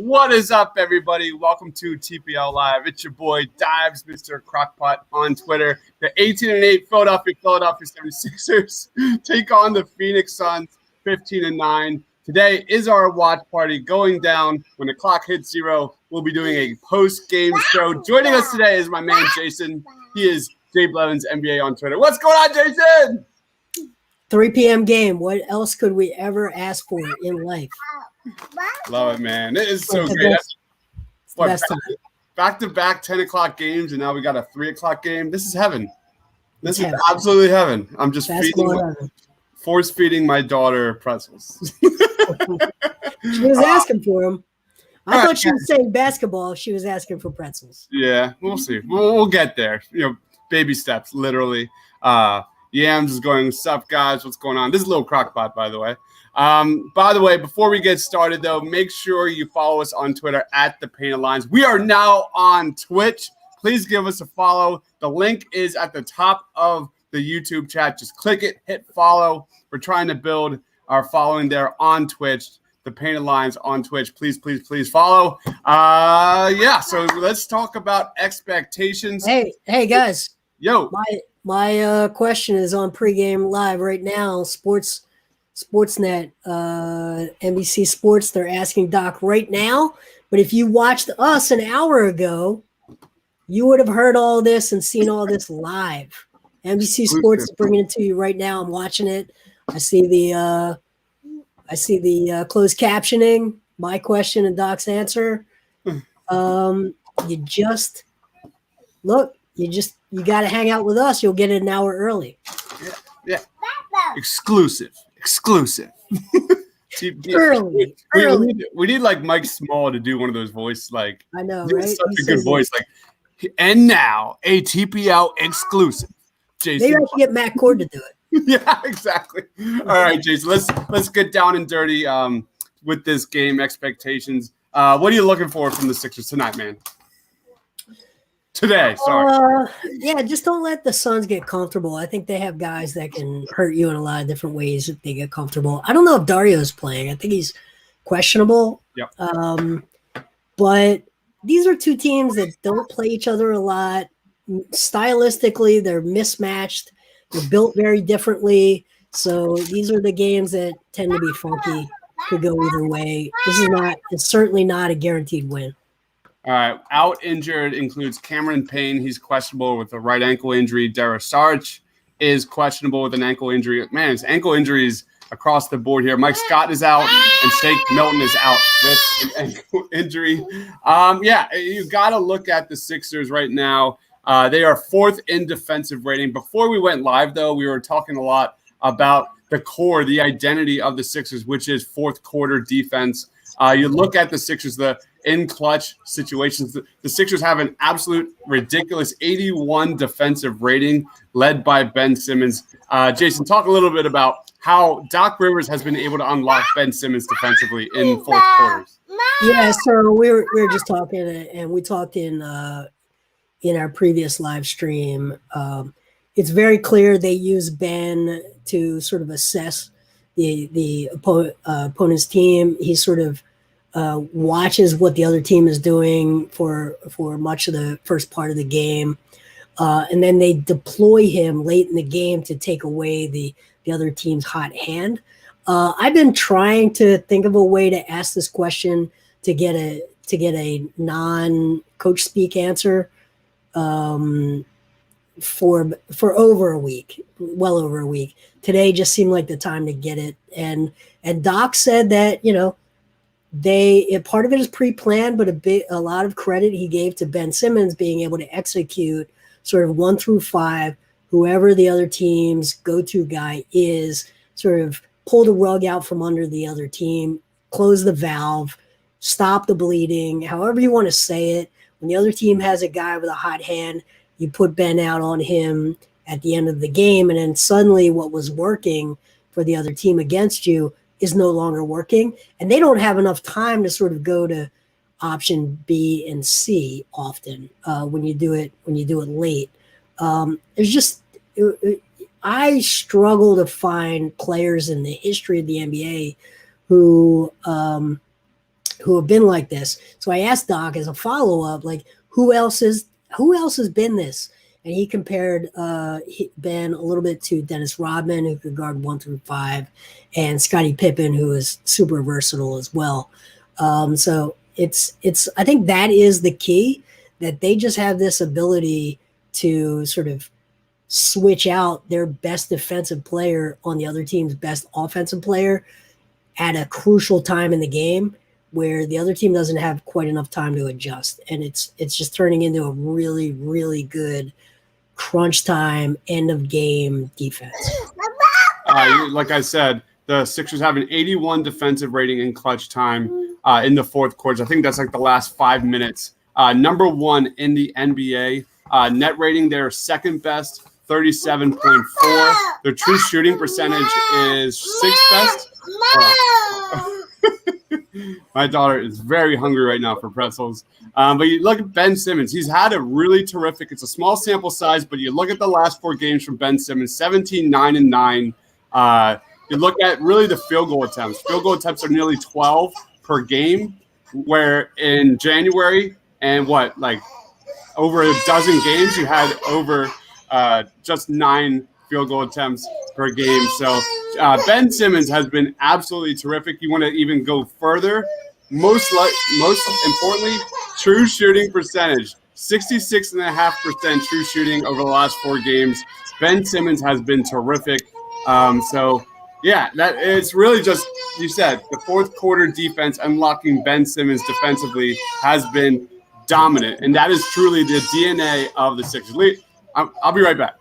What is up, everybody? Welcome to TPL Live. It's your boy Dives, Mr. Crockpot on Twitter. The 18-8 Philadelphia 76ers take on the Phoenix Suns 15-9. Today is our watch party going down. When the clock hits 0, we'll be doing a post-game show. Joining us today is my man Jason. He is Jay Blevins, NBA on Twitter. What's going on, Jason? 3 p.m. game. What else could we ever ask for in life? Love it, man. It is so great. Best time. Back-to-back 10 o'clock games, and now we got a 3 o'clock game. This is heaven. This is absolutely heaven. I'm just force feeding my daughter pretzels. She was asking for them. I thought she was saying basketball. She was asking for pretzels. Yeah, we'll see. We'll get there. Baby steps, literally. Yams is going, sup, guys? What's going on? This is a little crockpot, by the way. By the way, before we get started, though, make sure you follow us on Twitter at The Painted Lines. We are now on Twitch. Please give us a follow. The link is at the top of the YouTube chat. Just click it, hit follow. We're trying to build our following there on Twitch. The Painted Lines on Twitch. Please, please, please follow. So let's talk about expectations. Hey, guys. Yo. My question is on pregame live right now. Sportsnet, NBC Sports, they're asking Doc right now. But if you watched us an hour ago, you would have heard all this and seen all this live. NBC Sports is bringing it to you right now. I'm watching it. I see the closed captioning, my question and Doc's answer. You got to hang out with us. You'll get it an hour early. Yeah. Exclusive. Early. We need like Mike Small to do one of those voices. Like, I know, right? Such a good voice. Like, and now a TPL exclusive. Jason, maybe I should get Matt Cord to do it. Yeah, exactly. All right, Jason. Let's get down and dirty with this game expectations. What are you looking for from the Sixers tonight, man? Today, sorry. Just don't let the Suns get comfortable. I think they have guys that can hurt you in a lot of different ways if they get comfortable. I don't know if Dario's playing. I think he's questionable. Yep. But these are two teams that don't play each other a lot. Stylistically, they're mismatched. They're built very differently. So these are the games that tend to be funky. Could go either way. It's certainly not a guaranteed win. All right. Out injured includes Cameron Payne. He's questionable with a right ankle injury. Darius Saric is questionable with an ankle injury. Man, it's ankle injuries across the board here. Mike Scott is out, and Shake Milton is out with an ankle injury. You got to look at the Sixers right now. They are 4th in defensive rating. Before we went live, though, we were talking a lot about the core, the identity of the Sixers, which is fourth quarter defense. You look at the Sixers, the in-clutch situations. The Sixers have an absolute ridiculous 81 defensive rating led by Ben Simmons. Jason, talk a little bit about how Doc Rivers has been able to unlock Ben Simmons defensively in fourth quarters. Yeah, so we were just talking, and we talked in our previous live stream. It's very clear they use Ben to sort of assess the opponent's team. He sort of watches what the other team is doing for much of the first part of the game. And then they deploy him late in the game to take away the other team's hot hand. I've been trying to think of a way to ask this question to get a non-coach speak answer for over a week, well over a week. Today just seemed like the time to get it. And Doc said that, part of it is pre-planned, but a lot of credit he gave to Ben Simmons being able to execute sort of 1 through 5, whoever the other team's go-to guy is, sort of pull the rug out from under the other team, close the valve, stop the bleeding, however you want to say it. When the other team has a guy with a hot hand, you put Ben out on him at the end of the game, and then suddenly what was working for the other team against you is no longer working, and they don't have enough time to sort of go to option B and C often when you do it late. I struggle to find players in the history of the NBA who who have been like this. So I asked Doc as a follow-up, like, who else has been this? And he compared Ben a little bit to Dennis Rodman, who could guard 1 through 5, and Scottie Pippen, who is super versatile as well. So it's I think that is the key, that they just have this ability to sort of switch out their best defensive player on the other team's best offensive player at a crucial time in the game where the other team doesn't have quite enough time to adjust. And it's just turning into a really, really good crunch time, end of game defense. Like I said, the Sixers have an 81 defensive rating in clutch time in the fourth quarter. I think that's like the last 5 minutes. Number 1 in the NBA. Net rating, they're second best, 37.4. Their true shooting percentage is 6th best. My daughter is very hungry right now for pretzels. But you look at Ben Simmons. He's had a really terrific – it's a small sample size, but you look at the last 4 games from Ben Simmons, 17, 9, and 9. You look at really the field goal attempts. Field goal attempts are nearly 12 per game, where in January and over a dozen games, you had over just 9 field goal attempts per game. So Ben Simmons has been absolutely terrific. You want to even go further? Most importantly, true shooting percentage, 66.5% true shooting over the last 4 games. Ben Simmons has been terrific. That it's really just, you said, the fourth quarter defense unlocking Ben Simmons defensively has been dominant, and that is truly the DNA of the Sixers. I'll be right back.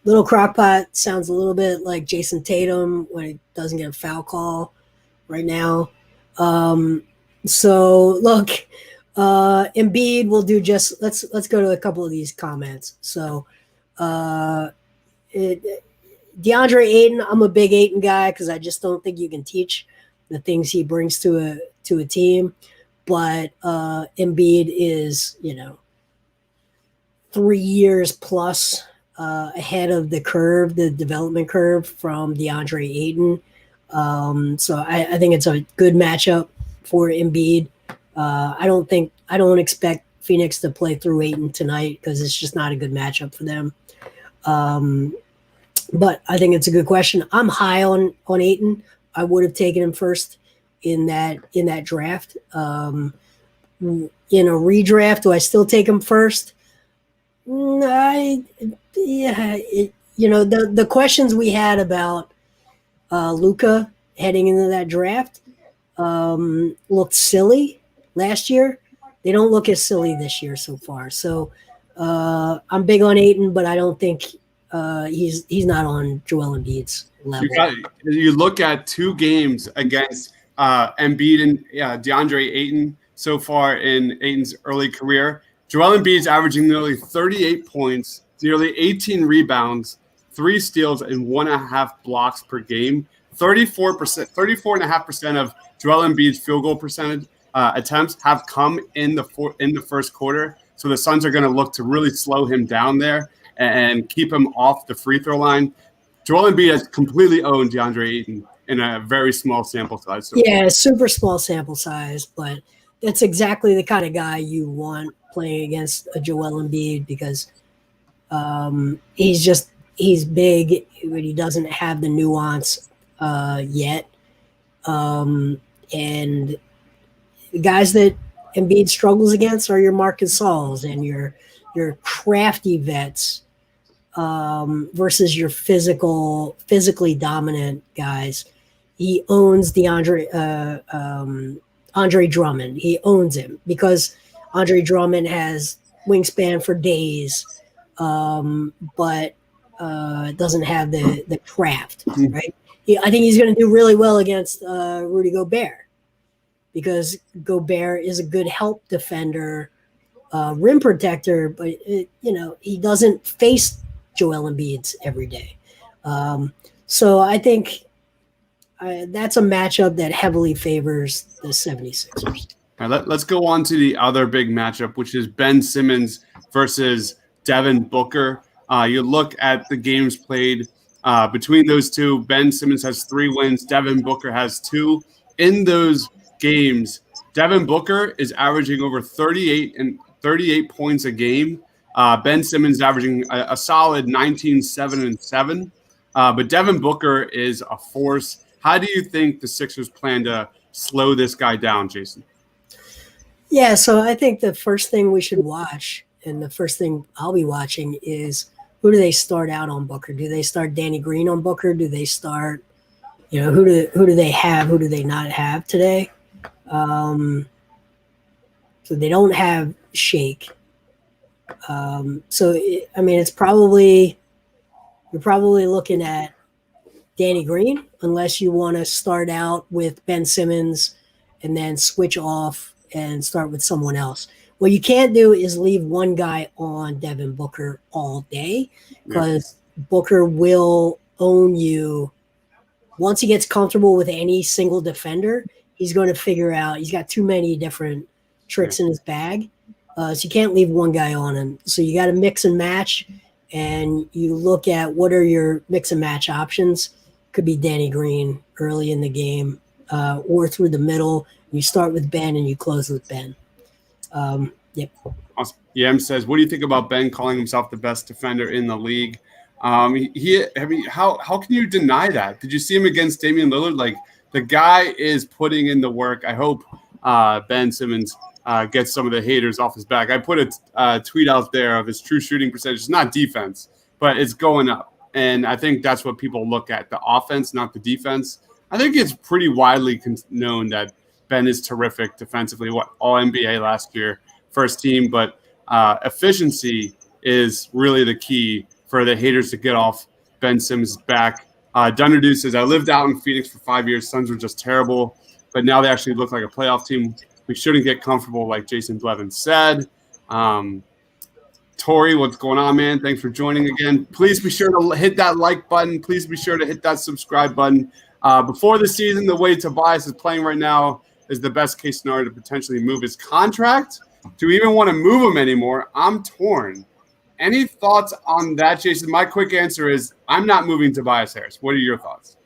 Little Crockpot sounds a little bit like Jason Tatum when he doesn't get a foul call right now. So look, Embiid will do just. Let's go to a couple of these comments. So, DeAndre Ayton, I'm a big Ayton guy because I just don't think you can teach the things he brings to a team. But Embiid is, 3 years plus ahead of the curve, the development curve from DeAndre Ayton. So I think it's a good matchup for Embiid. I don't expect Phoenix to play through Ayton tonight because it's just not a good matchup for them. But I think it's a good question. I'm high on Ayton. I would have taken him first in that draft. In a redraft, do I still take him first? The questions we had about Luka heading into that draft looked silly last year. They don't look as silly this year so far. So I'm big on Ayton, but I don't think he's not on Joel Embiid's level. You look at 2 games against Embiid and DeAndre Ayton so far in Ayton's early career. Joel Embiid's averaging nearly 38 points, nearly 18 rebounds, 3 steals, and 1.5 blocks per game. 34.5% of Joel Embiid's field goal percentage attempts have come in the first quarter. So the Suns are going to look to really slow him down there and keep him off the free throw line. Joel Embiid has completely owned DeAndre Ayton in a very small sample size. Super small sample size, but that's exactly the kind of guy you want playing against a Joel Embiid because he's big, but he doesn't have the nuance yet. And the guys that Embiid struggles against are your Marc Gasols and your crafty vets versus your physically dominant guys. He owns Andre Drummond. He owns him because Andre Drummond has wingspan for days, but doesn't have the craft, right? I think he's going to do really well against Rudy Gobert because Gobert is a good help defender, rim protector, but he doesn't face Joel Embiid every day. So I think that's a matchup that heavily favors the 76ers. All right, let's go on to the other big matchup, which is Ben Simmons versus Devin Booker. You look at the games played between those two. Ben Simmons has 3 wins. Devin Booker has 2. In those games, Devin Booker is averaging over 38 points a game. Ben Simmons averaging a solid 19, 7, and 7. But Devin Booker is a force. How do you think the Sixers plan to slow this guy down, Jason? Yeah, so I think the first thing we should watch, and the first thing I'll be watching, is who do they start out on Booker? Do they start Danny Green on Booker? Do they start, who do they have? Who do they not have today? So they don't have Shake. It's probably, you're probably looking at Danny Green, unless you want to start out with Ben Simmons and then switch off and start with someone else. What you can't do is leave one guy on Devin Booker all day, because Booker will own you. Once he gets comfortable with any single defender, he's going to figure out he's got too many different tricks in his bag. So you can't leave one guy on him. So you got to mix and match, and you look at what are your mix and match options. Could be Danny Green early in the game, or through the middle. You start with Ben and you close with Ben. Yep. Awesome. Yem says, "What do you think about Ben calling himself the best defender in the league?" How can you deny that? Did you see him against Damian Lillard? Like, the guy is putting in the work. I hope Ben Simmons gets some of the haters off his back. I put a tweet out there of his true shooting percentage. It's not defense, but it's going up. And I think that's what people look at, the offense, not the defense. I think it's pretty widely known that Ben is terrific defensively. All NBA last year, first team. But efficiency is really the key for the haters to get off Ben Simmons' back. Dunderdew says, I lived out in Phoenix for 5 years. Suns were just terrible, but now they actually look like a playoff team. We shouldn't get comfortable, like Jason Blevins said. Tori, what's going on, man? Thanks for joining again. Please be sure to hit that like button. Please be sure to hit that subscribe button. Before the season, the way Tobias is playing right now is the best case scenario to potentially move his contract. Do we even want to move him anymore? I'm torn. Any thoughts on that, Jason? My quick answer is I'm not moving Tobias Harris. What are your thoughts?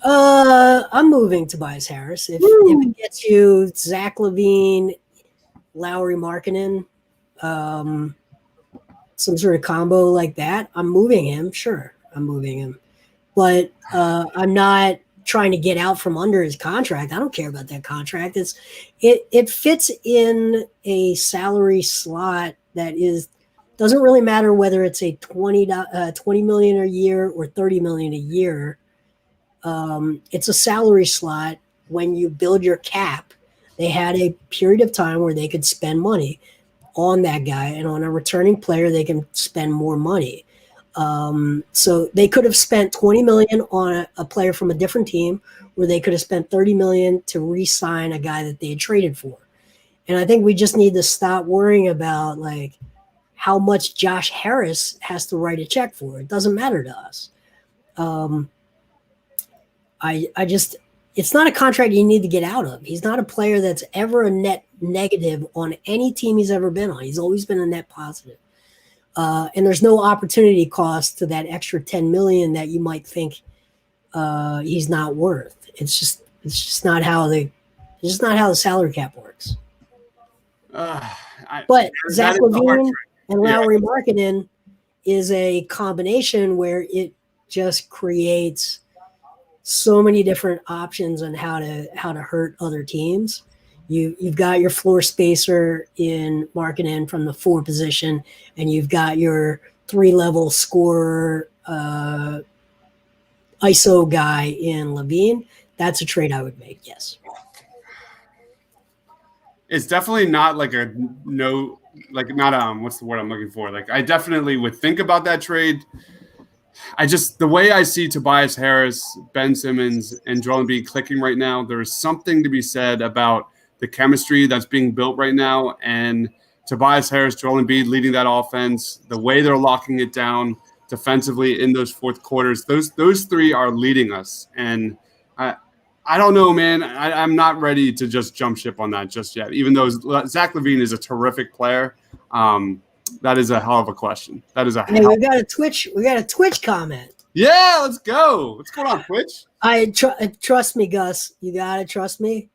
I'm moving Tobias Harris. If it gets you Zach LaVine, Lowry Markkanen, some sort of combo like that, I'm moving him. Sure, I'm moving him. But I'm not trying to get out from under his contract. I don't care about that contract. It fits in a salary slot that doesn't really matter whether it's a $20 million a year or $30 million a year. It's a salary slot. When you build your cap, they had a period of time where they could spend money on that guy, and on a returning player, they can spend more money. So they could have spent $20 million on a player from a different team, or they could have spent $30 million to re-sign a guy that they had traded for. And I think we just need to stop worrying about like how much Josh Harris has to write a check for. It doesn't matter to us. It's not a contract you need to get out of. He's not a player that's ever a net negative on any team he's ever been on. He's always been a net positive. And there's no opportunity cost to that extra $10 million that you might think he's not worth. It's just not how the salary cap works. But Zach LaVine and Lowry Markkanen is a combination where it just creates so many different options on how to hurt other teams. You've got your floor spacer in Markkanen from the 4 position, and you've got your 3-level scorer ISO guy in LaVine. That's a trade I would make, yes. It's definitely not like what's the word I'm looking for? Like, I definitely would think about that trade. The way I see Tobias Harris, Ben Simmons, and Joel Embiid clicking right now, there is something to be said about the chemistry that's being built right now, and Tobias Harris, Joel Embiid leading that offense, the way they're locking it down defensively in those fourth quarters, those 3 are leading us. And I don't know, man. I'm not ready to just jump ship on that just yet, even though Zach LaVine is a terrific player. That is a hell of a question. We got a Twitch comment. Yeah, let's go. What's going on, Twitch? Trust me, Gus. You gotta trust me.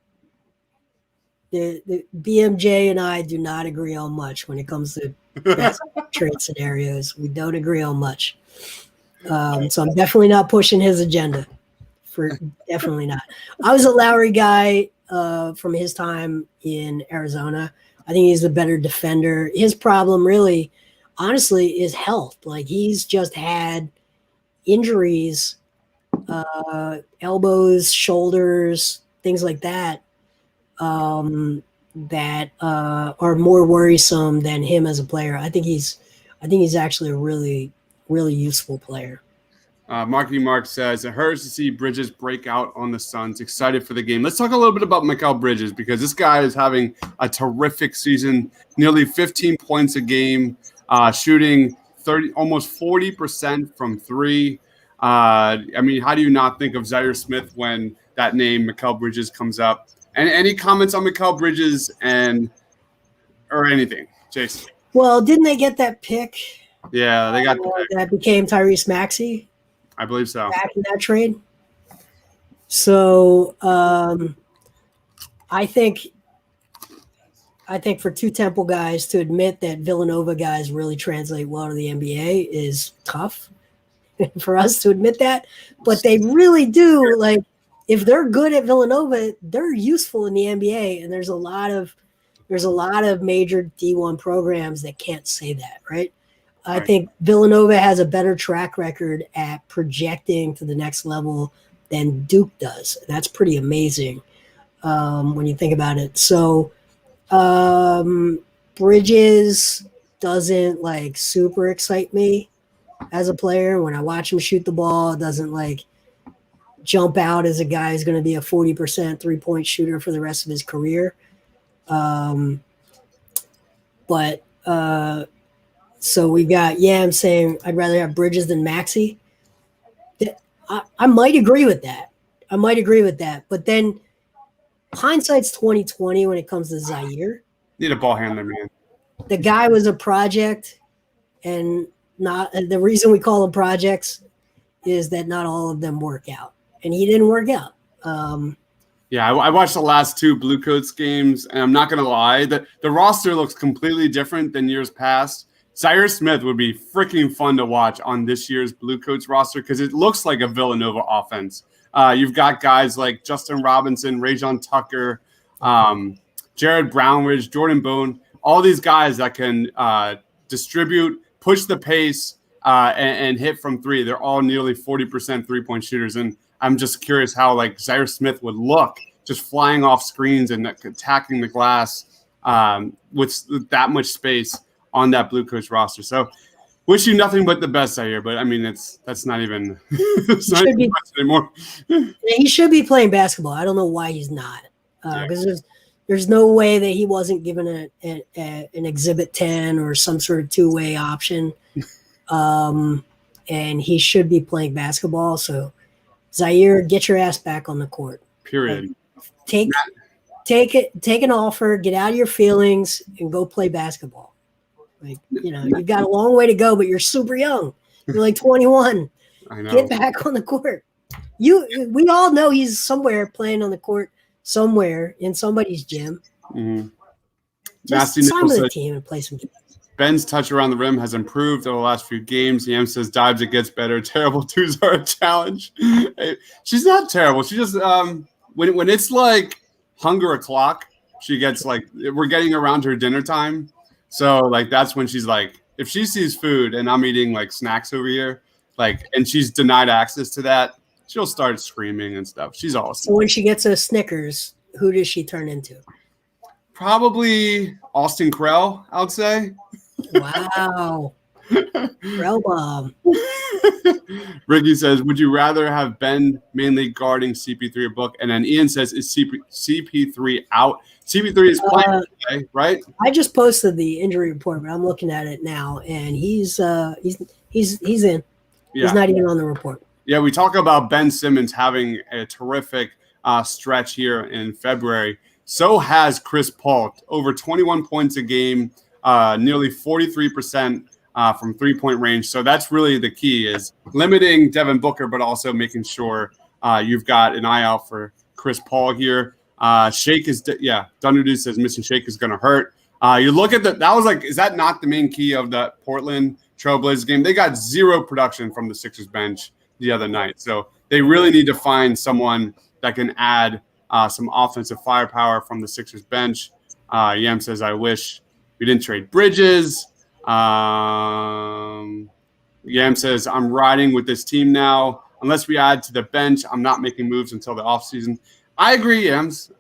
the BMJ and I do not agree on much when it comes to best trade scenarios. We don't agree on much. So I'm definitely not pushing his agenda. Definitely not. I was a Lowry guy from his time in Arizona. I think he's the better defender. His problem really, honestly, is health. Like he's just had injuries, elbows, shoulders, things like that, that are more worrisome than him as a player. I think he's actually a really, really useful player. Marky Mark says, it hurts to see Bridges break out on the Suns. Excited for the game. Let's talk a little bit about Mikal Bridges because this guy is having a terrific season, nearly 15 points a game, shooting almost 40% from three. I mean, how do you not think of Zaire Smith when that name, Mikal Bridges, comes up? And any comments on Mikal Bridges or anything, Jason? Well, didn't they get that pick? Yeah, they got the pick. That became Tyrese Maxey. I believe so. Back in that trade. So I think for two Temple guys to admit that Villanova guys really translate well to the NBA is tough for us to admit that. But they really do. Like, if they're good at Villanova, they're useful in the NBA. And there's a lot of major D1 programs that can't say that, right? I think Villanova has a better track record at projecting to the next level than Duke does. That's pretty amazing when you think about it. So Bridges doesn't like super excite me as a player. When I watch him shoot the ball, it doesn't like jump out as a guy who's going to be a 40% three-point shooter for the rest of his career. So we got Yam saying I'd rather have Bridges than Maxey. I might agree with that. But then hindsight's 2020 when it comes to Zaire. Need a ball handler, man. The guy was a project, and the reason we call them projects is that not all of them work out, and he didn't work out. Yeah, I watched the last two Blue Coats games, and I'm not going to lie, the roster looks completely different than years past. Zaire Smith would be freaking fun to watch on this year's Blue Coats roster because it looks like a Villanova offense. You've got guys like Justin Robinson, Rajon Tucker, Jared Brownridge, Jordan Bone, all these guys that can distribute, push the pace, and hit from three. They're all nearly 40% three-point shooters. And I'm just curious how like Zaire Smith would look just flying off screens and attacking the glass with that much space on that Blue Coats roster. So wish you nothing but the best out here, but I mean, that's not even, anymore. He should be playing basketball. I don't know why he's not, because there's no way that he wasn't given an exhibit 10 or some sort of two-way option. And he should be playing basketball. So Zaire, get your ass back on the court. Period. Take an offer, get out of your feelings and go play basketball. Like, you've got a long way to go, but you're super young. You're like 21. I know. Get back on the court. We all know he's somewhere playing on the court somewhere in somebody's gym. Mm-hmm. Just sign with the team and play some games. Ben's touch around the rim has improved over the last few games. Yam says dives, it gets better. Terrible twos are a challenge. She's not terrible. She just when it's like hunger o'clock, she gets like we're getting around her dinner time. So like that's when she's like, if she sees food and I'm eating like snacks over here, like, and she's denied access to that, she'll start screaming and stuff. She's awesome. So when she gets a Snickers, who does she turn into? Probably Austin Krell, I would say. Wow. Krell bomb. Ricky says, would you rather have Ben mainly guarding CP3 or Book? And then Ian says, is CP3 out? CP3 is playing today, right? I just posted the injury report, but I'm looking at it now, and he's in. Yeah. He's not even on the report. Yeah, we talk about Ben Simmons having a terrific stretch here in February. So has Chris Paul, over 21 points a game, nearly 43% from three-point range. So that's really the key, is limiting Devin Booker, but also making sure you've got an eye out for Chris Paul here. Shake is Dunderdew says missing Shake is going to hurt. You look at is that not the main key of the Portland Trailblazers game? They got zero production from the Sixers bench the other night, so they really need to find someone that can add some offensive firepower from the Sixers bench. Yam says, I wish we didn't trade Bridges. Yam says, I'm riding with this team now. Unless we add to the bench, I'm not making moves until the offseason. I agree, Yams.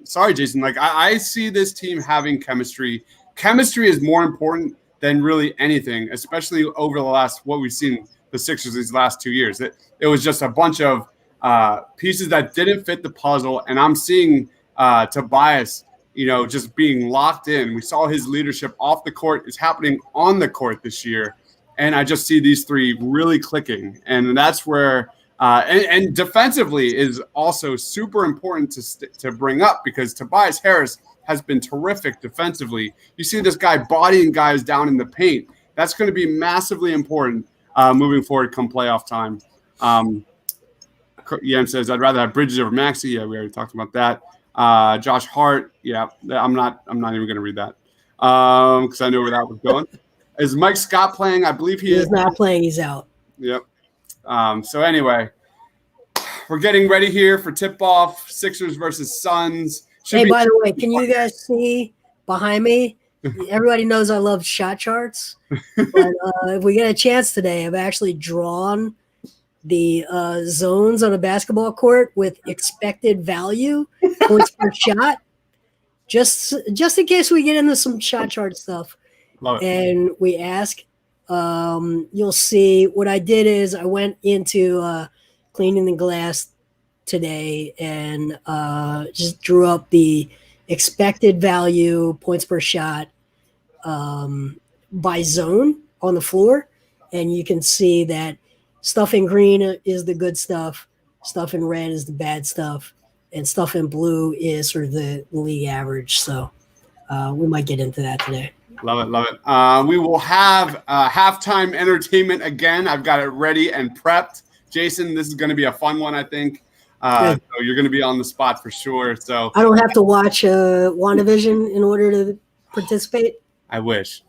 Sorry, Jason. I see this team having chemistry. Chemistry is more important than really anything, especially over the last, what we've seen the Sixers these last 2 years. It was just a bunch of pieces that didn't fit the puzzle, and I'm seeing Tobias, just being locked in. We saw his leadership off the court is happening on the court this year, and I just see these three really clicking, and that's where and defensively is also super important to bring up, because Tobias Harris has been terrific defensively. You see this guy bodying guys down in the paint. That's going to be massively important moving forward come playoff time. Yam says, I'd rather have Bridges over Maxey. Yeah, we already talked about that. Josh Hart. Yeah, I'm not even going to read that because I know where that was going. Is Mike Scott playing? I believe he is. He's not playing. He's out. Yep. So anyway, we're getting ready here for tip-off, Sixers versus Suns. By the way, can you guys see behind me? Everybody knows I love shot charts. But if we get a chance today, I've actually drawn the zones on a basketball court with expected value, points per shot, just in case we get into some shot chart stuff. Love it. And we ask, you'll see what I did is I went into cleaning the glass today and just drew up the expected value, points per shot by zone on the floor. And you can see that stuff in green is the good stuff, stuff in red is the bad stuff, and stuff in blue is sort of the league average. So we might get into that today. Love it. We will have halftime entertainment again. I've got it ready and prepped. Jason, this is going to be a fun one, I think. So you're going to be on the spot for sure. So I don't have to watch WandaVision in order to participate. I wish.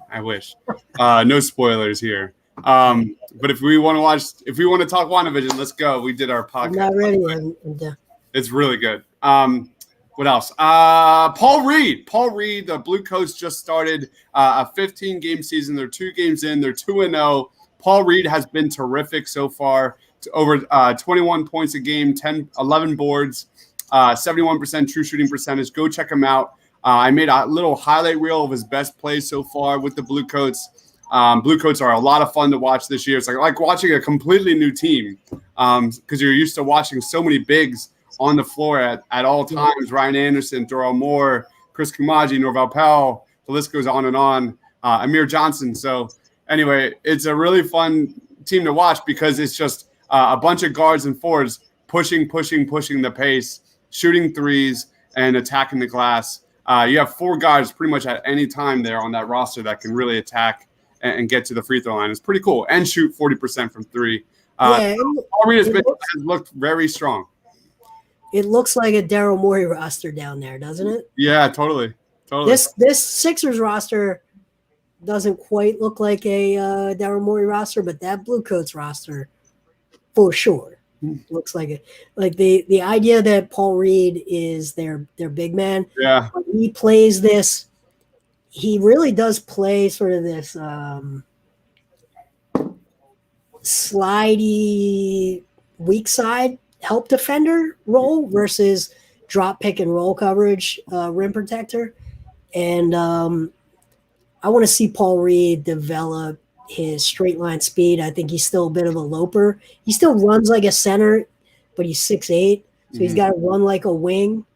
No spoilers here. But if we want to talk WandaVision, let's go. We did our podcast. I'm not ready. It's really good. What else? Paul Reed. The Blue Coats just started a 15-game season. They're 2 games in. They're 2-0. Paul Reed has been terrific so far. Over 21 points a game, 11 boards, 71% true shooting percentage. Go check him out. I made a little highlight reel of his best plays so far with the Blue Coats. Blue Coats are a lot of fun to watch this year. It's like watching a completely new team because you're used to watching so many bigs on the floor at all times. Ryan Anderson, Doral Moore, Chris Kumaji, Norval Pell. The list goes on and on. Amir Johnson. So anyway, it's a really fun team to watch because it's just a bunch of guards and forwards pushing the pace, shooting threes, and attacking the glass. You have 4 guys pretty much at any time there on that roster that can really attack and get to the free throw line. It's pretty cool. And shoot 40% from 3. Paul Reed has looked very strong. It looks like a Daryl Morey roster down there, doesn't it? Yeah, totally. This Sixers roster doesn't quite look like a Daryl Morey roster, but that Blue Coats roster – for sure. Looks like it. Like the idea that Paul Reed is their big man. Yeah. He plays this. He really does play sort of this slidey weak side help defender role versus drop pick and roll coverage rim protector. And I want to see Paul Reed develop his straight line speed. I think he's still a bit of a loper. He still runs like a center, but he's 6'8", so he's got to run like a wing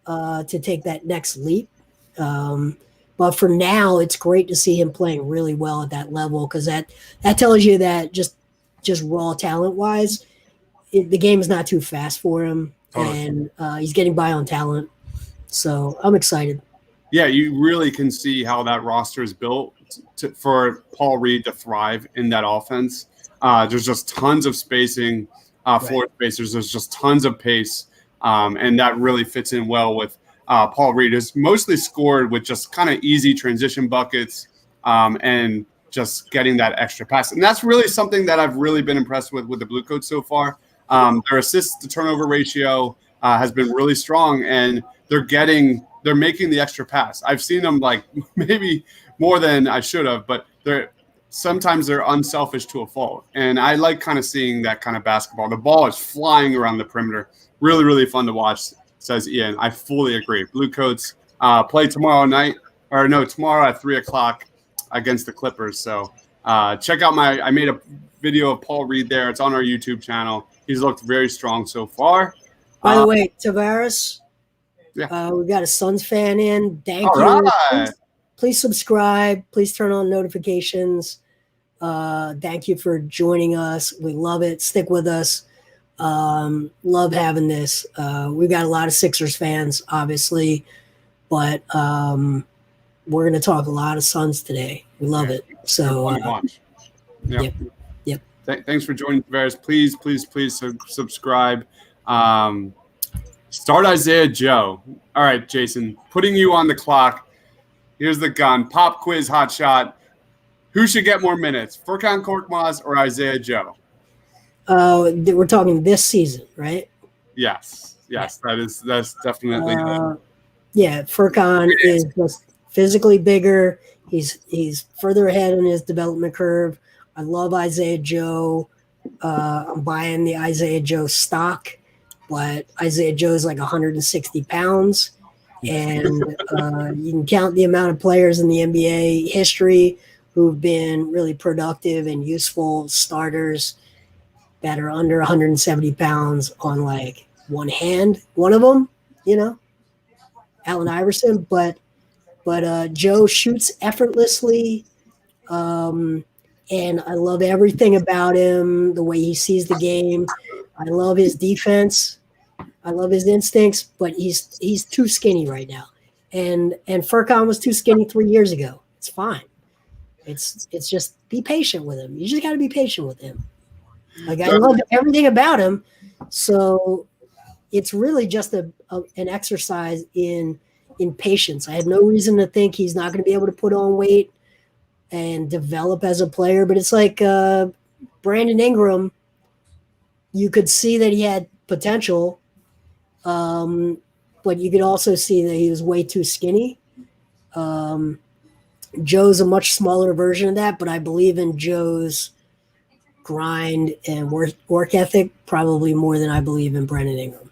to take that next leap. But for now, it's great to see him playing really well at that level because that tells you that just raw talent wise, the game is not too fast for him, and he's getting by on talent. So I'm excited. Yeah, you really can see how that roster is built for Paul Reed to thrive in that offense. There's just tons of spacing, floor spacers. There's just tons of pace, and that really fits in well with Paul Reed has mostly scored with just kind of easy transition buckets and just getting that extra pass. And that's really something that I've really been impressed with the Blue Coats so far. Their assists to turnover ratio has been really strong, and they're making the extra pass. I've seen them like maybe more than I should have, but sometimes they're unselfish to a fault. And I like kind of seeing that kind of basketball. The ball is flying around the perimeter. Really, really fun to watch, says Ian. I fully agree. Blue Coats play tomorrow at 3:00 against the Clippers. So check out I made a video of Paul Reed there. It's on our YouTube channel. He's looked very strong so far. By the way, Tavares, yeah. we got a Suns fan in. Thank All you. right. Please subscribe. Please turn on notifications. Thank you for joining us. We love it. Stick with us. Love having this. We've got a lot of Sixers fans, obviously, but we're going to talk a lot of Suns today. We love it. So, yep. Thanks for joining, Tavares. Please subscribe. Start Isaiah Joe. All right, Jason, putting you on the clock. Here's the gun. Pop quiz, hot shot. Who should get more minutes, Furkan Korkmaz or Isaiah Joe? We're talking this season, right? Yes. That's definitely. Furkan is just physically bigger. He's further ahead in his development curve. I love Isaiah Joe. I'm buying the Isaiah Joe stock, but Isaiah Joe is like 160 pounds. And you can count the amount of players in the NBA history who've been really productive and useful starters that are under 170 pounds on like one hand. One of them, Allen Iverson. But Joe shoots effortlessly. And I love everything about him, the way he sees the game. I love his defense. I love his instincts, but he's too skinny right now. And Furkan was too skinny 3 years ago. It's fine. It's just be patient with him. You just got to be patient with him. Like I love everything about him. So it's really just an exercise in patience. I have no reason to think he's not going to be able to put on weight and develop as a player. But it's like Brandon Ingram. You could see that he had potential, but you could also see that he was way too skinny. Joe's a much smaller version of that, but I believe in Joe's grind and work ethic probably more than I believe in Brandon Ingram.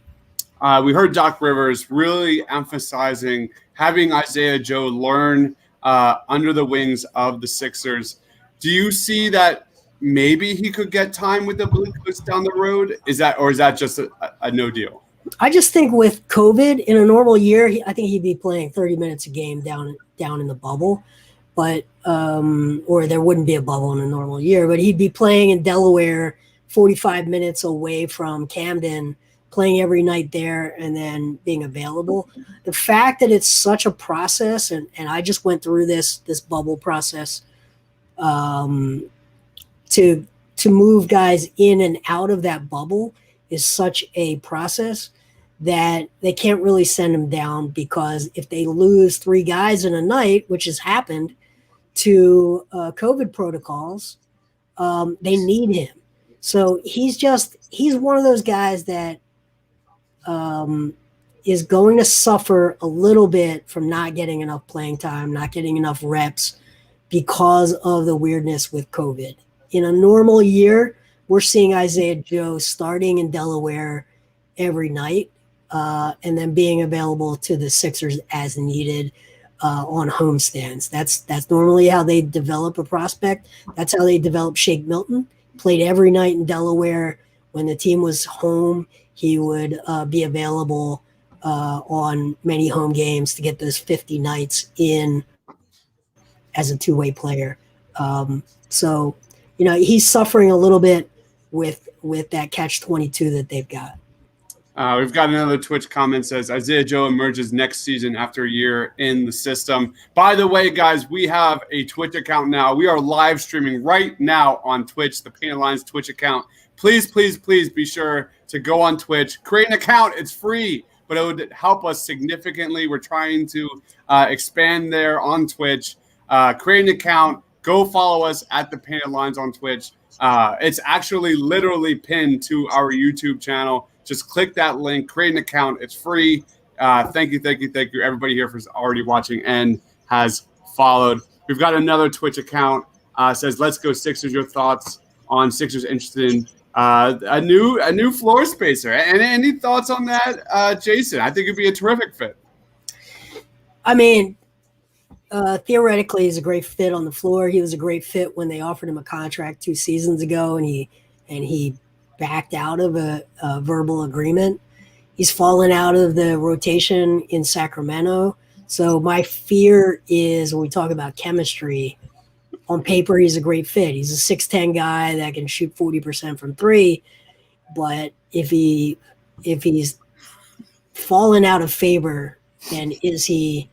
We heard Doc Rivers really emphasizing having Isaiah Joe learn under the wings of the Sixers. Do you see that maybe he could get time with the Blue Coats down the road? Is that just a no deal? I just think with COVID in a normal year, I think he'd be playing 30 minutes a game down in the bubble, but or there wouldn't be a bubble in a normal year, but he'd be playing in Delaware 45 minutes away from Camden, playing every night there and then being available. The fact that it's such a process, and I just went through this bubble process to move guys in and out of that bubble is such a process that they can't really send him down, because if they lose 3 guys in a night, which has happened to COVID protocols, they need him. So he's one of those guys that is going to suffer a little bit from not getting enough playing time, not getting enough reps because of the weirdness with COVID. In a normal year, we're seeing Isaiah Joe starting in Delaware every night and then being available to the Sixers as needed on homestands. That's normally how they develop a prospect. That's how they develop Shake Milton. Played every night in Delaware. When the team was home, he would be available on many home games to get those 50 nights in as a two-way player. So, he's suffering a little bit with that catch-22 that they've got. We've got another Twitch comment says Isaiah Joe emerges next season after a year in the system. By the way, guys, we have a Twitch account now. We are live streaming right now on Twitch, the Painted Lines Twitch account. Please be sure to go on Twitch, create an account. It's free. but it would help us significantly. We're trying to expand there on Twitch. Create an account. Go follow us at the Painted Lines on Twitch. It's actually literally pinned to our YouTube channel. Just click that link, create an account. It's free. Thank you, everybody here for already watching and has followed. We've got another Twitch account. Says, "Let's go Sixers." Your thoughts on Sixers interested in a new floor spacer? And any thoughts on that, Jason? I think it'd be a terrific fit. I mean, theoretically, he's a great fit on the floor. He was a great fit when they offered him a contract 2 seasons ago, and he backed out of a verbal agreement. He's fallen out of the rotation in Sacramento. So my fear is when we talk about chemistry, on paper, he's a great fit. He's a 6'10" guy that can shoot 40% from 3. But if he's fallen out of favor, then do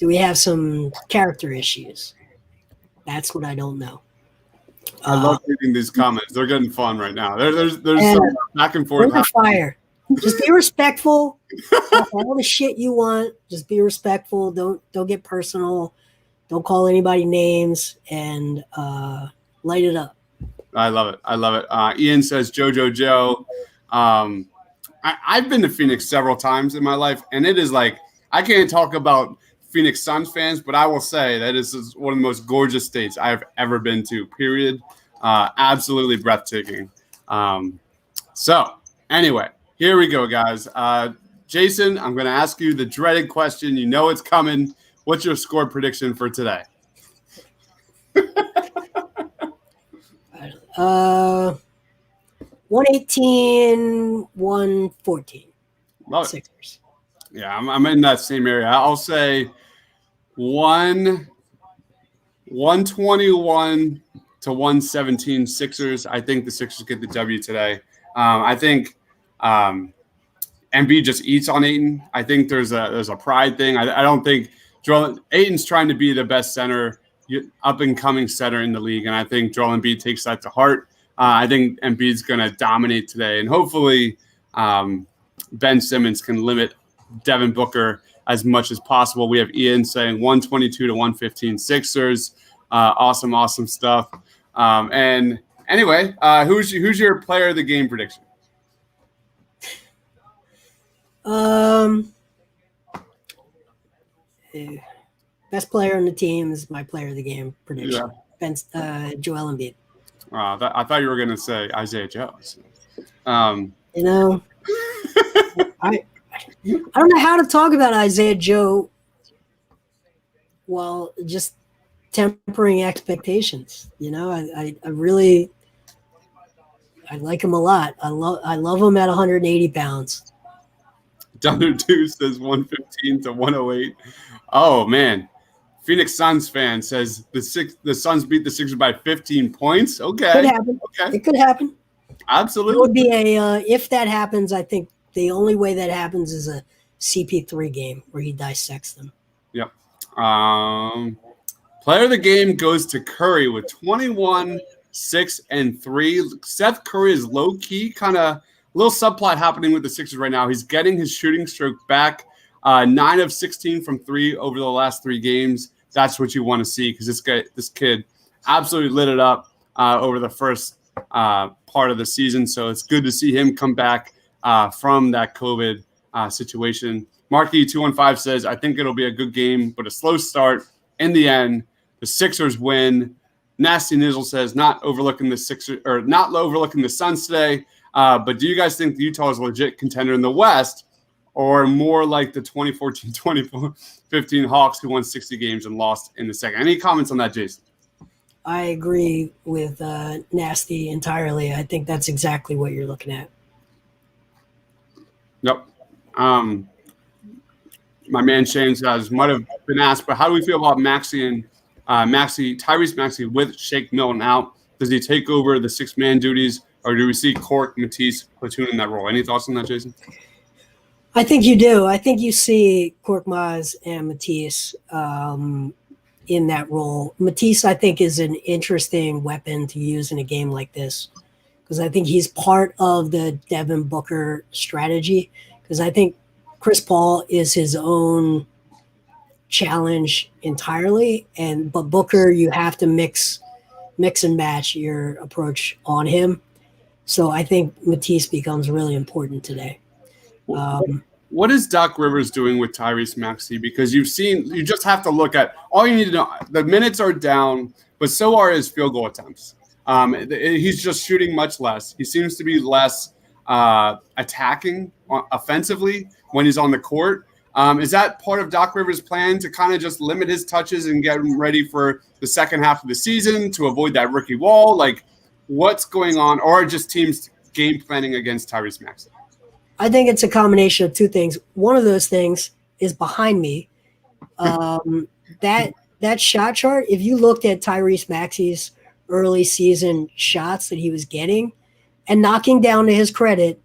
we have some character issues? That's what I don't know. I love reading these comments. They're getting fun right now. There's some back and forth. Fire. Just be respectful. Talk all the shit you want. Just be respectful. Don't get personal. Don't call anybody names, and light it up. I love it. Ian says, Joe. I've been to Phoenix several times in my life, and it is like, I can't talk about Phoenix Suns fans, but I will say that this is one of the most gorgeous states I've ever been to, period. Absolutely breathtaking. So anyway, here we go, guys. Jason, I'm going to ask you the dreaded question. You know it's coming. What's your score prediction for today? 118, 114. Love it. Sixers. Yeah, I'm in that same area. I'll say 121 to 117 Sixers. I think the Sixers get the W today. I think Embiid just eats on Ayton. I think there's a pride thing. I don't think Ayton's trying to be the best center, up-and-coming center in the league, and I think Joel Embiid takes that to heart. I think Embiid's going to dominate today, and hopefully Ben Simmons can limit Devin Booker as much as possible. We have Ian saying 122 to 115 Sixers. Awesome stuff. And anyway, who's your player of the game prediction? Best player on the team is my player of the game prediction. Yeah. Joel Embiid. I thought you were going to say Isaiah Joe. I don't know how to talk about Isaiah Joe while just tempering expectations. I really like him a lot. I love him at 180 pounds. Donner 2 says 115 to 108. Oh man, Phoenix Suns fan says the Suns beat the Sixers by 15 points. Okay, could happen. Okay, it could happen. Absolutely, it would be if that happens. I think the only way that happens is a CP3 game where he dissects them. Yep. Player of the game goes to Curry with 21, 6, and 3. Seth Curry is low key, kind of little subplot happening with the Sixers right now. He's getting his shooting stroke back. 9 of 16 from 3 over the last 3 games. That's what you want to see because this kid absolutely lit it up over the first part of the season. So it's good to see him come back from that COVID situation. Marky215 says, I think it'll be a good game, but a slow start. In the end, the Sixers win. Nasty Nizzle says, not overlooking the Suns today. But do you guys think Utah is a legit contender in the West, or more like the 2014-2015 Hawks who won 60 games and lost in the second? Any comments on that, Jason? I agree with Nasty entirely. I think that's exactly what you're looking at. Yep. My man Shane says, might have been asked, but how do we feel about Tyrese Maxey with Shake Milton out? Does he take over the 6-man duties, or do we see Cork, Matisse platoon in that role? Any thoughts on that, Jason? I think you do. I think you see Korkmaz and Matisse in that role. Matisse, I think, is an interesting weapon to use in a game like this because I think he's part of the Devin Booker strategy because I think Chris Paul is his own challenge entirely, but Booker, you have to mix and match your approach on him. So I think Matisse becomes really important today. What is Doc Rivers doing with Tyrese Maxey? Because you just have to look at all you need to know. The minutes are down, but so are his field goal attempts. He's just shooting much less. He seems to be less attacking offensively when he's on the court. Is that part of Doc Rivers' plan to kind of just limit his touches and get him ready for the second half of the season to avoid that rookie wall? Like, what's going on? Or just teams game planning against Tyrese Maxey? I think it's a combination of two things. One of those things is behind me. That shot chart, if you looked at Tyrese Maxey's early season shots that he was getting and knocking down, to his credit,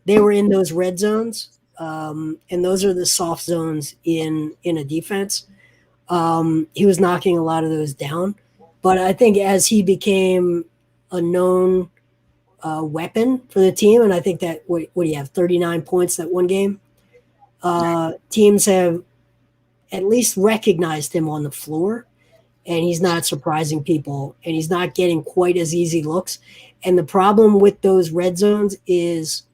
they were in those red zones. And those are the soft zones in a defense. He was knocking a lot of those down. But I think as he became a known weapon for the team, and I think that, what do you have, 39 points that one game? Teams have at least recognized him on the floor, and he's not surprising people, and he's not getting quite as easy looks. And the problem with those red zones is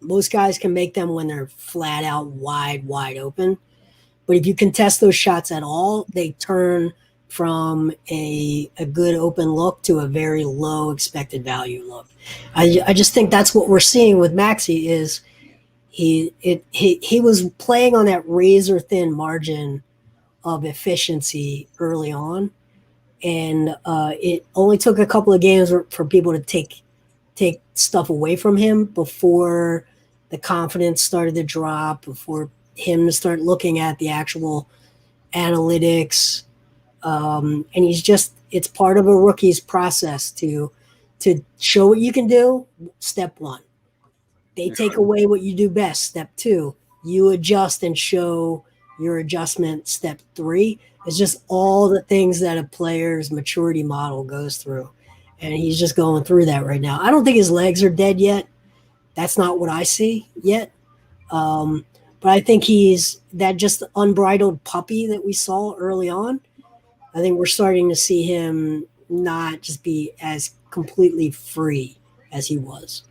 most guys can make them when they're flat out wide open. But if you contest those shots at all, they turn from a good open look to a very low expected value look. I just think that's what we're seeing with Maxey is he was playing on that razor thin margin of efficiency early on. And it only took a couple of games for people to take stuff away from him before the confidence started to drop, before him to start looking at the actual analytics. And it's part of a rookie's process to show what you can do. Step one, they take away what you do best. Step two, you adjust and show your adjustment. Step three, it's just all the things that a player's maturity model goes through. And he's just going through that right now. I don't think his legs are dead yet. That's not what I see yet. But I think he's that just unbridled puppy that we saw early on. I think we're starting to see him not just be as completely free as he was.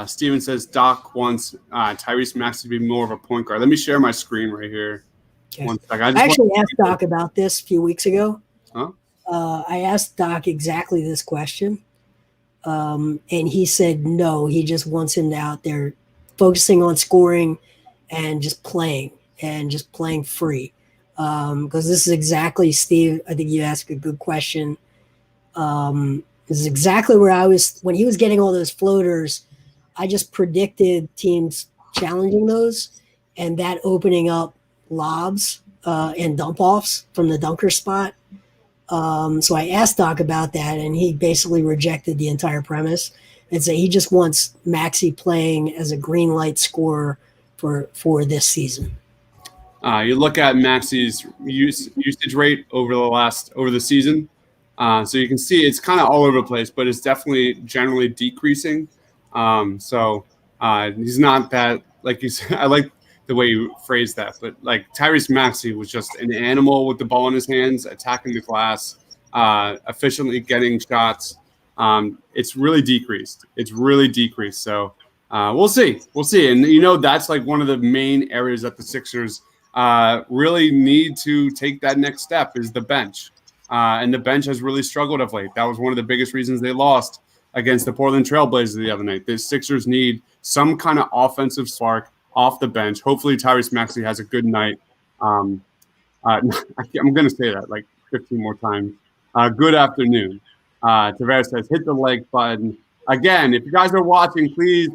Steven says Doc wants Tyrese Maxey to be more of a point guard. Let me share my screen right here. Okay. One second. I actually asked Doc about this a few weeks ago. Huh? I asked Doc exactly this question, and he said no. He just wants him out there focusing on scoring and just playing free. Because this is exactly, Steve, I think you asked a good question. This is exactly where I was when he was getting all those floaters. I just predicted teams challenging those and that opening up lobs and dump offs from the dunker spot. So I asked Doc about that, and he basically rejected the entire premise and said he just wants Maxey playing as a green light scorer for this season. You look at Maxey's usage rate over the season. So you can see it's kind of all over the place, but it's definitely generally decreasing. So he's not that, like you said, I like the way you phrased that, but like Tyrese Maxey was just an animal with the ball in his hands, attacking the glass, efficiently getting shots. It's really decreased. So we'll see. And, that's like one of the main areas that the Sixers really need to take that next step is the bench. And the bench has really struggled of late. That was one of the biggest reasons they lost against the Portland Trailblazers the other night. The Sixers need some kind of offensive spark off the bench. Hopefully Tyrese Maxey has a good night. I'm going to say that like 15 more times. Good afternoon. Tavares says, hit the like button. Again, if you guys are watching, please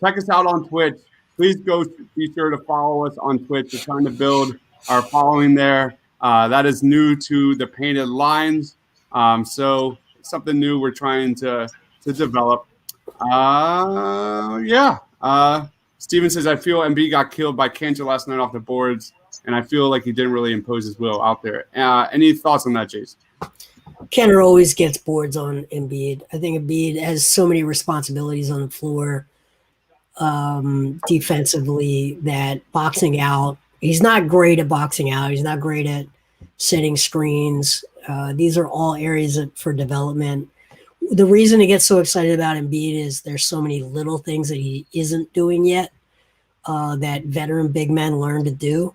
check us out on Twitch. Please be sure to follow us on Twitch. We're trying to build our following there. That is new to the Painted Lines. So something new we're trying to develop. Steven says, I feel Embiid got killed by cancer last night off the boards, and I feel like he didn't really impose his will out there. Any thoughts on that, Jason? Kenner always gets boards on Embiid. I think Embiid has so many responsibilities on the floor. defensively, that boxing out, he's not great at boxing out. He's not great at setting screens. These are all areas for development. The reason to get so excited about Embiid is there's so many little things that he isn't doing yet that veteran big men learn to do.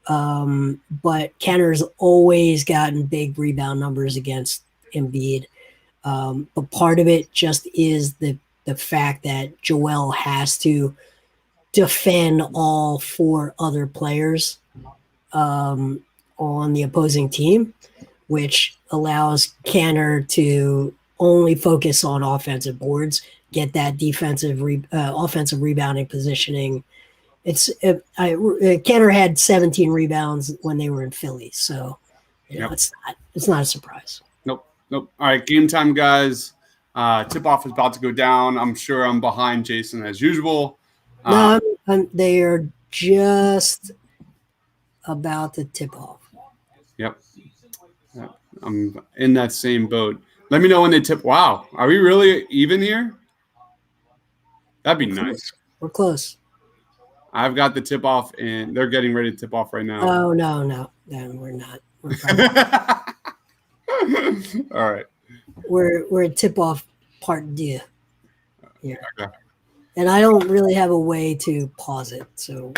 But Kenner's always gotten big rebound numbers against Embiid. But part of it just is the fact that Joel has to defend all 4 other players on the opposing team, which allows Canner to only focus on offensive boards, get that offensive rebounding positioning. Canner had 17 rebounds when they were in Philly, so it's not a surprise. Nope. All right, game time, guys. Tip-off is about to go down. I'm sure I'm behind Jason as usual. No, they are just about to tip off. Yep. I'm in that same boat. Let me know when they tip. Wow. Are we really even here? That'd be nice. We're close. I've got the tip off, and they're getting ready to tip off right now. Oh, no. We're not. All right. We're at tip off part D. Yeah. Okay. And I don't really have a way to pause it. So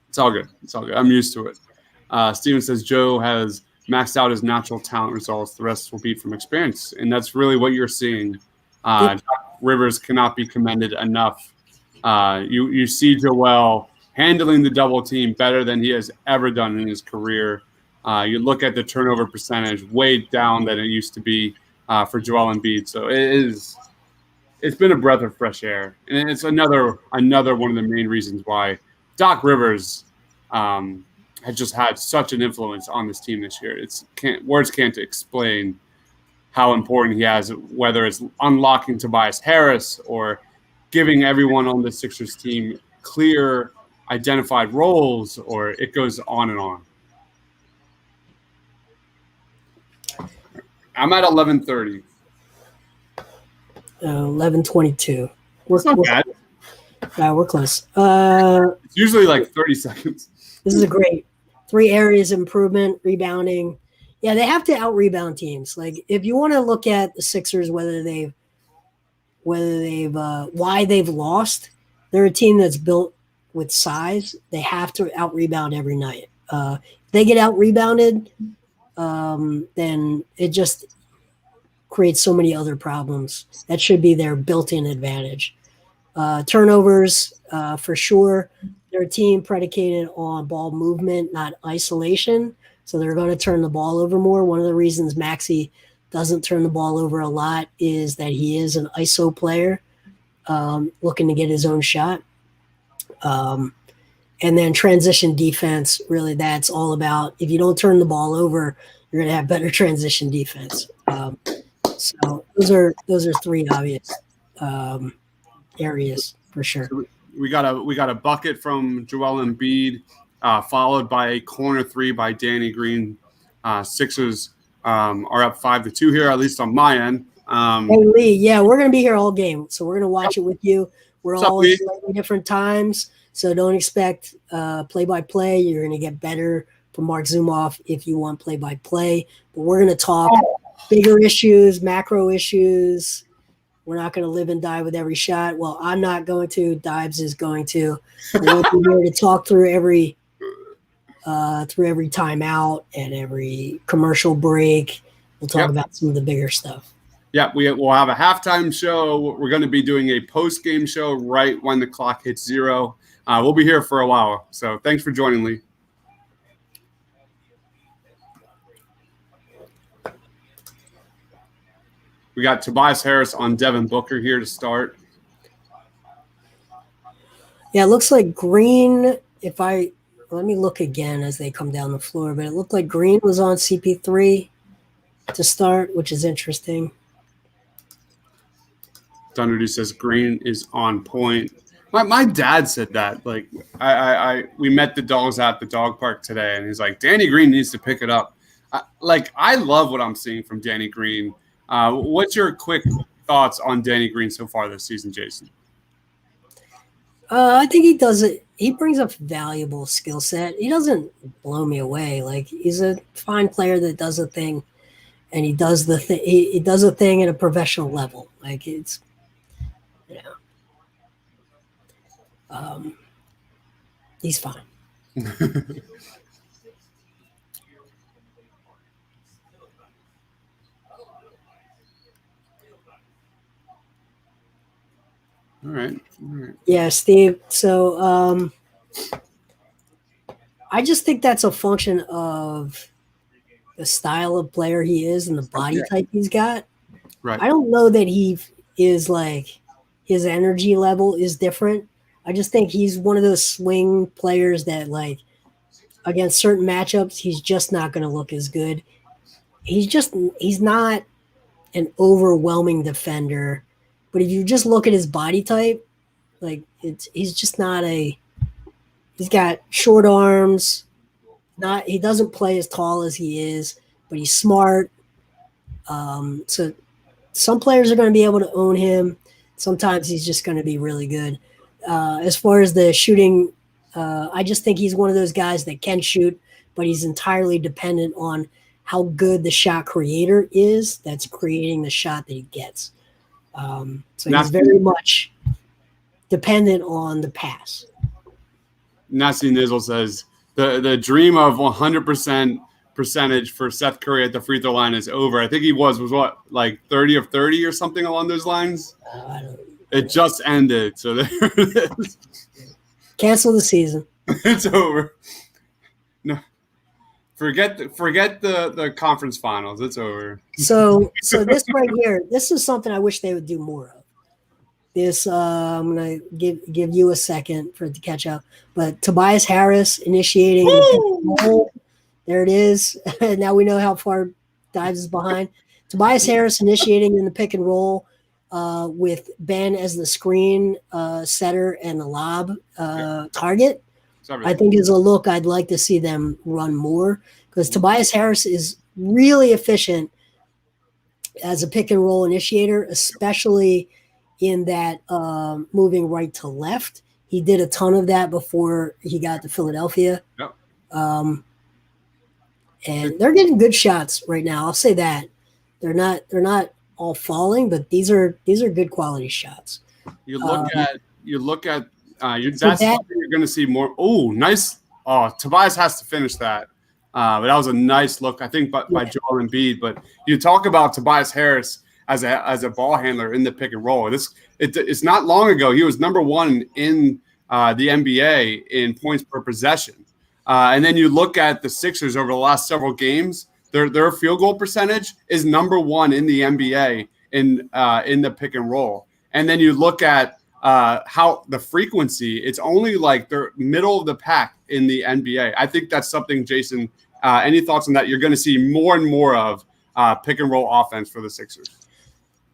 it's all good. I'm used to it. Steven says Joe has maxed out his natural talent results. The rest will be from experience. And that's really what you're seeing. Doc Rivers cannot be commended enough. You see Joel handling the double team better than he has ever done in his career. You look at the turnover percentage way down than it used to be for Joel Embiid. So it's been a breath of fresh air. And it's another one of the main reasons why Doc Rivers has just had such an influence on this team this year. Words can't explain how important he has, whether it's unlocking Tobias Harris or giving everyone on the Sixers team clear, identified roles, or it goes on and on. I'm at 11:30. 11:22. We're bad. We're close. It's usually like 30 seconds. This is a great 3 areas of improvement, rebounding. Yeah, they have to out-rebound teams. Like, if you want to look at the Sixers, why they've lost, they're a team that's built with size. They have to out-rebound every night. If they get out-rebounded, then it just creates so many other problems. That should be their built-in advantage. Turnovers, for sure. They're a team predicated on ball movement, not isolation. So they're going to turn the ball over more. One of the reasons Maxey doesn't turn the ball over a lot is that he is an ISO player looking to get his own shot. And then transition defense, really that's all about, if you don't turn the ball over, you're going to have better transition defense. So those are 3 obvious areas for sure. So we got a bucket from Joel Embiid, followed by a corner 3 by Danny Green. Sixers are up 5-2 here, at least on my end. Hey Lee, yeah, we're gonna be here all game, so we're gonna watch it with you. We're all at slightly different times, so don't expect play-by-play. You're gonna get better from Mark Zumoff if you want play-by-play. But we're gonna talk bigger issues, macro issues. We're not going to live and die with every shot. Well, I'm not going to. Dibes is going to. We'll be here to talk through every timeout and every commercial break. We'll talk about some of the bigger stuff. Yeah, we'll have a halftime show. We're going to be doing a post-game show right when the clock hits 0. We'll be here for a while. So thanks for joining, Lee. We got Tobias Harris on Devin Booker here to start. Yeah, it looks like Green, let me look again as they come down the floor, but it looked like Green was on CP3 to start, which is interesting. Thunder says Green is on point. My dad said that. Like, we met the dogs at the dog park today, and he's like, Danny Green needs to pick it up. I love what I'm seeing from Danny Green. What's your quick thoughts on Danny Green so far this season, Jason? I think he does it. He brings a valuable skill set. He doesn't blow me away. Like he's a fine player that does a thing, and he does the thing. He does a thing at a professional level. Like it's, you know, he's fine. All right. Yeah, Steve. So I just think that's a function of the style of player he is and the body type he's got. Right. I don't know that he is like his energy level is different. I just think he's one of those swing players that like against certain matchups, he's just not going to look as good. He's not an overwhelming defender, but if you just look at his body type, like he's just not a. He's got short arms. He doesn't play as tall as he is, but he's smart. So some players are going to be able to own him. Sometimes he's just going to be really good. As far as the shooting, I just think he's one of those guys that can shoot, but he's entirely dependent on how good the shot creator is that's creating the shot that he gets. So he's very much dependent on the pass. Nasty Nizzle says the dream of 100% percentage for Seth Curry at the free throw line is over. I think he was what, like 30 of 30 or something along those lines? It just ended. So there it is. Cancel the season. It's over. No. Forget the conference finals. It's over. So this right here, this is something I wish they would do more of. This I'm gonna give you a second for it to catch up. But Tobias Harris initiating the pick and roll. There it is. Now we know how far Dives is behind. Tobias Harris initiating in the pick and roll with Ben as the screen setter and the lob target. I think is a look I'd like to see them run more because Tobias Harris is really efficient as a pick and roll initiator, especially in that moving right to left. He did a ton of that before he got to Philadelphia. Yep. And they're getting good shots right now. I'll say that. They're not all falling, but these are good quality shots. You look at that's something you're going to see more. Oh, nice. Oh, Tobias has to finish that. But that was a nice look, I think, by Joel Embiid. But you talk about Tobias Harris as a ball handler in the pick and roll. It's not long ago he was number one in the NBA in points per possession. And then you look at the Sixers over the last several games. Their field goal percentage is number one in the NBA in the pick and roll. And then you look at how the frequency, it's only like they're middle of the pack in the NBA. I think that's something, Jason, any thoughts on that? You're going to see more and more of pick and roll offense for the Sixers.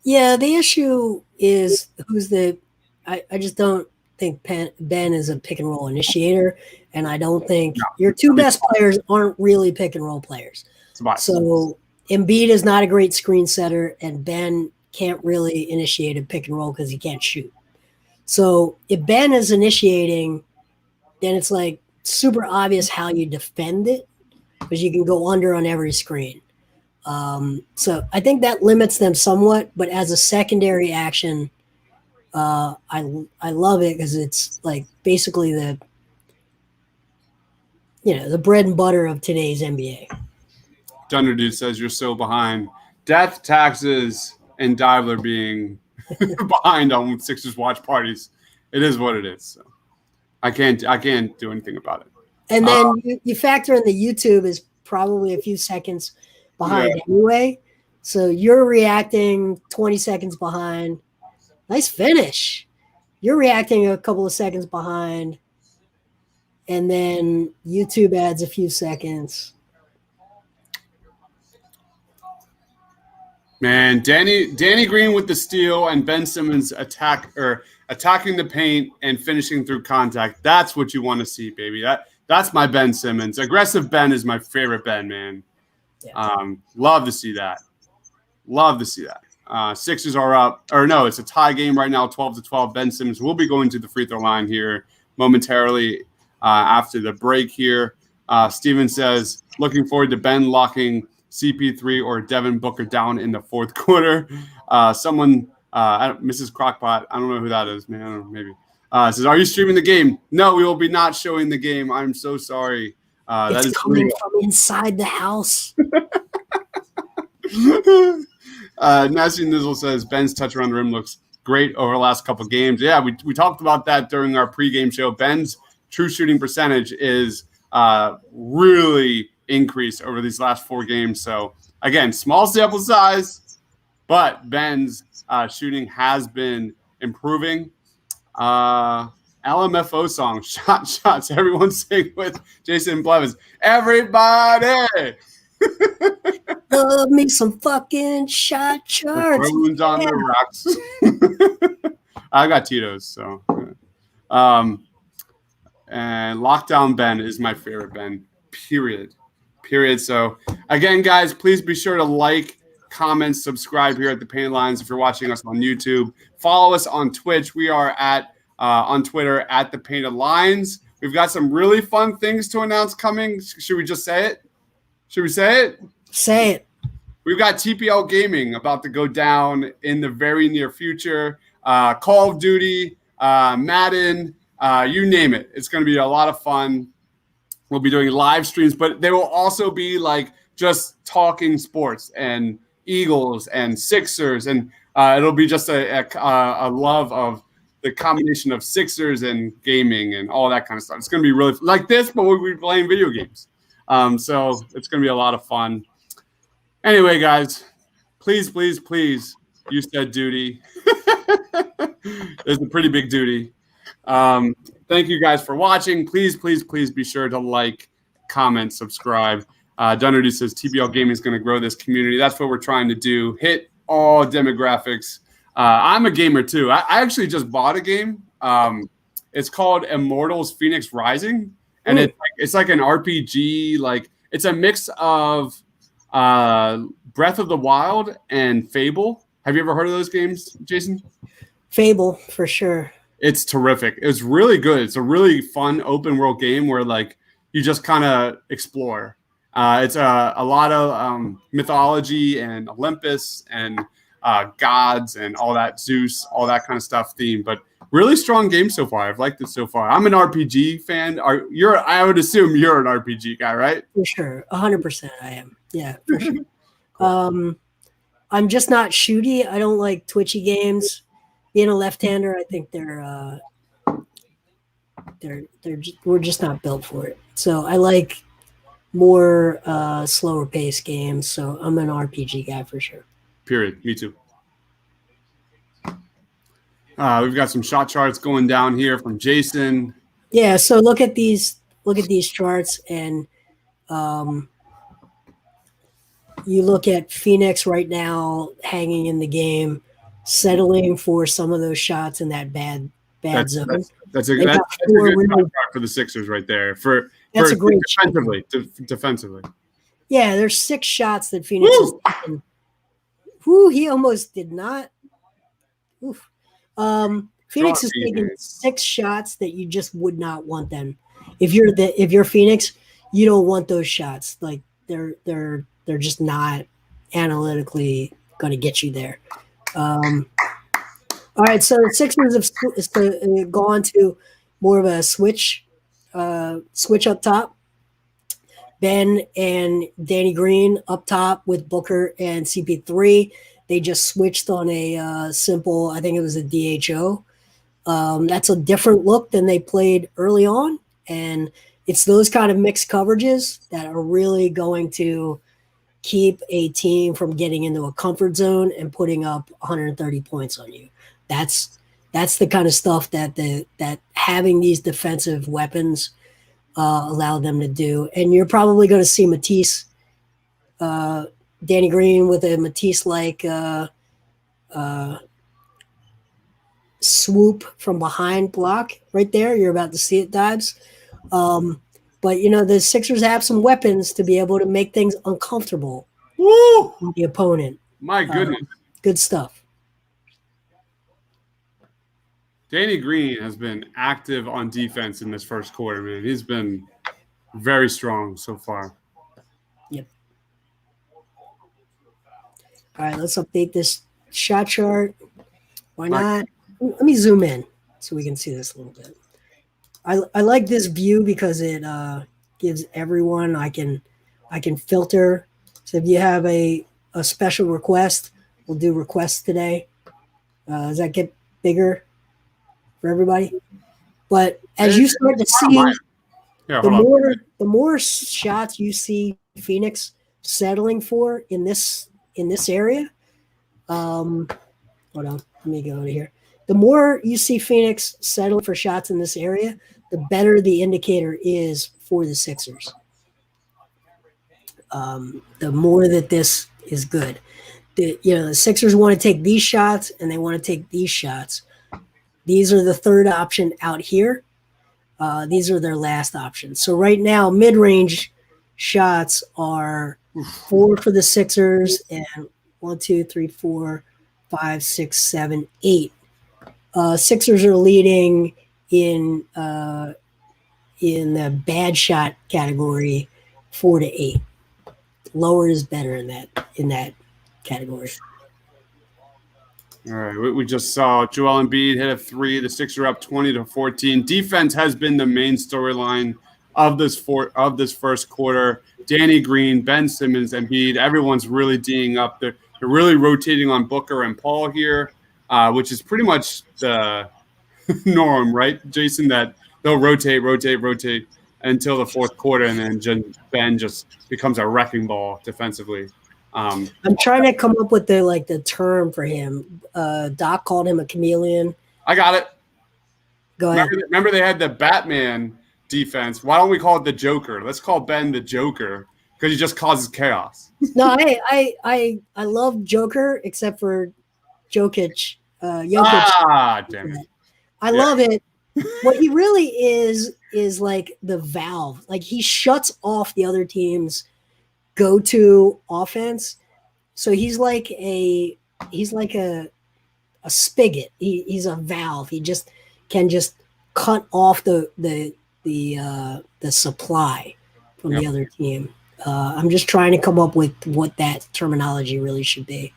Yeah, the issue is I just don't think Ben is a pick and roll initiator, and I don't think your two best players aren't really pick and roll players. So Embiid is not a great screen setter, and Ben can't really initiate a pick and roll because he can't shoot. So if Ben is initiating, then it's like super obvious how you defend it because you can go under on every screen. So I think that limits them somewhat, but as a secondary action, I love it because it's like basically the bread and butter of today's NBA. Thunder Dude says you're so behind. Death, taxes, and Diver being behind on Sixers watch parties. It is what it is. So I can't do anything about it. And then you factor in the YouTube is probably a few seconds behind anyway. So you're reacting 20 seconds behind. Nice finish. You're reacting a couple of seconds behind. And then YouTube adds a few seconds. Man, Danny Green with the steal and Ben Simmons attacking the paint and finishing through contact. That's what you want to see, baby. That's my Ben Simmons. Aggressive Ben is my favorite Ben, man. Yeah. Love to see that. Sixers are up, or no, it's a tie game right now, 12-12. Ben Simmons will be going to the free throw line here momentarily after the break here. Steven says, looking forward to Ben locking CP3 or Devin Booker down in the fourth quarter. Someone, Mrs. Crockpot, I don't know who that is, man. I don't know, maybe. Says, are you streaming the game? No, we will be not showing the game. I'm so sorry. It's that is coming from inside the house. Nasty Nizzle says Ben's touch around the rim looks great over the last couple of games. Yeah, we talked about that during our pregame show. Ben's true shooting percentage is really increased over these last 4 games. So, again, small sample size, but Ben's shooting has been improving. LMFO song, shots. Everyone sing with Jason Blevins. Everybody! Love me some fucking shot charts. Thrones on the rocks. I got Tito's, so. And Lockdown Ben is my favorite Ben, period. So, again, guys, please be sure to like, comment, subscribe here at the Paint Lines if you're watching us on YouTube. Follow us on Twitch. We are on Twitter at the Painted Lines. We've got some really fun things to announce coming. Should we just say it? Should we say it? Say it. We've got TPL Gaming about to go down in the very near future. Call of Duty, Madden, you name it. It's going to be a lot of fun. We'll be doing live streams, but they will also be like just talking sports and Eagles and Sixers, and it'll be just a love of the combination of Sixers and gaming and all that kind of stuff. It's going to be really like this, but we'll be playing video games. So it's going to be a lot of fun. Anyway, guys, please, you said duty. It's a pretty big duty. Thank you guys for watching. Please be sure to like, comment, subscribe. Dunnerdy says TBL Gaming is going to grow this community. That's what we're trying to do. Hit all demographics. I'm a gamer too. I actually just bought a game. It's called Immortals Phoenix Rising, and it's like an RPG. Like it's a mix of Breath of the Wild and Fable. Have you ever heard of those games, Jason? Fable, for sure. It's terrific. It's really good. It's a really fun open world game where like you just kind of explore. It's a lot of mythology and Olympus and gods and all that, Zeus, all that kind of stuff theme. But really strong game so far. I've liked it so far. I'm an RPG fan. I would assume you're an RPG guy, right? For sure. 100% I am. Yeah, for sure. I'm just not shooty. I don't like twitchy games. Being a left-hander, I think we're just not built for it. So I like more slower paced games. So I'm an RPG guy for sure. Period. Me too. We've got some shot charts going down here from Jason. Yeah. So look at these charts, and you look at Phoenix right now hanging in the game, settling for some of those shots in that bad zone. That's a good shot for the Sixers right there. That's a great defensively. Yeah, there's 6 shots that Phoenix has taken. Whoo, he almost did not. Oof. Phoenix is taking 6 shots that you just would not want them. If you're Phoenix, you don't want those shots. Like they're just not analytically going to get you there. All right, so the Sixers have gone to more of a switch up top. Ben and Danny Green up top with Booker and CP3. They just switched on a simple, I think it was a DHO. That's a different look than they played early on. And it's those kind of mixed coverages that are really going to keep a team from getting into a comfort zone and putting up 130 points on you. That's the kind of stuff that having these defensive weapons allow them to do. And you're probably going to see Matisse, Danny Green with a Matisse-like swoop from behind block right there. You're about to see it, Dibs. But, the Sixers have some weapons to be able to make things uncomfortable for the opponent. My goodness. Good stuff. Danny Green has been active on defense in this first quarter, man. He's been very strong so far. Yep. All right, let's update this shot chart. Why not? Let me zoom in so we can see this a little bit. I like this view because it gives everyone I can filter. So if you have a special request, we'll do requests today. Does that get bigger for everybody? But as you start to see, the more shots you see Phoenix settling for in this area, hold on, let me go over here. The more you see Phoenix settling for shots in this area, the better the indicator is for the Sixers. The more that this is good. The Sixers want to take these shots and they want to take these shots. These are the third option out here. These are their last options. So right now, mid-range shots are 4 for the Sixers and 1, 2, 3, 4, 5, 6, 7, 8. Sixers are leading in the bad shot category 4 to 8. Lower is better in that category. All right, we just saw Joel Embiid hit a 3. The Sixers are up 20-14. Defense has been the main storyline of this first quarter. Danny Green, Ben Simmons, Embiid, everyone's really D'ing up. They're really rotating on Booker and Paul here, which is pretty much the norm, right, Jason? That they'll rotate until the fourth quarter, and then Ben just becomes a wrecking ball defensively. I'm trying to come up with the term for him. Doc called him a chameleon. I got it. Go ahead. Remember they had the Batman defense. Why don't we call it the Joker? Let's call Ben the Joker because he just causes chaos. No, I love Joker except for Jokic. Damn it. I love it. What he really is like the valve. Like he shuts off the other team's go-to offense. So he's like a spigot. He's a valve. He just can cut off the supply from the other team. I'm just trying to come up with what that terminology really should be.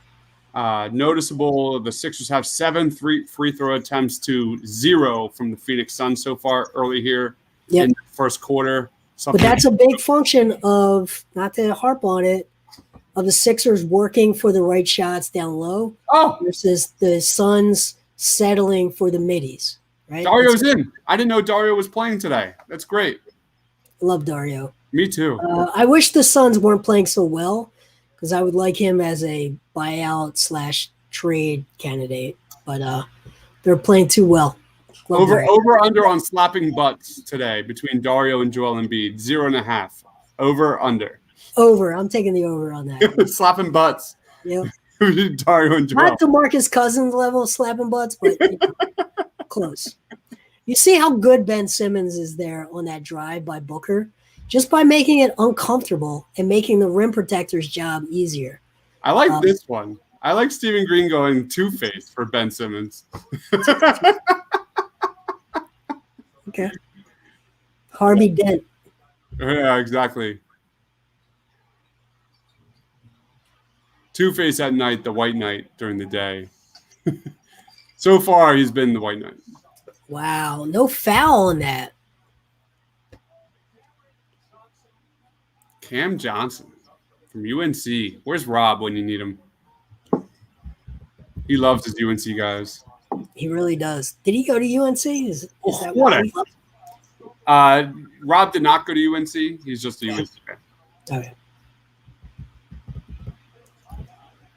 Noticeable, the Sixers have 7 free throw attempts to 0 from the Phoenix Suns so far early here in the first quarter. But that's a big function of, not to harp on it, of the Sixers working for the right shots down low versus the Suns settling for the middies. Right? Dario's in. I didn't know Dario was playing today. That's great. I love Dario. Me too. I wish the Suns weren't playing so well because I would like him as a buyout/trade candidate. But they're playing too well. Over under on slapping butts today between Dario and Joel Embiid. 0.5. Over under. Over. I'm taking the over on that. Slapping butts. Yep. Dario and Joel. Not DeMarcus Cousins level slapping butts, but close. You see how good Ben Simmons is there on that drive by Booker? Just by making it uncomfortable and making the rim protector's job easier. I like this one. I like Stephen Green going two-face for Ben Simmons. Okay. Harvey Dent. Yeah, exactly. Two-face at night, the white knight during the day. So far, he's been the white knight. Wow, no foul on that. Cam Johnson from UNC. Where's Rob when you need him? He loves his UNC guys. He really does. Did he go to UNC? Is that what? Rob did not go to UNC. He's just a UNC fan. Okay.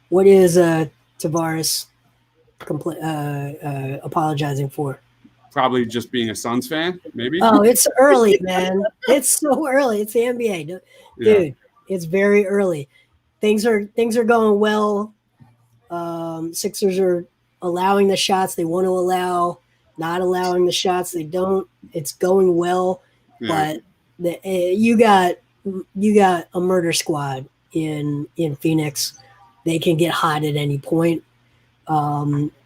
What is Tavares apologizing for? Probably just being a Suns fan, maybe. Oh, it's early, man. It's so early. It's the NBA, dude. Yeah. It's very early. Things are going well. Sixers are allowing the shots they want to allow, not allowing the shots they don't. It's going well, but you got a murder squad in Phoenix. They can get hot at any point.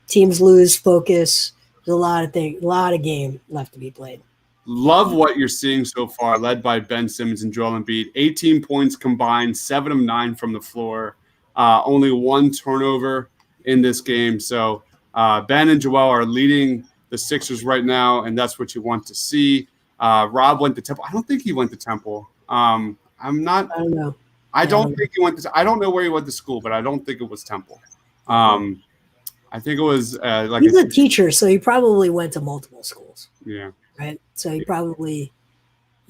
Teams lose focus. There's a lot of game left to be played. Love what you're seeing so far, led by Ben Simmons and Joel Embiid. 18 points combined, 7 of 9 from the floor. Only 1 turnover in this game. So Ben and Joel are leading the Sixers right now, and that's what you want to see. Rob went to Temple. I don't think he went to Temple. I'm not. I don't know. I don't think he went to. I don't know where he went to school, but I don't think it was Temple. I think it was like he's a teacher, so he probably went to multiple schools. Yeah. Right. So he probably,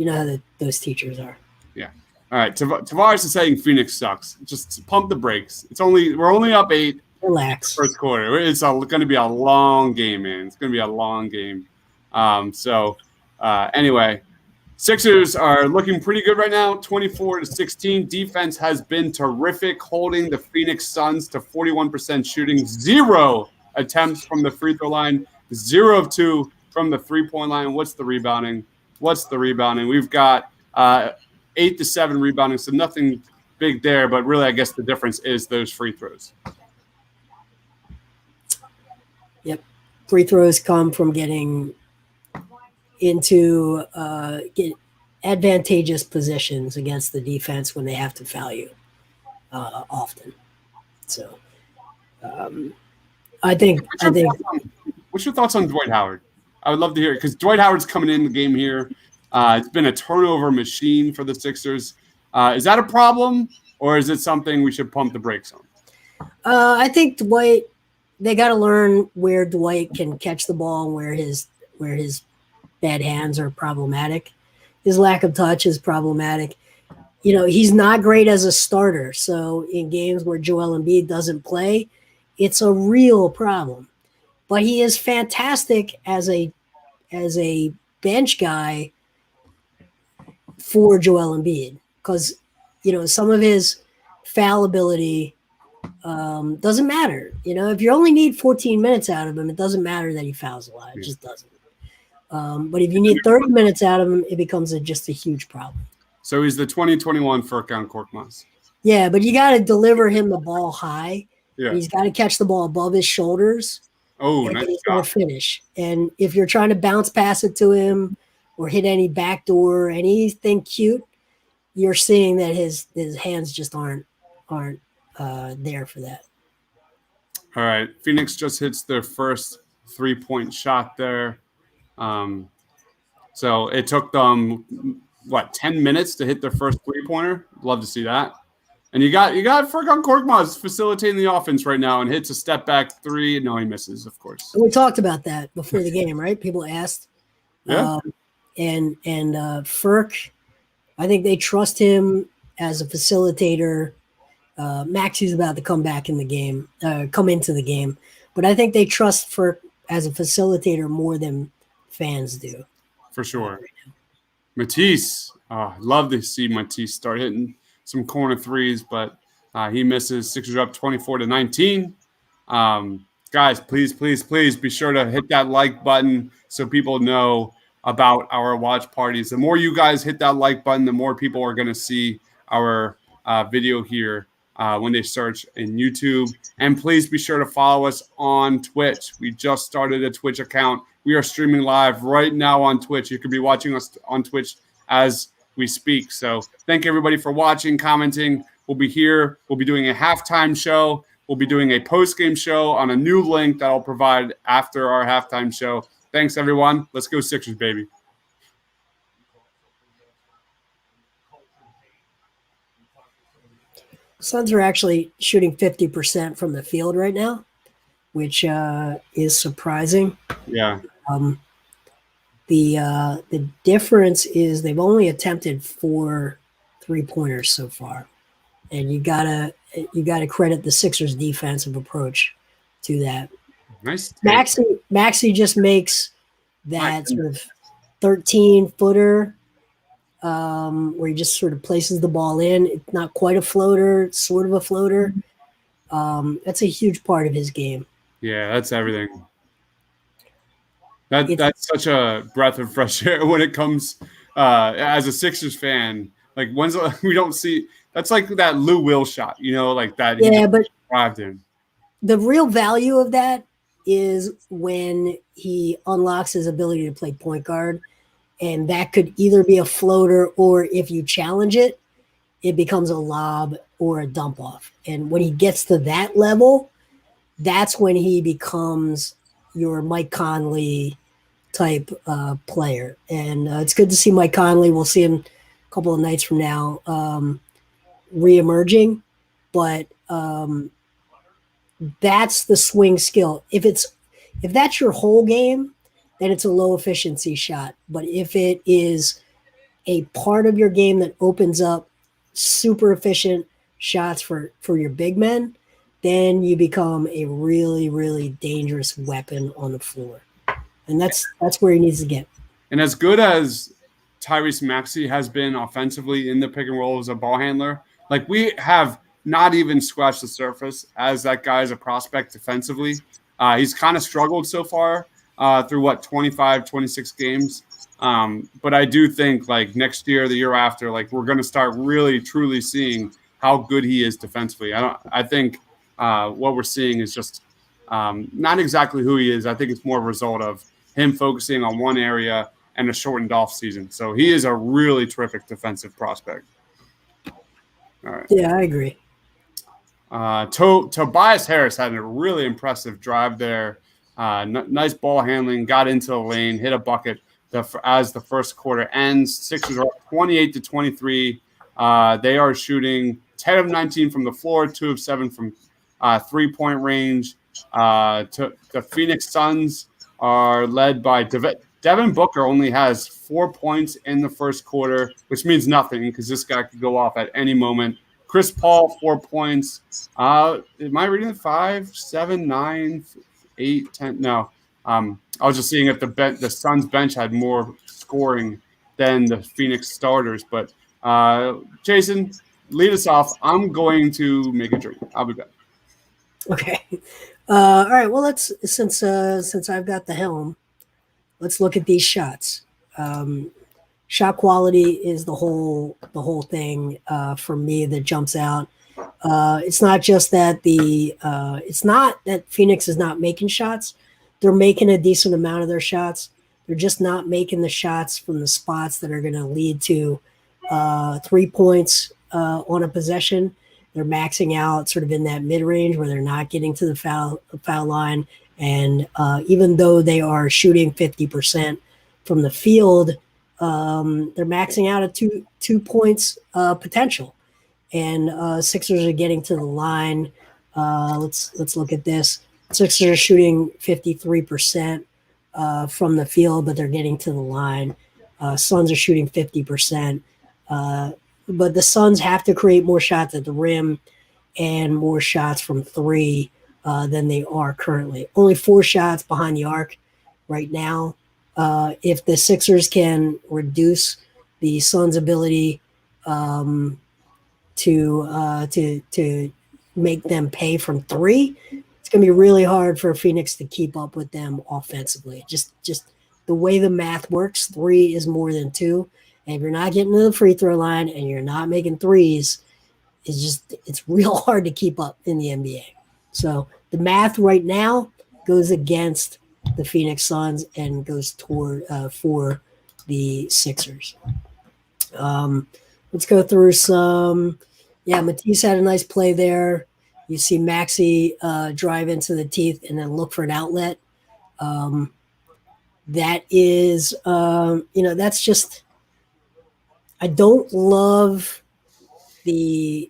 how those teachers are. Yeah. All right. Tavares is saying Phoenix sucks. Just pump the brakes. We're only up 8. Relax. First quarter. It's going to be a long game, man. It's going to be a long game. Anyway, Sixers are looking pretty good right now. 24-16. Defense has been terrific, holding the Phoenix Suns to 41% shooting, 0 attempts from the free throw line, 0 of 2 from the 3-point line. What's the rebounding? We've got 8 to 7 rebounding, so nothing big there. But really, I guess the difference is those free throws. Yep, free throws come from getting into get advantageous positions against the defense when they have to foul you often. So I think. What's your thoughts on Dwight Howard? I would love to hear it because Dwight Howard's coming in the game here. It's been a turnover machine for the Sixers. Is that a problem, or is it something we should pump the brakes on? I think Dwight. They got to learn where Dwight can catch the ball and where his bad hands are problematic. His lack of touch is problematic. He's not great as a starter. So in games where Joel Embiid doesn't play, it's a real problem. But he is fantastic as a bench guy for Joel Embiid because, some of his fallibility doesn't matter. If you only need 14 minutes out of him, it doesn't matter that he fouls a lot. It just doesn't. But if you need 30 minutes out of him, it becomes just a huge problem. So he's the 2021 Furkan Korkmaz. Yeah, but you got to deliver him the ball high. Yeah. He's got to catch the ball above his shoulders. Oh, nice he's job. going to finish. And if you're trying to bounce pass it to him or hit any backdoor or anything cute, you're seeing that his hands just aren't there for that. All right. Phoenix just hits their first 3-point shot there. So it took them 10 minutes to hit their first 3-pointer. Love to see that. And you got Furkan Korkmaz facilitating the offense right now and hits a step back 3. No, he misses, of course. We talked about that before the game, right? People asked. Yeah. And Furk, I think they trust him as a facilitator. Maxi's about to come into the game, but I think they trust Furk as a facilitator more than fans do. For sure. Matisse. Love to see Matisse start hitting some corner threes, but he misses. Sixers up 24-19. Guys, please be sure to hit that like button so people know about our watch parties. The more you guys hit that like button, the more people are going to see our video here when they search in YouTube. And please be sure to follow us on Twitch. We just started a Twitch account. We are streaming live right now on Twitch. You could be watching us on Twitch as we speak. So thank everybody for watching, commenting. We'll be here. We'll be doing a halftime show. We'll be doing a post-game show on a new link that I'll provide after our halftime show. Thanks, everyone. Let's go Sixers, baby. Suns are actually shooting 50% from the field right now, which is surprising. Yeah. The difference is they've only attempted 4 3-pointers so far, and you gotta credit the Sixers' defensive approach to that. Nice. Maxi just makes that sort of 13-footer where he just sort of places the ball in. It's not quite a floater, it's sort of a floater. That's a huge part of his game. Yeah, that's everything. That's such a breath of fresh air when it comes as a Sixers fan. Like we don't see that's like that Lou Will shot, like that. Yeah, but arrived in. the real value of that is when he unlocks his ability to play point guard, and that could either be a floater or if you challenge it, it becomes a lob or a dump off. And when he gets to that level, that's when he becomes your Mike Conley type player. And it's good to see Mike Conley. We'll see him a couple of nights from now reemerging, but that's the swing skill. If that's your whole game, then it's a low efficiency shot. But if it is a part of your game that opens up super efficient shots for your big men, then you become a really, really dangerous weapon on the floor. And that's where he needs to get. And as good as Tyrese Maxey has been offensively in the pick and roll as a ball handler, like we have not even scratched the surface as that guy is a prospect defensively. He's kind of struggled so far through 25, 26 games. But I do think like next year, the year after, like we're going to start really truly seeing how good he is defensively. I think what we're seeing is just not exactly who he is. I think it's more a result of him focusing on one area and a shortened off season. So he is a really terrific defensive prospect. All right. Yeah, I agree. Tobias Harris had a really impressive drive there. Nice ball handling, got into the lane, hit a bucket as the first quarter ends. Sixers are up 28-23. They are shooting 10 of 19 from the floor, 2 of 7 from 3-point range. The Phoenix Suns are led by Devin Booker. Only has 4 points in the first quarter, which means nothing because this guy could go off at any moment. Chris Paul, 4 points. Am I reading it? 5, 7, 9, 8, 10? No. I was just seeing if the Suns bench had more scoring than the Phoenix starters. But Jason, lead us off. I'm going to make a drink. I'll be back. Okay. All right. Well, since I've got the helm, let's look at these shots. Shot quality is the whole thing for me that jumps out. It's not just that it's not that Phoenix is not making shots. They're making a decent amount of their shots. They're just not making the shots from the spots that are going to lead to 3 points on a possession. They're maxing out sort of in that mid-range where they're not getting to the foul line. And even though they are shooting 50% from the field, they're maxing out at 2 points potential. And Sixers are getting to the line. Let's look at this. Sixers are shooting 53% from the field, but they're getting to the line. Suns are shooting 50%. But the Suns have to create more shots at the rim and more shots from three than they are currently. Only 4 shots behind the arc right now. If the Sixers can reduce the Suns' ability to make them pay from 3, it's going to be really hard for Phoenix to keep up with them offensively. Just the way the math works, 3 is more than 2. And if you're not getting to the free throw line and you're not making threes, it's real hard to keep up in the NBA. So the math right now goes against the Phoenix Suns and goes toward for the Sixers. Let's go through some. Yeah, Matisse had a nice play there. You see Maxey drive into the teeth and then look for an outlet. That is, that's just. I don't love the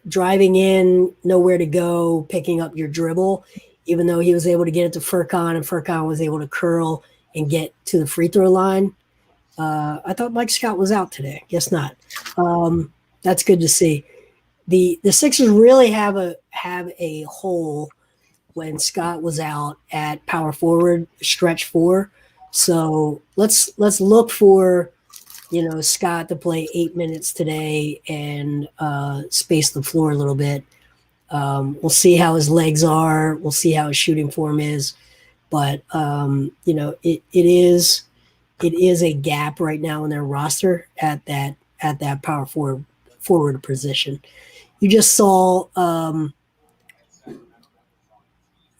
driving in, nowhere to go, picking up your dribble, even though he was able to get it to Furkan and Furkan was able to curl and get to the free throw line. I thought Mike Scott was out today. Guess not. That's good to see. The Sixers really have a hole when Scott was out at power forward, stretch 4. So let's look for Scott to play 8 minutes today and space the floor a little bit. We'll see how his legs are. We'll see how his shooting form is. But it is a gap right now in their roster at that power forward position. You just saw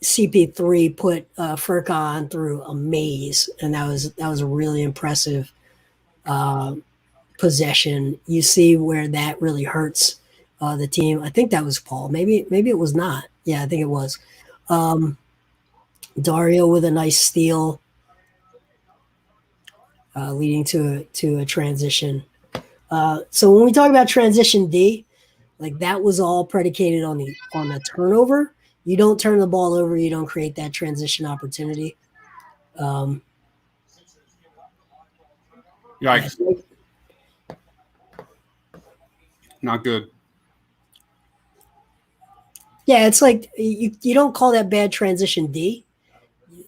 CP3 put Furkan through a maze, and that was a really impressive possession. You see where that really hurts the team. I think that was Paul. Maybe it was not. Yeah, I think it was. Dario with a nice steal, leading to a transition. So when we talk about transition D, like that was all predicated on the turnover. You don't turn the ball over, you don't create that transition opportunity. Yikes. Not good. Yeah, it's like you don't call that bad transition D.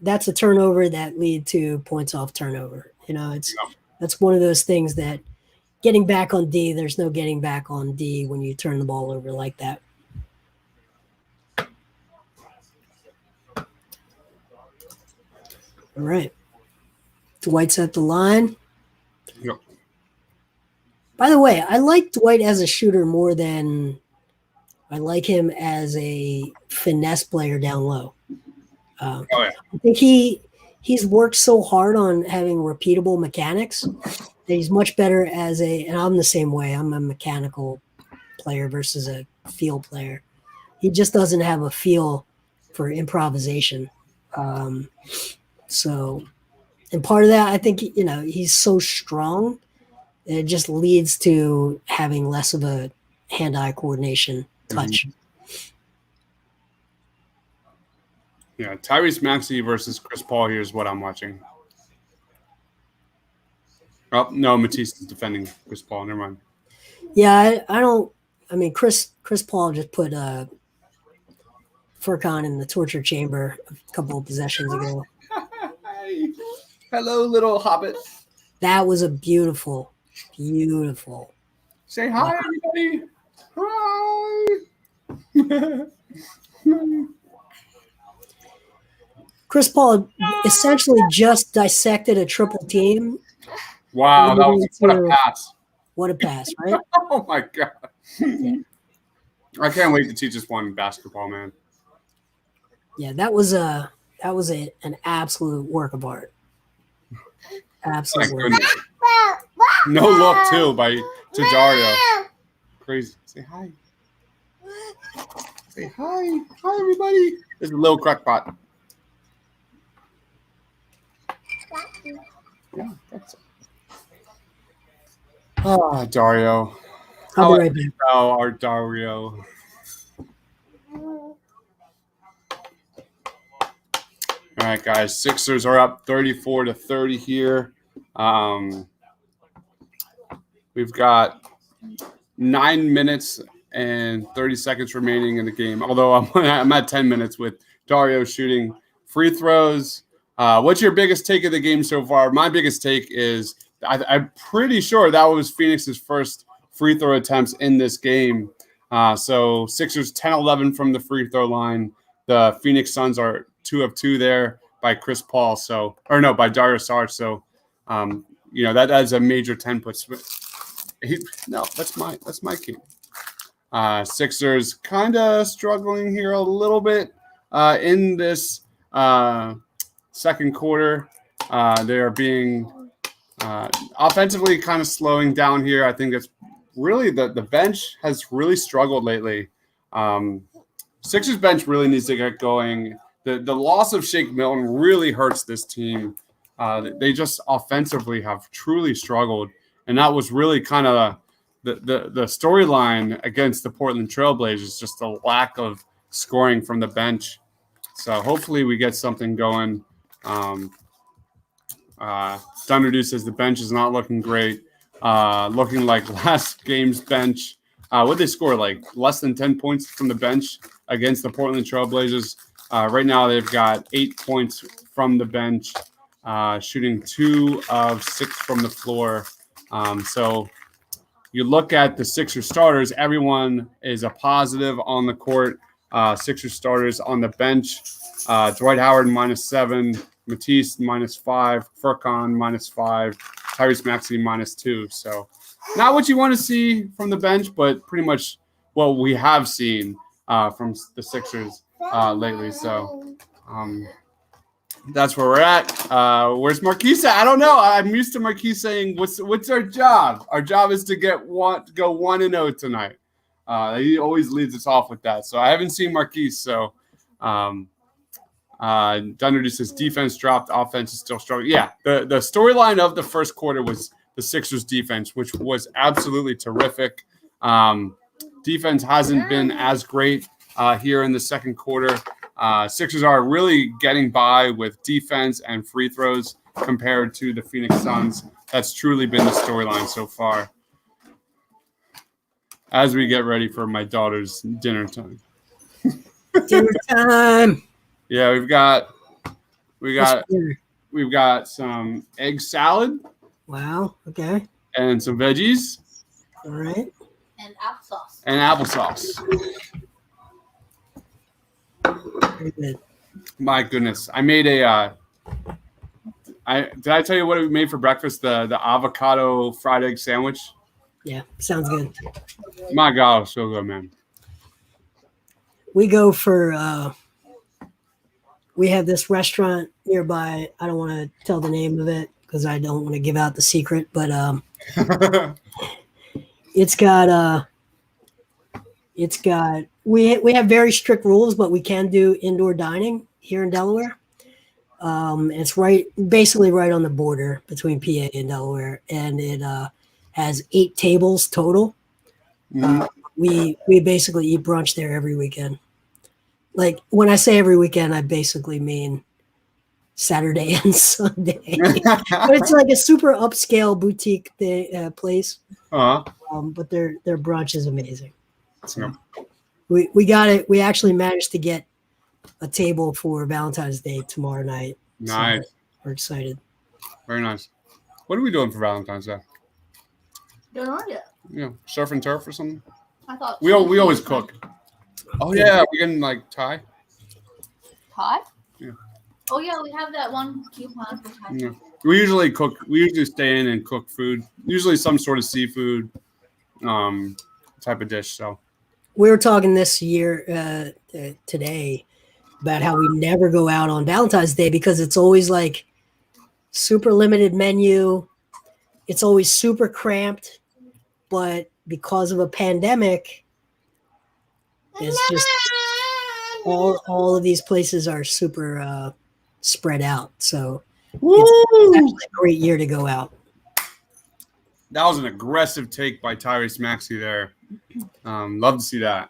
That's a turnover that lead to points off turnover. That's one of those things that getting back on D, there's no getting back on D when you turn the ball over like that. All right. Dwight's at the line. Yep. By the way, I like Dwight as a shooter more than I like him as a finesse player down low. I think he's worked so hard on having repeatable mechanics that he's much better and I'm the same way. I'm a mechanical player versus a feel player. He just doesn't have a feel for improvisation. So, and part of that, I think, he's so strong, it just leads to having less of a hand-eye coordination touch. Yeah, Tyrese Maxey versus Chris Paul here is what I'm watching. Oh, no, Matisse is defending Chris Paul. Never mind. Yeah, I mean, Chris Paul just put Furkan in the torture chamber a couple of possessions ago. Hello, little hobbit. That was a beautiful. Say hi, everybody. Hi. Chris Paul essentially just dissected a triple team. Wow, what a pass. What a pass, right? Oh, my God. Yeah. I can't wait to teach this one basketball, man. Yeah, that was an absolute work of art. Absolute work. No look, too, to Dario. Crazy. Say hi. Say hi. Hi, everybody. This is a little crackpot. Yeah, that's it. Oh, Dario. I'll be right back. Oh, our Dario. All right, guys. Sixers are up 34-30 here. We've got 9 minutes and 30 seconds remaining in the game. Although I'm at 10 minutes with Dario shooting free throws. What's your biggest take of the game so far? My biggest take is I'm pretty sure that was Phoenix's first free throw attempts in this game. So Sixers 10-11 from the free throw line. The Phoenix Suns are 2 of 2 there by Chris Paul. By Dario Saric. So, that is a major 10 puts. That's my key. Sixers kind of struggling here a little bit in this second quarter. They are being offensively kind of slowing down here. I think it's really the bench has really struggled lately. Sixers bench really needs to get going. The loss of Shake Milton really hurts this team. They just offensively have truly struggled. And that was really kind of the storyline against the Portland Trailblazers, just the lack of scoring from the bench. So hopefully we get something going. Thunderdew says the bench is not looking great. Looking like last game's bench. What did they score? Like less than 10 points from the bench against the Portland Trailblazers. Right now they've got 8 points from the bench, shooting 2 of 6 from the floor. So you look at the Sixers starters, everyone is a positive on the court. Sixers starters on the bench, Dwight Howard -7, Matisse -5, Furkan -5, Tyrese Maxey -2. So not what you want to see from the bench, but pretty much what we have seen from the Sixers. lately. So that's where we're at. Where's Marquise at? I don't know. I'm used to Marquise saying, "What's our job? Our job is to go 1-0 tonight." He always leads us off with that. So I haven't seen Marquise. So Thunder just says defense dropped, offense is still strong. Yeah, the storyline of the first quarter was the Sixers defense, which was absolutely terrific. Defense hasn't been as great here in the second quarter. Sixers are really getting by with defense and free throws compared to the Phoenix Suns. That's truly been the storyline so far. As we get ready for my daughter's dinner time. Dinner time. Yeah, we've got some egg salad. Wow. Okay. And some veggies. All right. And applesauce. Very good. My goodness, I made a. Did I tell you what we made for breakfast? The avocado fried egg sandwich. Yeah, sounds good. My God, it was so good, man. We go for. We have this restaurant nearby. I don't want to tell the name of it because I don't want to give out the secret, but it's got we have very strict rules, but we can do indoor dining here in Delaware. It's basically right on the border between PA and Delaware, and it has 8 tables total. We basically eat brunch there every weekend. Like when I say every weekend, I basically mean Saturday and Sunday. But it's like a super upscale boutique place. But their brunch is amazing. So we got it. We actually managed to get a table for Valentine's Day tomorrow night. Nice. So we're excited. Very nice. What are we doing for Valentine's Day? Don't know yet. Yeah, surf and turf or something. I thought we always cook. Oh yeah, we can like Thai. Thai? Yeah. Oh yeah, we have that one coupon for Thai. Yeah. We usually cook. We usually stay in and cook food. Usually some sort of seafood, type of dish. So we were talking this year today about how we never go out on Valentine's Day because it's always like super limited menu. It's always super cramped, but because of a pandemic, it's just all of these places are super spread out. So it's actually a great year to go out. That was an aggressive take by Tyrese Maxey there. Love to see that.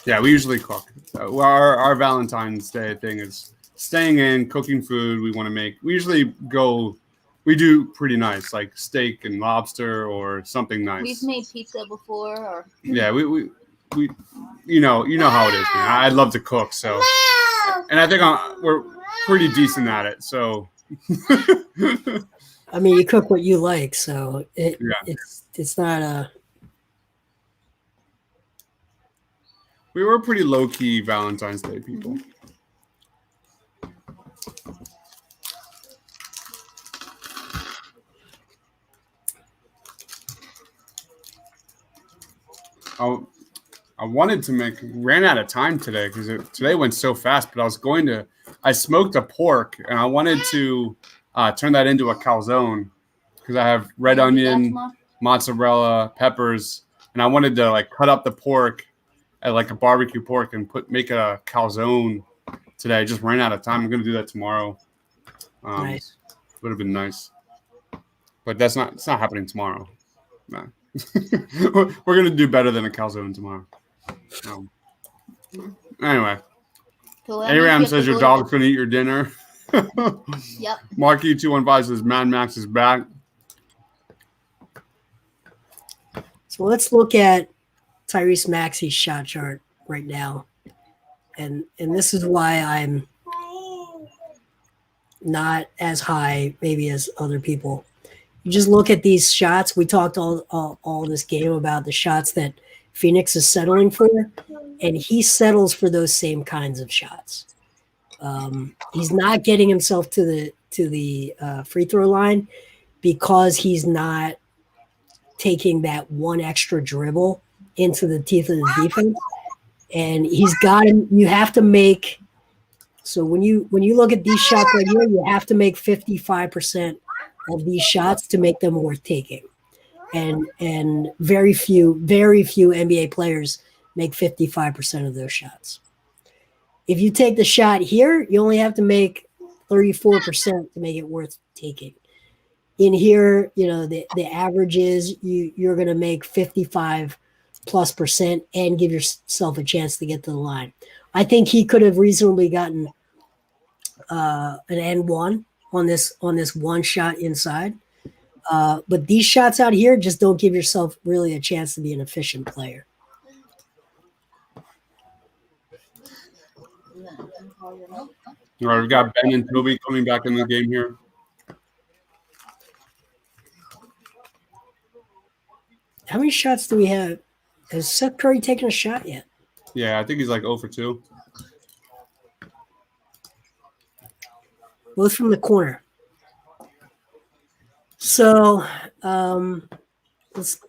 Yeah, we usually cook. Our Valentine's Day thing is staying in, cooking food we want to make. We usually we do pretty nice, like steak and lobster or something nice. We've made pizza before. Or yeah, we you know how it is, man. I love to cook, so. And I think we're pretty decent at it, so. I mean, you cook what you like, so it's not a. We were pretty low-key Valentine's Day people. I wanted to ran out of time today because today went so fast, but I smoked a pork and I wanted to turn that into a calzone because I have red onion, mozzarella, peppers, and I wanted to like cut up the pork at like a barbecue pork and make a calzone today. I just ran out of time. I'm going to do that tomorrow. Nice. Would have been nice, but it's not happening tomorrow. No. We're going to do better than a calzone tomorrow. Anyway, Aram says your dog's going to eat your dinner. Yep. Marky215 says Mad Max is back. So let's look at Tyrese Maxey's shot chart right now. And this is why I'm not as high maybe as other people. You just look at these shots. We talked all this game about the shots that Phoenix is settling for, and he settles for those same kinds of shots. He's not getting himself to the free throw line because he's not taking that one extra dribble into the teeth of the defense. And he's got him. You have to make. So when you look at these shots right here, you have to make 55% of these shots to make them worth taking. And very few NBA players make 55% of those shots. If you take the shot here, you only have to make 34% to make it worth taking. In here, the average is you're going to make 55+% and give yourself a chance to get to the line. I think he could have reasonably gotten an N1 on this one shot inside. But these shots out here just don't give yourself really a chance to be an efficient player. All right, we've got Ben and Toby coming back in the game here. How many shots do we have? Has Seth Curry taken a shot yet? Yeah, I think he's like 0 for 2. Both from the corner. So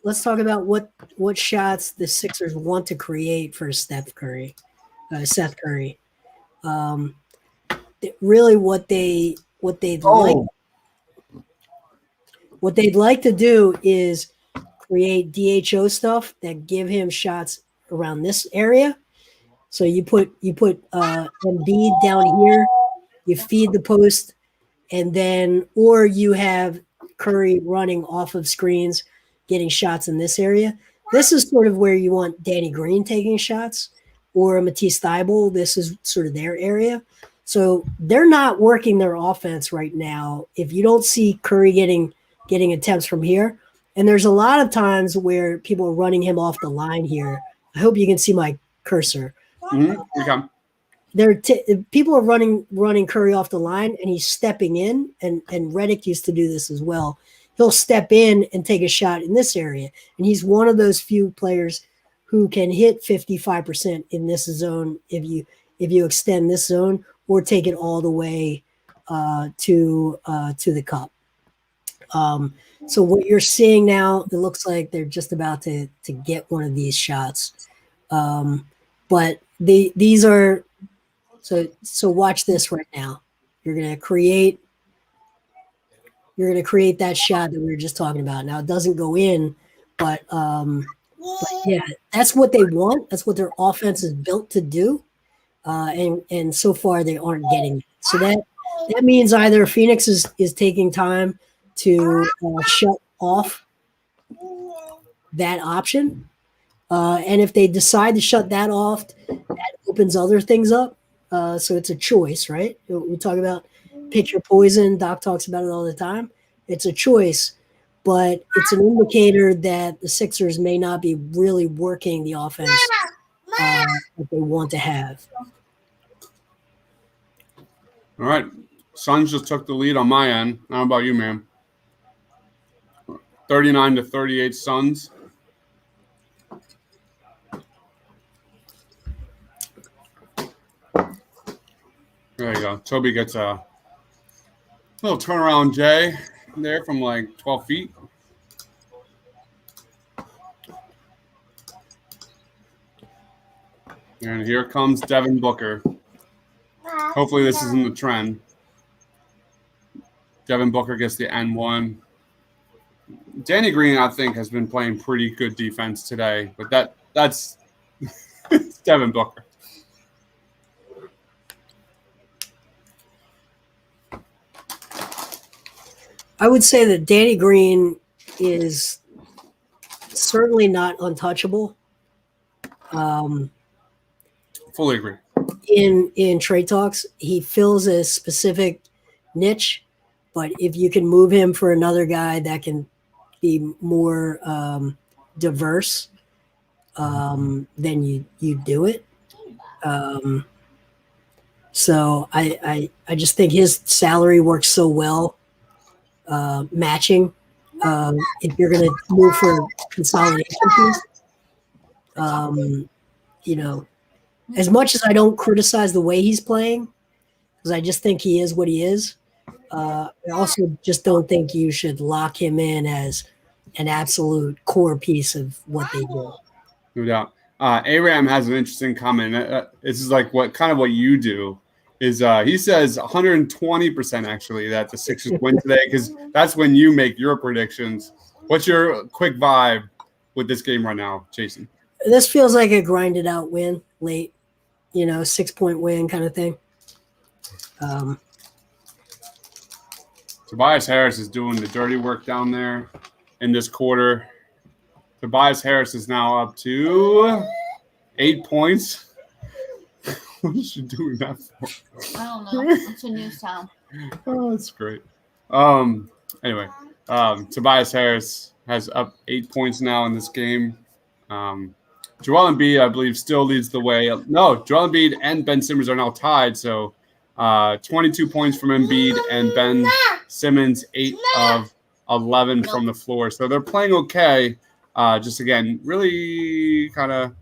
let's talk about what shots the Sixers want to create for Seth Curry. Really, what they'd like to do is create DHO stuff that give him shots around this area. So you put Embiid down here, you feed the post, and then or you have Curry running off of screens, getting shots in this area. This is sort of where you want Danny Green taking shots, or Matisse Thybulle. This is sort of their area. So they're not working their offense right now. If you don't see Curry getting attempts from here, and there's a lot of times where people are running him off the line here. I hope you can see my cursor. Mm-hmm. People are running Curry off the line, and he's stepping in, and Redick used to do this as well. He'll step in and take a shot in this area, and he's one of those few players who can hit 55% in this zone if you extend this zone or take it all the way to the cup. So what you're seeing now, it looks like they're just about to get one of these shots, but these are. So watch this right now. You're gonna create that shot that we were just talking about. Now it doesn't go in, but yeah, that's what they want. That's what their offense is built to do. And so far they aren't getting it. So that means either Phoenix is taking time to shut off that option. And if they decide to shut that off, that opens other things up. So it's a choice, right? We talk about pick your poison. Doc talks about it all the time. It's a choice, but it's an indicator that the Sixers may not be really working the offense that they want to have. All right. Suns just took the lead on my end. How about you, man? 39-38 Suns. There you go. Toby gets a little turnaround J there from like 12 feet. And here comes Devin Booker. Hopefully this isn't the trend. Devin Booker gets the N1. Danny Green, I think, has been playing pretty good defense today, but that's Devin Booker. I would say that Danny Green is certainly not untouchable. Fully agree. In trade talks, he fills a specific niche, but if you can move him for another guy that can be more diverse, then you do it. So I just think his salary works so well. Matching if you're going to move for consolidation piece. As much as I don't criticize the way he's playing, because I just think he is what he is, I also just don't think you should lock him in as an absolute core piece of what they do. No doubt. Aram has an interesting comment. This is like what you do. Is he says 120% actually that the Sixers win today because that's when you make your predictions. What's your quick vibe with this game right now, Jason? This feels like a grinded out win late, 6-point win kind of thing. Tobias Harris is doing the dirty work down there in this quarter. Tobias Harris is now up to 8 points. What is she doing that for? I don't know. It's a news town. Oh, that's great. Anyway, Tobias Harris has up 8 points now in this game. Joel Embiid, I believe, still leads the way. No, Joel Embiid and Ben Simmons are now tied. So 22 points from Embiid and Ben Simmons, 8 of 11 from the floor. So they're playing okay. Just, again, really kind of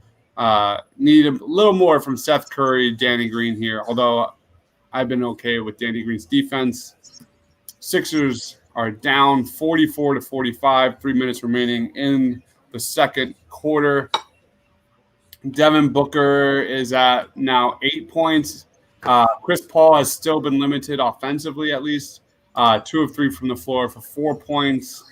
need a little more from Seth Curry, Danny Green here, although I've been okay with Danny Green's defense. Sixers are down 44-45, 3 minutes remaining in the second quarter. Devin Booker is at now 8 points. Chris Paul has still been limited offensively, at least 2 of 3 from the floor for 4 points.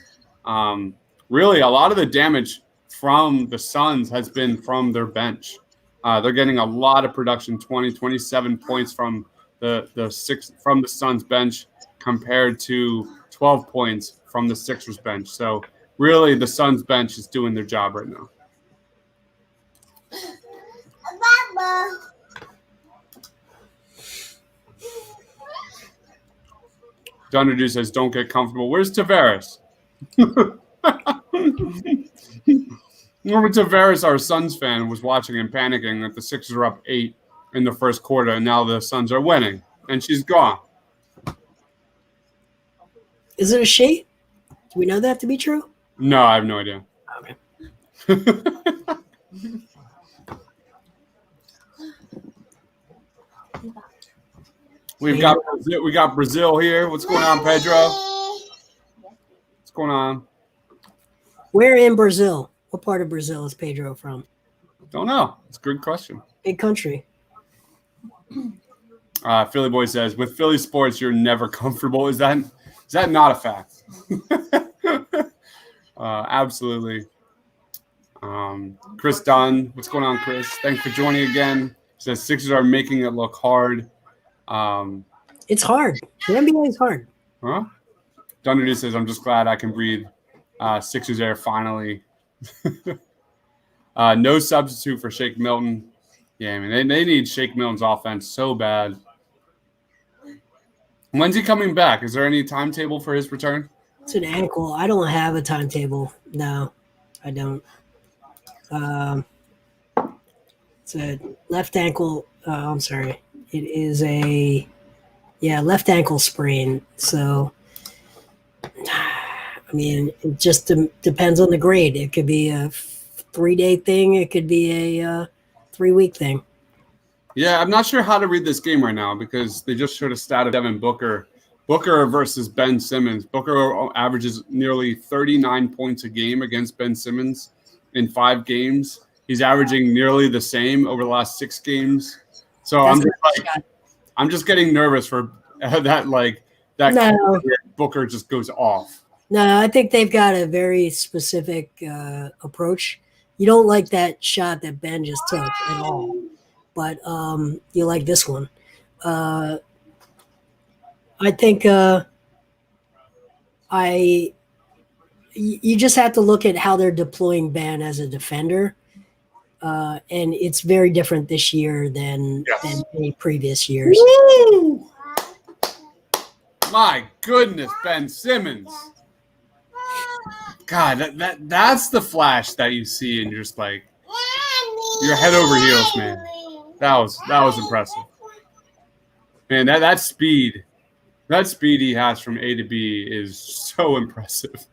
Really, a lot of the damage from the Suns has been from their bench. They're getting a lot of production, 27 points from the Suns bench compared to 12 points from the Sixers bench. So really the Suns bench is doing their job right now. Dunderdew says, don't get comfortable. Where's Tavares? Remember Tavares, our Suns fan, was watching and panicking that the Sixers were up 8 in the first quarter, and now the Suns are winning, and she's gone. Is it a she? Do we know that to be true? No, I have no idea. Okay. We got Brazil here. What's going on, Pedro? What's going on? Where in Brazil? What part of Brazil is Pedro from? Don't know. It's a good question. Big country. Philly Boy says, with Philly sports, you're never comfortable. Is that not a fact? Absolutely. Chris Dunn. What's going on, Chris? Thanks for joining again. Says Sixers are making it look hard. It's hard. The NBA is hard. Huh? Dunderdew says, I'm just glad I can breathe Sixers air finally. No substitute for Shake Milton. Yeah, I mean, they need Shake Milton's offense so bad. When's he coming back? Is there any timetable for his return? It's an ankle. I don't have a timetable. No, I don't. It's a left ankle. I'm sorry. It is a left ankle sprain. So, I mean, it just depends on the grade. It could be a 3-day thing. It could be a 3-week thing. Yeah, I'm not sure how to read this game right now because they just showed a stat of Devin Booker. Booker versus Ben Simmons. Booker averages nearly 39 points a game against Ben Simmons in 5 games. He's averaging nearly the same over the last 6 games. So I'm just getting nervous for that. No. Booker just goes off. No, I think they've got a very specific approach. You don't like that shot that Ben just took at all, but you like this one. I think you just have to look at how they're deploying Ben as a defender. And it's very different this year than any previous years. Woo! My goodness, Ben Simmons. God, that's the flash that you see, and you're just like, you're head over heels, man. That was impressive. Man, that speed he has from A to B is so impressive.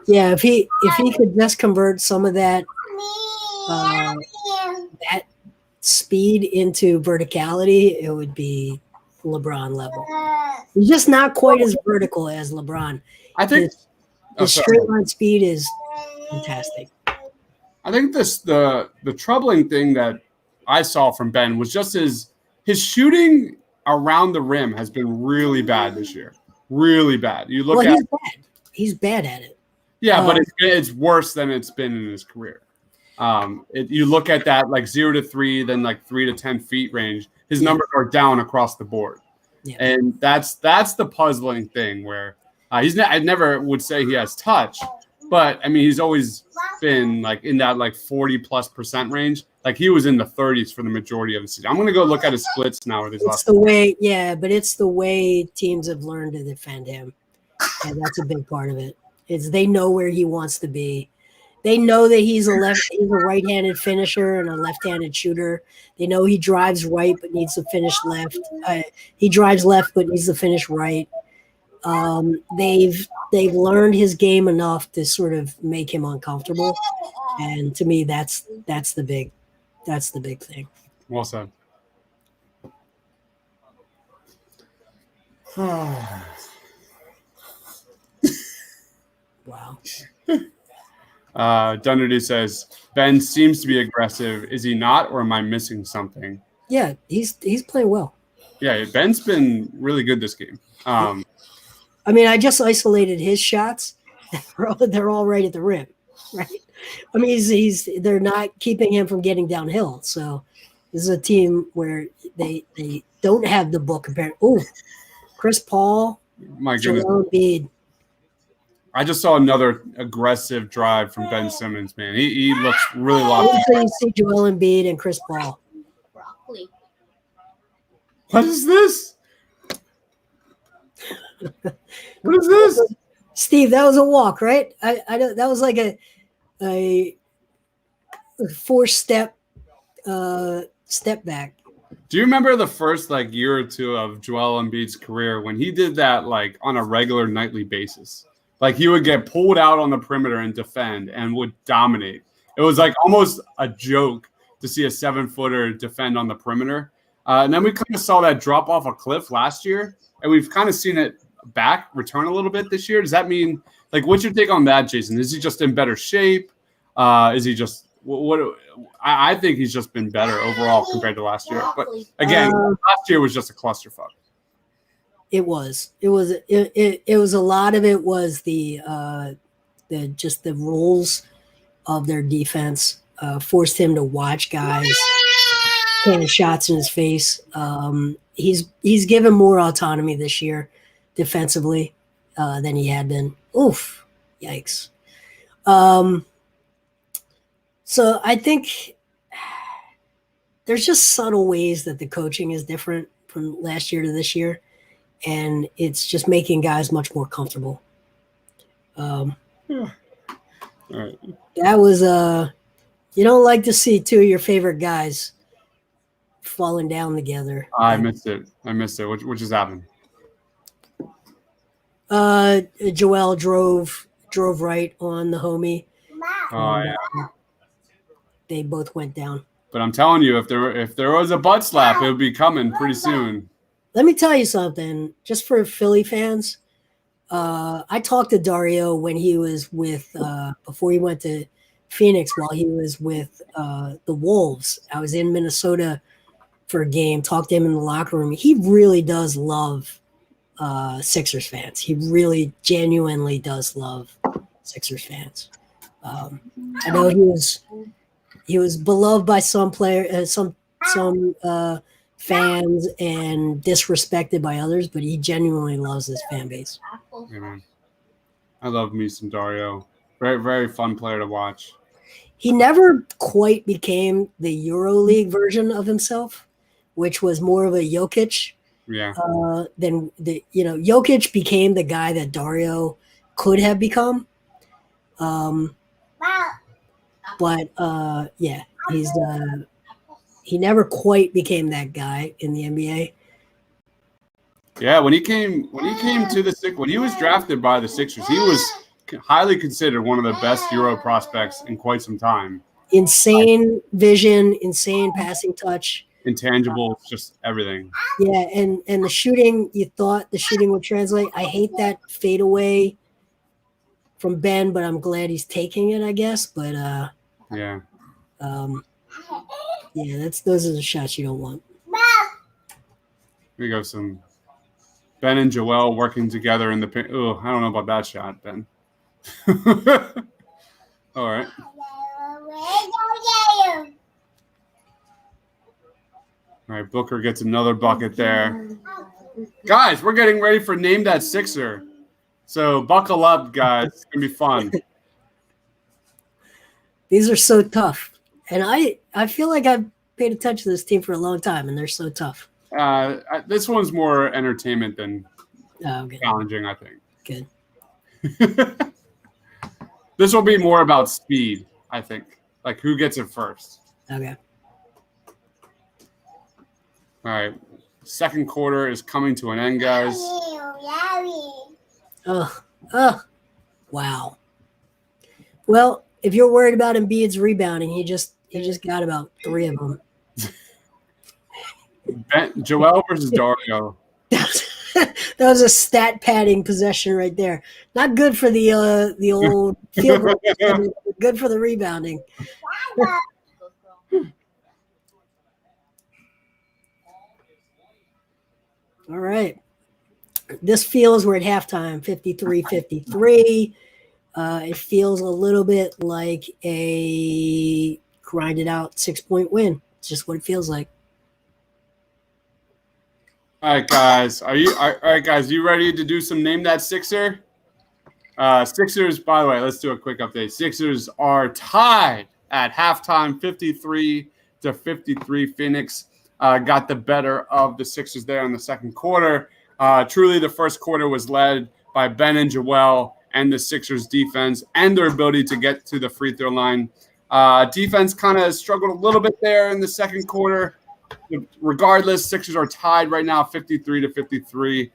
Yeah, if he could just convert some of that speed into verticality, it would be LeBron level. He's just not quite as vertical as LeBron. I think His straight line speed is fantastic. I think the troubling thing that I saw from Ben was just his shooting around the rim has been really bad this year. Really bad. You look he's bad. He's bad at it. Yeah, but it's worse than it's been in his career. You look at that like 0 to 3, then like 3 to 10 feet range. His numbers are down across the board, and that's the puzzling thing. Where I never would say he has touch, but I mean he's always been like in that like 40+% range. Like he was in the 30s for the majority of the season. I'm gonna go look at his splits now with his it's the way, but it's the way teams have learned to defend him, and that's a big part of it. It's they know where he wants to be. They know that he's a right-handed finisher and a left-handed shooter. They know he drives right but needs to finish left. He drives left but needs to finish right. They've learned his game enough to sort of make him uncomfortable, and to me, that's the big thing. Well said. Wow. Dunderdy says Ben seems to be aggressive. Is he not, or am I missing something? Yeah, he's playing well. Yeah, Ben's been really good this game. I mean, I just isolated his shots. They're all right at the rim, right? I mean, they're not keeping him from getting downhill. So this is a team where they don't have the book compared. Oh, Chris Paul, my goodness, Embiid. I just saw another aggressive drive from Ben Simmons, man. He looks really locked in. So you see Joel Embiid and Chris Paul. Broccoli. What is this? What is this? Steve, that was a walk, right? I don't, that was like a 4-step step back. Do you remember the first like year or two of Joel Embiid's career when he did that like on a regular nightly basis? Like he would get pulled out on the perimeter and defend and would dominate. It was like almost a joke to see a 7-footer defend on the perimeter. And then we kind of saw that drop off a cliff last year, and we've kind of seen it return a little bit this year. Does that mean, like, what's your take on that, Jason? Is he just in better shape? Is he just what? I think he's just been better overall compared to last year. But again, last year was just a clusterfuck. It was a lot of it was the rules of their defense forced him to watch guys taking shots in his face. He's given more autonomy this year defensively than he had been. Oof, yikes. So I think there's just subtle ways that the coaching is different from last year to this year. And it's just making guys much more comfortable. All right. That was you don't like to see two of your favorite guys falling down together. I missed it. What just happened? Joel drove right on the homie. Oh yeah. They both went down. But I'm telling you, if there was a butt slap, it would be coming pretty soon. Let me tell you something, just for Philly fans. I talked to Dario when he was with before he went to Phoenix, while he was with the Wolves. I was in Minnesota for a game, talked to him in the locker room. He really does love Sixers fans. He really genuinely does love Sixers fans. I know he was beloved by some fans and disrespected by others, but he genuinely loves his fan base. Yeah, man. I love me some Dario. Very, very fun player to watch. He never quite became the EuroLeague version of himself, which was more of a Jokic. Yeah. Jokic became the guy that Dario could have become. But he never quite became that guy in the NBA. Yeah, when he came to the Sixers, when he was drafted by the Sixers, he was highly considered one of the best Euro prospects in quite some time. Insane vision, insane passing touch, intangibles, just everything. Yeah, and the shooting, you thought the shooting would translate. I hate that fadeaway from Ben, but I'm glad he's taking it, I guess. But Yeah. yeah, those are the shots you don't want. Here we go. Some Ben and Joel working together in the paint. Oh, I don't know about that shot, Ben. All right. All right, Booker gets another bucket there. Guys, we're getting ready for Name That Sixer. So buckle up, guys. It's going to be fun. These are so tough. And I feel like I've paid attention to this team for a long time, and they're so tough. This one's more entertainment than challenging, I think. Good. This will be more about speed, I think. Like who gets it first. Okay. All right. Second quarter is coming to an end, guys. Wow. Well, if you're worried about Embiid's rebounding, he just got about 3 of them. Joel versus Dario. That was a stat padding possession right there. Not good for the old field goal, but good for the rebounding. All right. This feels we're at halftime, 53-53. It feels a little bit like a grinded out 6-point win. It's just what it feels like. All right, guys. All right, guys? You ready to do some Name That Sixer? Sixers, by the way, let's do a quick update. Sixers are tied at halftime, 53-53. Phoenix got the better of the Sixers there in the second quarter. Truly, the first quarter was led by Ben and Joel and the Sixers defense and their ability to get to the free throw line. Defense kind of struggled a little bit there in the second quarter. Regardless, Sixers are tied right now, 53-53.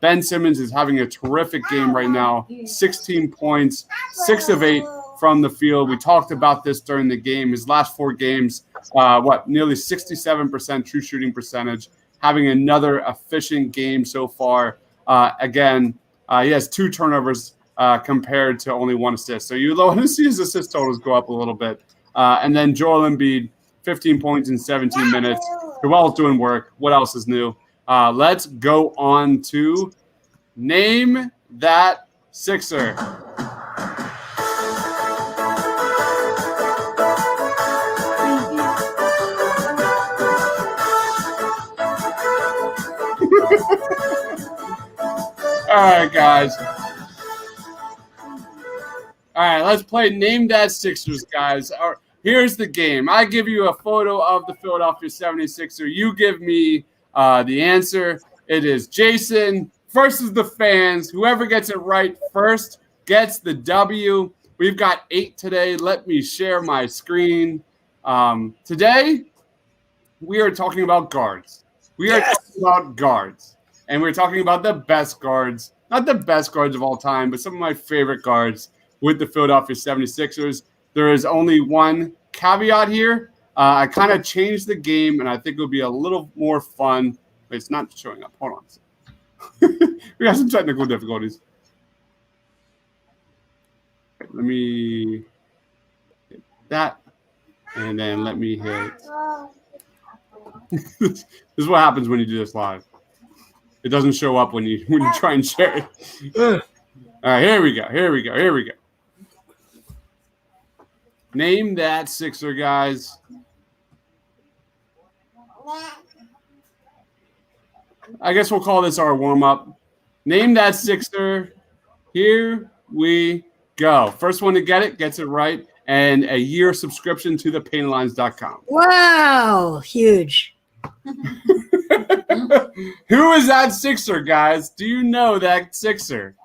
Ben Simmons is having a terrific game right now, 16 points, 6 of 8 from the field. We talked about this during the game. His last 4 games, nearly 67% true shooting percentage, having another efficient game so far. Again, he has 2 turnovers compared to only 1 assist. So you want to see his assist totals go up a little bit. And then Joel Embiid, 15 points in 17 minutes. Joel's doing work. What else is new? Let's go on to Name That Sixer. All right, guys. All right, let's play Name That Sixers, guys. Here's the game. I give you a photo of the Philadelphia 76er. You give me the answer. It is Jason versus the fans. Whoever gets it right first gets the W. We've got 8 today. Let me share my screen. Today, we are talking about guards. We are talking about guards. And we're talking about the best guards. Not the best guards of all time, but some of my favorite guards with the Philadelphia 76ers. There is only one caveat here. I kind of changed the game, and I think it'll be a little more fun. But it's not showing up. Hold on. We got some technical difficulties. Let me hit that, and then let me hit. This is what happens when you do this live. It doesn't show up when you try and share it. All right, here we go. Name that Sixer, guys. I guess we'll call this our warm-up. Name that Sixer. Here we go. First one to get it gets it right, and a year subscription to thepaintlines.com. Wow, huge. Who is that Sixer, guys? Do you know that Sixer?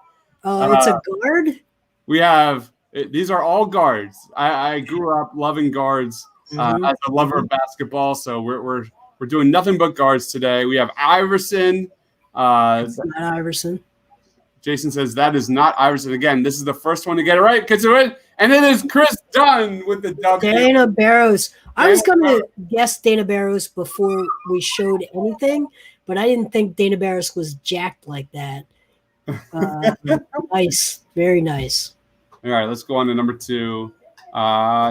Oh, it's a guard? We have – these are all guards. I grew up loving guards as a lover of basketball, so we're doing nothing but guards today. We have Iverson. It's not Iverson. Jason says that is not Iverson. Again, this is the first one to get it right. Gets it right. And it is Chris Dunn with the W. Dana Barros. I was going to guess Dana Barros before we showed anything, but I didn't think Dana Barros was jacked like that. Nice. Very nice. All right, let's go on to number 2.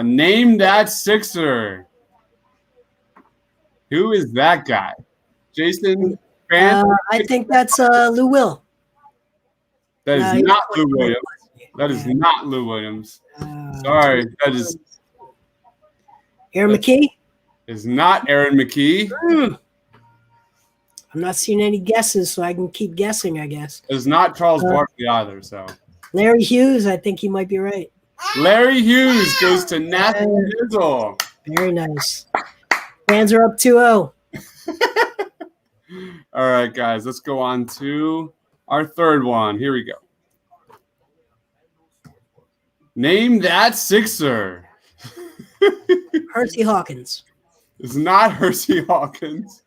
Name that Sixer. Who is that guy? Jason? Grant? I think that's Lou Will. That is No, not Lou he's- Williams. That is Yeah. not Lou Williams. Uh, Sorry, that Aaron McKee? is not Aaron McKee. I'm not seeing any guesses, so I can keep guessing, I guess. It is not Charles Barkley either. So Larry Hughes, I think he might be right. Larry Hughes goes to Nathan Dizzle. Very nice. Fans are up 2-0. All right, guys, let's go on to our third one. Here we go. Name that Sixer. Hersey Hawkins. It's not Hersey Hawkins.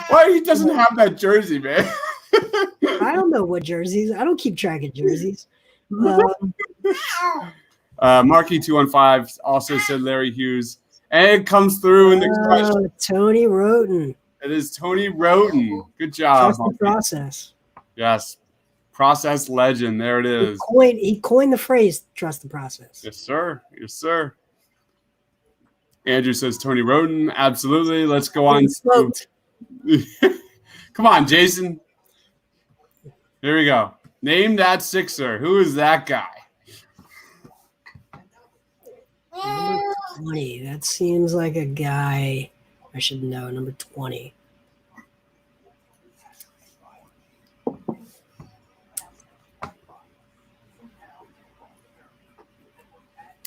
Why he doesn't have that jersey, man? I don't know what jerseys. I don't keep track of jerseys. Marky215 also said Larry Hughes. And it comes through in the question. Tony Roten. It is Tony Roten. Good job. Trust the Marky. process. Yes. Process legend. There it is. He coined the phrase "trust the process." Yes, sir. Yes, sir. Andrew says Tony Roten. Absolutely. Let's go on. Smoked. Come on, Jason. Here we go. Name that Sixer. Who is that guy? Number 20. That seems like a guy I should know. Number 20.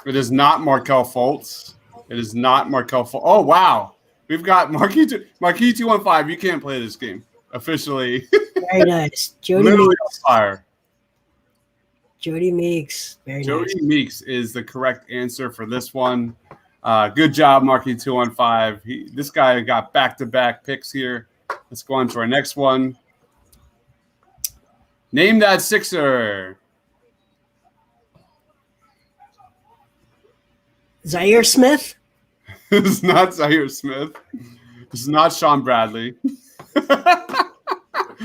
It is not Markelle Fultz. It is not Markelle Fultz. Oh, wow. We've got Marquis215. You can't play this game officially. Very nice. Jody Literally Meeks. on fire. Jody Meeks. Very Jody nice. Meeks is the correct answer for this one. Good job, Marky215. This guy got back-to-back picks here. Let's go on to our next one. Name that Sixer. Zaire Smith. It's not Zaire Smith. It's not Sean Bradley.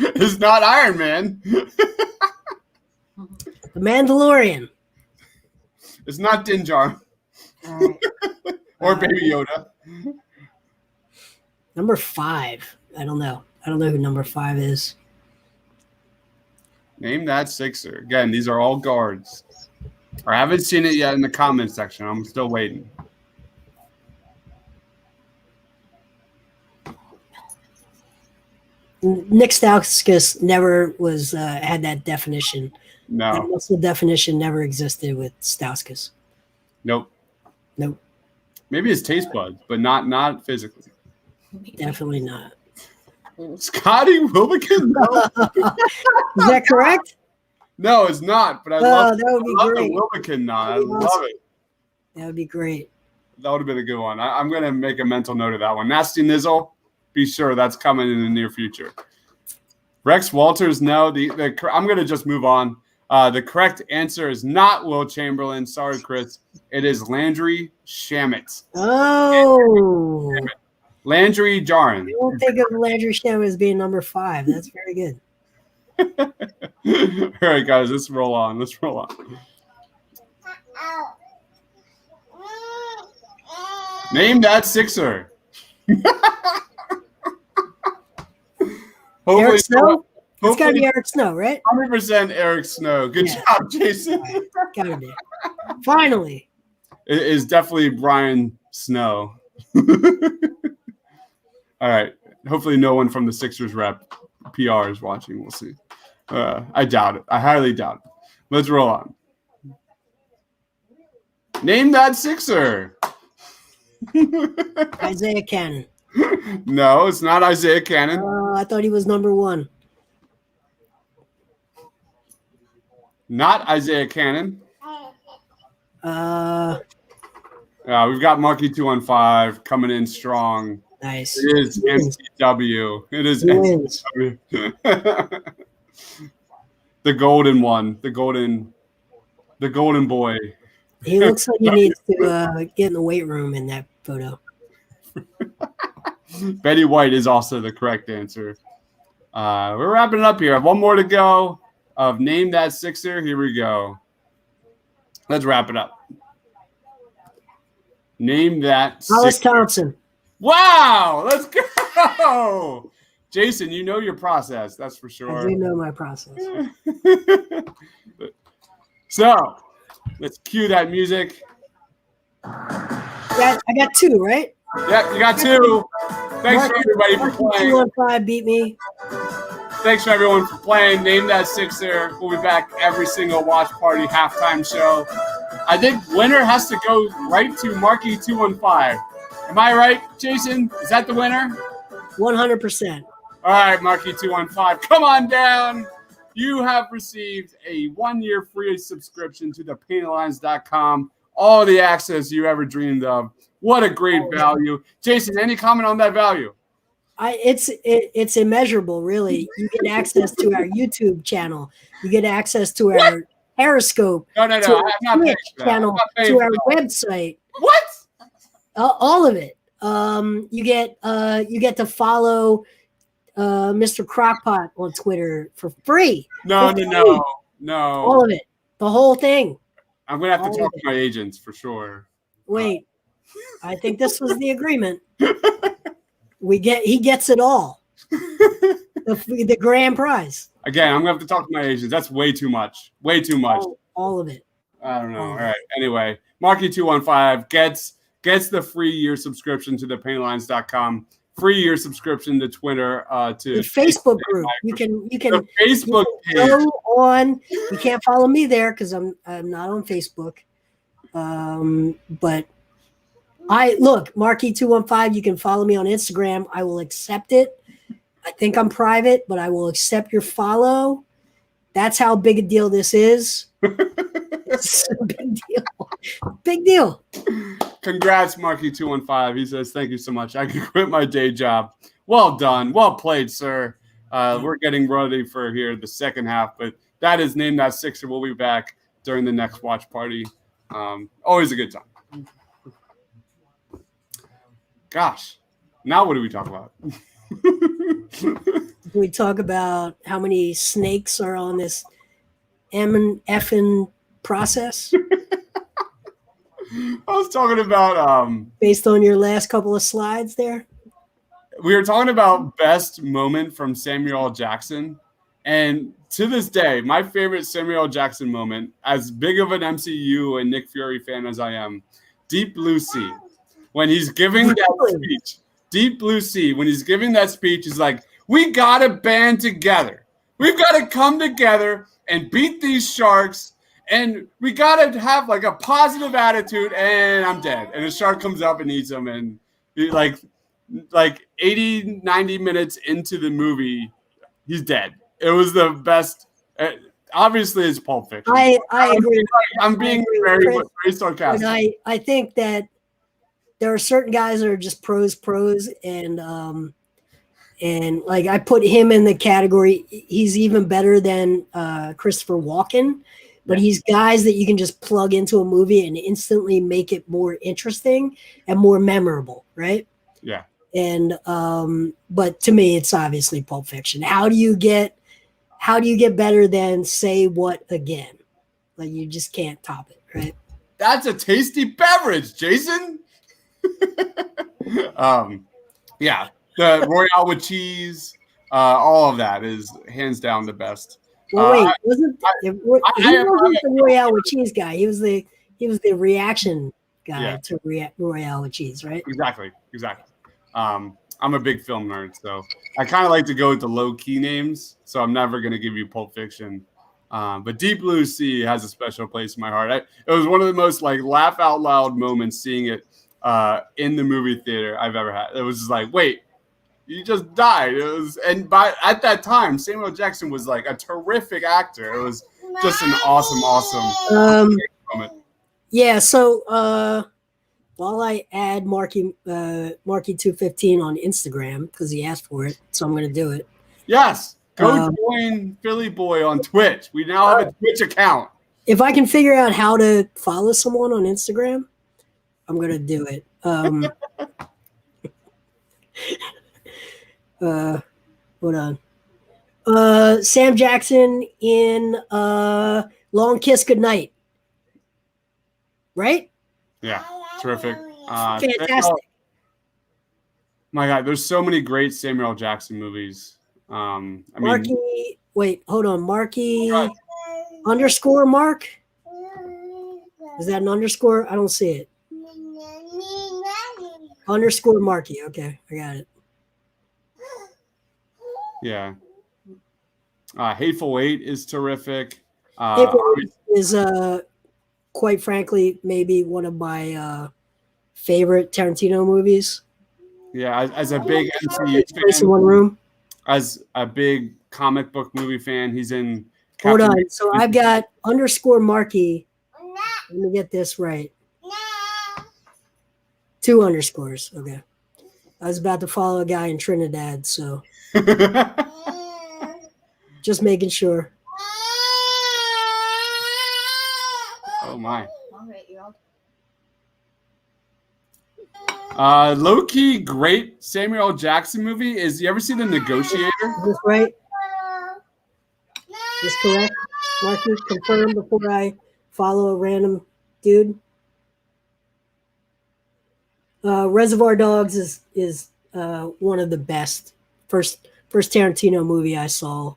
It's not Iron Man. The Mandalorian. It's not Din Djarin or Baby Yoda. Number 5. I don't know. I don't know who number 5 is. Name that Sixer. Again, these are all guards. I haven't seen it yet in the comment section. I'm still waiting. Nick Stauskas never was had that definition. No. That muscle definition never existed with Stauskas. Nope. Nope. Maybe his taste buds, but not physically. Definitely not. Scotty Wilbekin? No. Is that correct? No, it's not. But I love that would be the great. Wilbekin nod. I That'd be love awesome. it. That would be great. That would have been a good one. I'm going to make a mental note of that one. Nasty Nizzle, be sure that's coming in the near future. Rex Walters, no. I'm going to just move on. The correct answer is not Will Chamberlain. Sorry, Chris. It is Landry Shamet. Oh. Landry Djarin. I don't think of Landry Shamet as being number 5. That's very good. All right, guys, let's roll on. Name that Sixer. Eric Snow? It's got to Hopefully, be Eric Snow, right? 100% Eric Snow. Good Yeah. job, Jason. Got to be. Finally. It is definitely Brian Snow. All right. Hopefully no one from the Sixers rep PR is watching. We'll see. I doubt it. I highly doubt it. Let's roll on. Name that Sixer. Isaiah Cannon. No, it's not Isaiah Cannon. I thought he was number 1. Not Isaiah Cannon. We've got Marky215 coming in strong. Nice. It is MCW. It is He wins. MCW. The golden one. The golden boy. He looks like he needs to get in the weight room in that photo. Betty White is also the correct answer. We're wrapping it up here. One more to go of Name That Sixer. Here we go. Let's wrap it up. Name that Hollis Sixer. Thompson. Wow, let's go. Jason, you know your process. That's for sure. I do know my process. So, let's cue that music. I got two, right? Yep, you got two. Thanks for everybody for playing. 215 beat me. Thanks for everyone for playing. Name That Sixer. We'll be back every single watch party halftime show. I think winner has to go right to Marky 215. Am I right, Jason? Is that the winner? 100%. All right, Marky 215. Come on down. You have received a 1-year free subscription to thepaintlines.com. All the access you ever dreamed of. What a great value. Jason, any comment on that value? It's immeasurable, really. You get access to our YouTube channel. You get access to our Periscope. No. To I'm our not paying Twitch for that. channel. I'm not paying To for our that. website. What? All of it. You get to follow Mr. Crockpot on Twitter for free. No. All of it. The whole thing. I'm going to have All to talk of to my agents for sure. Wait. I think this was the agreement. He gets it all. The grand prize. Again, I'm going to have to talk to my agents. That's way too much. Way too much. All of it. I don't know. All right. Anyway, Marky215 gets the free year subscription to thepaintlines.com. Free year subscription to Twitter. To The Facebook group. You can the Facebook page. go on. You can't follow me there because I'm not on Facebook. But Marky215. You can follow me on Instagram. I will accept it. I think I'm private, but I will accept your follow. That's how big a deal this is. It's a big deal. Big deal. Congrats, Marky215. He says, thank you so much. I can quit my day job. Well done. Well played, sir. We're getting ready for here the second half, but that is Name That Sixer. We'll be back during the next watch party. Always a good time. Gosh, now what do we talk about? We talk about how many snakes are on this effing process. I was talking about based on your last couple of slides there. We were talking about best moment from Samuel L. Jackson, and to this day, my favorite Samuel L. Jackson moment, as big of an MCU and Nick Fury fan as I am, Deep Blue Sea, when he's giving that speech. Deep Blue Sea, when he's giving that speech, he's like, we got to band together. We've got to come together and beat these sharks. And we got to have like a positive attitude. And I'm dead. And the shark comes up and eats him. And he, like 80, 90 minutes into the movie, he's dead. It was the best. Obviously, it's Pulp Fiction. I agree. I'm being very sarcastic. And I think that there are certain guys that are just pros, and like I put him in the category. He's even better than Christopher Walken, but he's guys that you can just plug into a movie and instantly make it more interesting and more memorable, right? Yeah. And but to me, it's obviously Pulp Fiction. How do you get better than Say What Again? Like you just can't top it, right? That's a tasty beverage, Jason. Yeah, the Royale with cheese, all of that is hands down the best. Well, wait, he wasn't the Royale with cheese guy. He was the reaction guy to Royale with cheese, right? Exactly. I'm a big film nerd, so I kind of like to go with the low key names. So I'm never going to give you Pulp Fiction, but Deep Blue Sea has a special place in my heart. It was one of the most like laugh out loud moments seeing it in the movie theater I've ever had. It was just like, wait, you just died. It was, and at that time, Samuel Jackson was like a terrific actor. It was just an awesome moment. Yeah. So while I add Marky 215 on Instagram because he asked for it, so I'm going to do it. Yes, go join Philly Boy on Twitch. We now have a Twitch account. If I can figure out how to follow someone on Instagram, I'm going to do it. Hold on. Sam Jackson in Long Kiss Goodnight. Right? Yeah, terrific. Fantastic. My God, there's so many great Samuel L. Jackson movies. Marky, wait, hold on. Marky Right. underscore Mark? Is that an underscore? I don't see it. Underscore Marky. Okay, I got it. Yeah. Hateful Eight is terrific. Hateful Eight is, quite frankly, maybe one of my favorite Tarantino movies. Yeah, as a big MCU Place in fan, one room. as a big comic book movie fan, he's in. Hold on. So I've got underscore Marky. Let me get this right. 2 underscores. Okay. I was about to follow a guy in Trinidad, so just making sure. Oh my. All right, you're all. Low key great Samuel L. Jackson movie is. You ever see The Negotiator? Is this right? Is this correct? Marky, confirm before I follow a random dude. Reservoir Dogs is one of the best. First Tarantino movie I saw.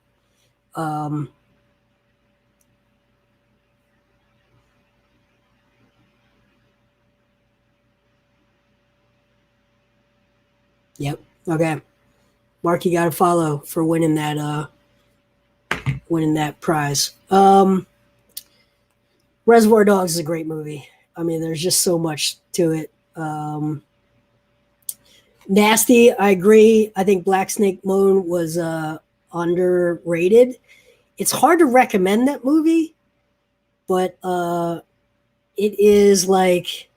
Yep. Okay. Marky got a follow for winning that prize. Reservoir Dogs is a great movie. I mean, there's just so much to it. Nasty, I agree. I think Black Snake Moan was underrated. It's hard to recommend that movie, but it is like,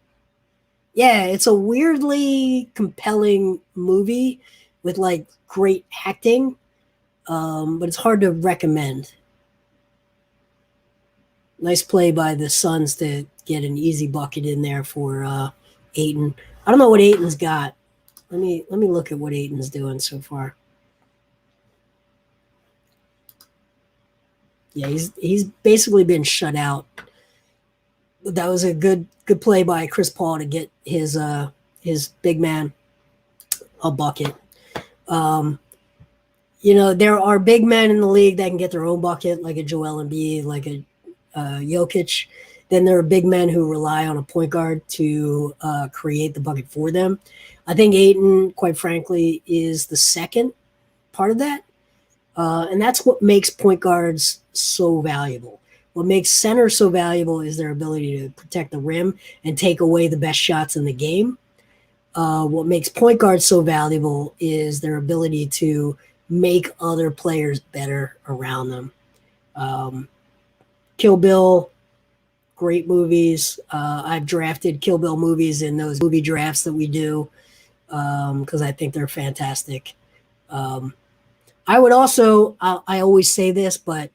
yeah, it's a weirdly compelling movie with like great acting, but it's hard to recommend. Nice play by the Suns to get an easy bucket in there for Ayton. I don't know what Ayton's got. Let me look at what Ayton's doing so far. Yeah, he's basically been shut out. That was a good play by Chris Paul to get his big man a bucket. There are big men in the league that can get their own bucket, like a Joel Embiid, like a Jokic. Then there are big men who rely on a point guard to create the bucket for them. I think Ayton, quite frankly, is the second part of that. And that's what makes point guards so valuable. What makes centers so valuable is their ability to protect the rim and take away the best shots in the game. What makes point guards so valuable is their ability to make other players better around them. Kill Bill, great movies. I've drafted Kill Bill movies in those movie drafts that we do because I think they're fantastic. I would also, I always say this, but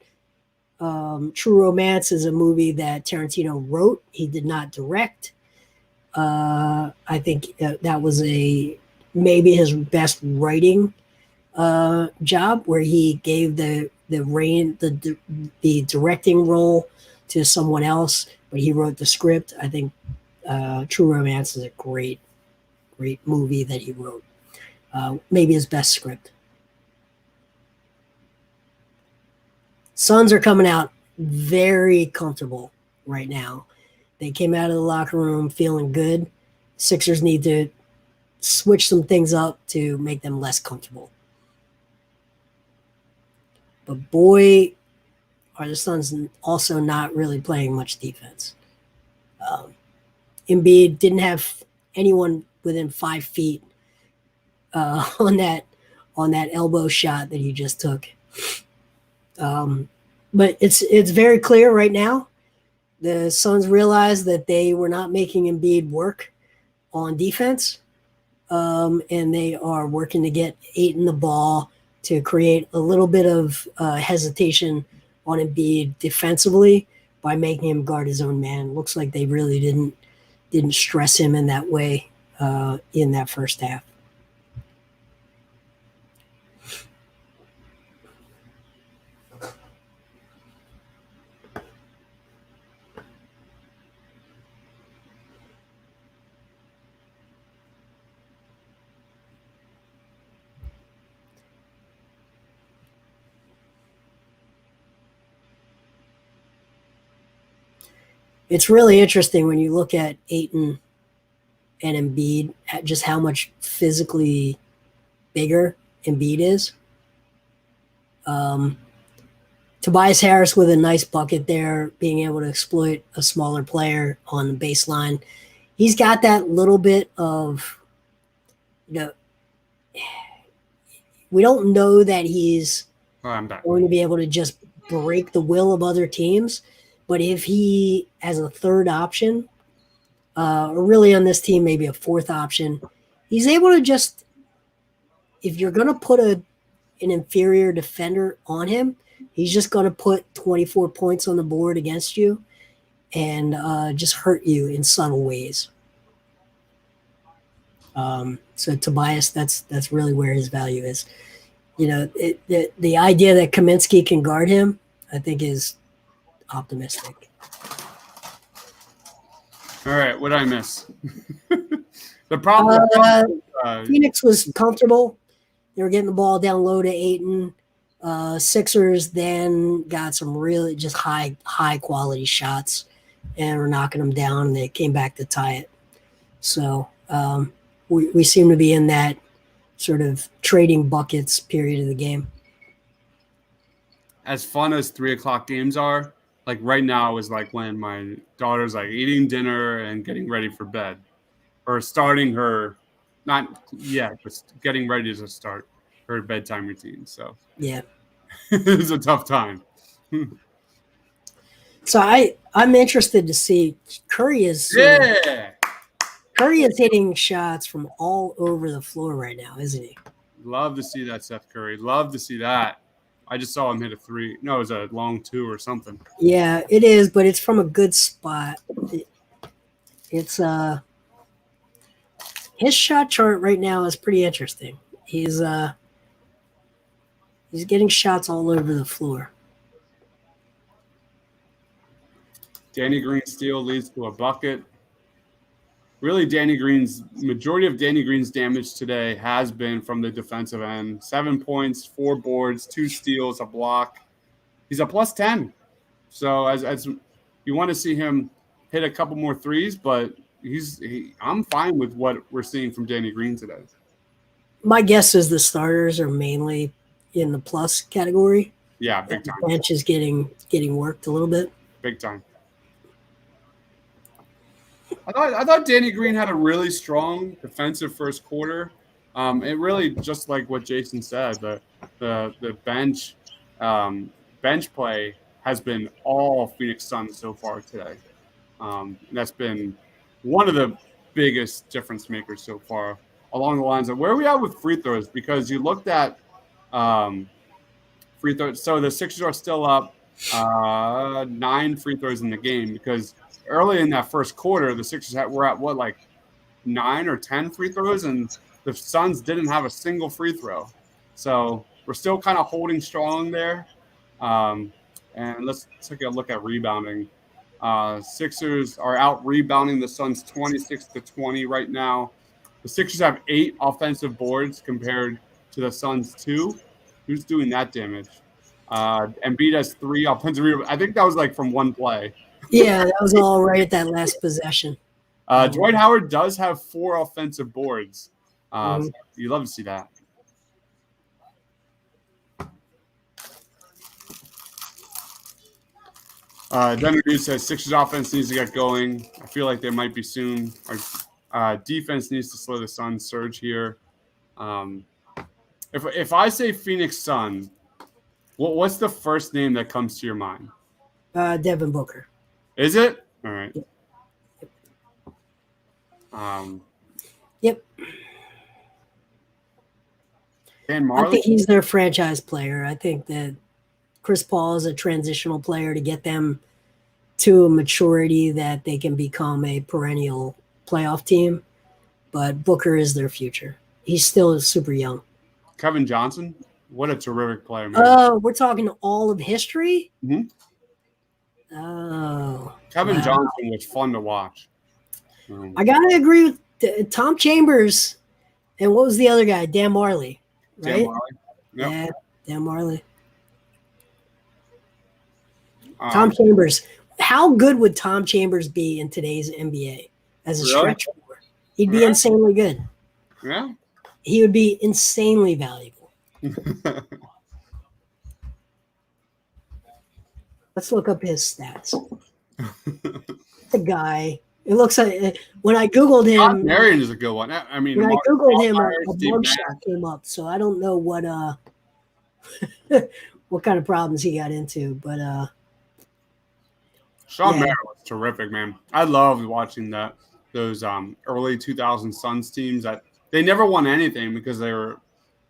True Romance is a movie that Tarantino wrote. He did not direct. I think that was maybe his best writing job, where he gave the directing role to someone else, but he wrote the script. I think True Romance is a great movie that he wrote. Maybe his best script. Suns are coming out very comfortable right now. They came out of the locker room feeling good. Sixers need to switch some things up to make them less comfortable. But boy, are the Suns also not really playing much defense. Embiid didn't have anyone within 5 feet on that elbow shot that he just took. But it's very clear right now. The Suns realized that they were not making Embiid work on defense, and they are working to get Ayton the ball to create a little bit of hesitation on Embiid defensively by making him guard his own man. Looks like they really didn't stress him in that way in that first half. It's really interesting when you look at Ayton and Embiid, at just how much physically bigger Embiid is. Tobias Harris with a nice bucket there, being able to exploit a smaller player on the baseline. He's got that little bit of, we don't know that he's I'm back. going to be able to just break the will of other teams. But if he, as a third option, or really on this team, maybe a fourth option, he's able to just, if you're going to put an inferior defender on him, he's just going to put 24 points on the board against you and just hurt you in subtle ways. So Tobias, that's really where his value is. The idea that Kaminsky can guard him, I think, is optimistic. All right, what did I miss? The problem. Phoenix was comfortable. They were getting the ball down low to Ayton. Sixers then got some really just high quality shots and were knocking them down, and they came back to tie it. So we seem to be in that sort of trading buckets period of the game. As fun as 3:00 games are, like right now is like when my daughter's like eating dinner and getting ready for bed, or starting her, not yet, but getting ready to start her bedtime routine. So yeah, it's a tough time. So I'm interested to see Curry is hitting shots from all over the floor right now, isn't he? Love to see that, Seth Curry. Love to see that. I just saw him hit a 3. No, it was a long 2 or something. Yeah, it is, but it's from a good spot. It's his shot chart right now is pretty interesting. He's getting shots all over the floor. Danny Green's steal leads to a bucket. Really, majority of Danny Green's damage today has been from the defensive end. 7 points, 4 boards, 2 steals, a block. He's a plus 10. So as you want to see him hit a couple more threes, but I'm fine with what we're seeing from Danny Green today. My guess is the starters are mainly in the plus category. Yeah, big time. The bench is getting worked a little bit. Big time. I thought Danny Green had a really strong defensive first quarter. It really, just like what Jason said, the bench play has been all Phoenix Suns so far today. That's been one of the biggest difference makers so far, along the lines of where are we at with free throws, because you looked at free throws. So the Sixers are still up 9 free throws in the game, because early in that first quarter, the Sixers were at 9 or 10 free throws, and the Suns didn't have a single free throw. So we're still kind of holding strong there. And let's take a look at rebounding. Sixers are out rebounding the Suns 26-20 right now. The Sixers have 8 offensive boards compared to the Suns 2. Who's doing that damage? Embiid has 3 offensive rebounds. I think that was like from one play. Yeah, that was all right at that last possession. Dwight Howard does have 4 offensive boards. So you love to see that. Devin Booker says Sixers offense needs to get going. I feel like they might be soon. Our defense needs to slow the Suns' surge here. If I say Phoenix Sun, what's the first name that comes to your mind? Devin Booker. Is it? All right. Yep. Dan Marley? I think he's their franchise player. I think that Chris Paul is a transitional player to get them to a maturity that they can become a perennial playoff team. But Booker is their future. He's still super young. Kevin Johnson? What a terrific player, man. We're talking all of history? Mm-hmm. Oh. Kevin wow. Johnson was fun to watch. I got to agree with Tom Chambers. And what was the other guy? Dan Marley, right? Dan Marley. Yep. Yeah, Dan Marley. Tom Chambers. How good would Tom Chambers be in today's NBA as a Really? stretch four? He'd be Yeah. insanely good. Yeah. He would be insanely valuable. Let's look up his stats. The guy. It looks like when I Googled him. Marion is a good one. I mean, When I Googled him, a Steve mugshot Nash. came up, so I don't know what what kind of problems he got into, but Sean yeah. Merrill was terrific, man. I loved watching those early 2000 Suns teams that they never won anything because they were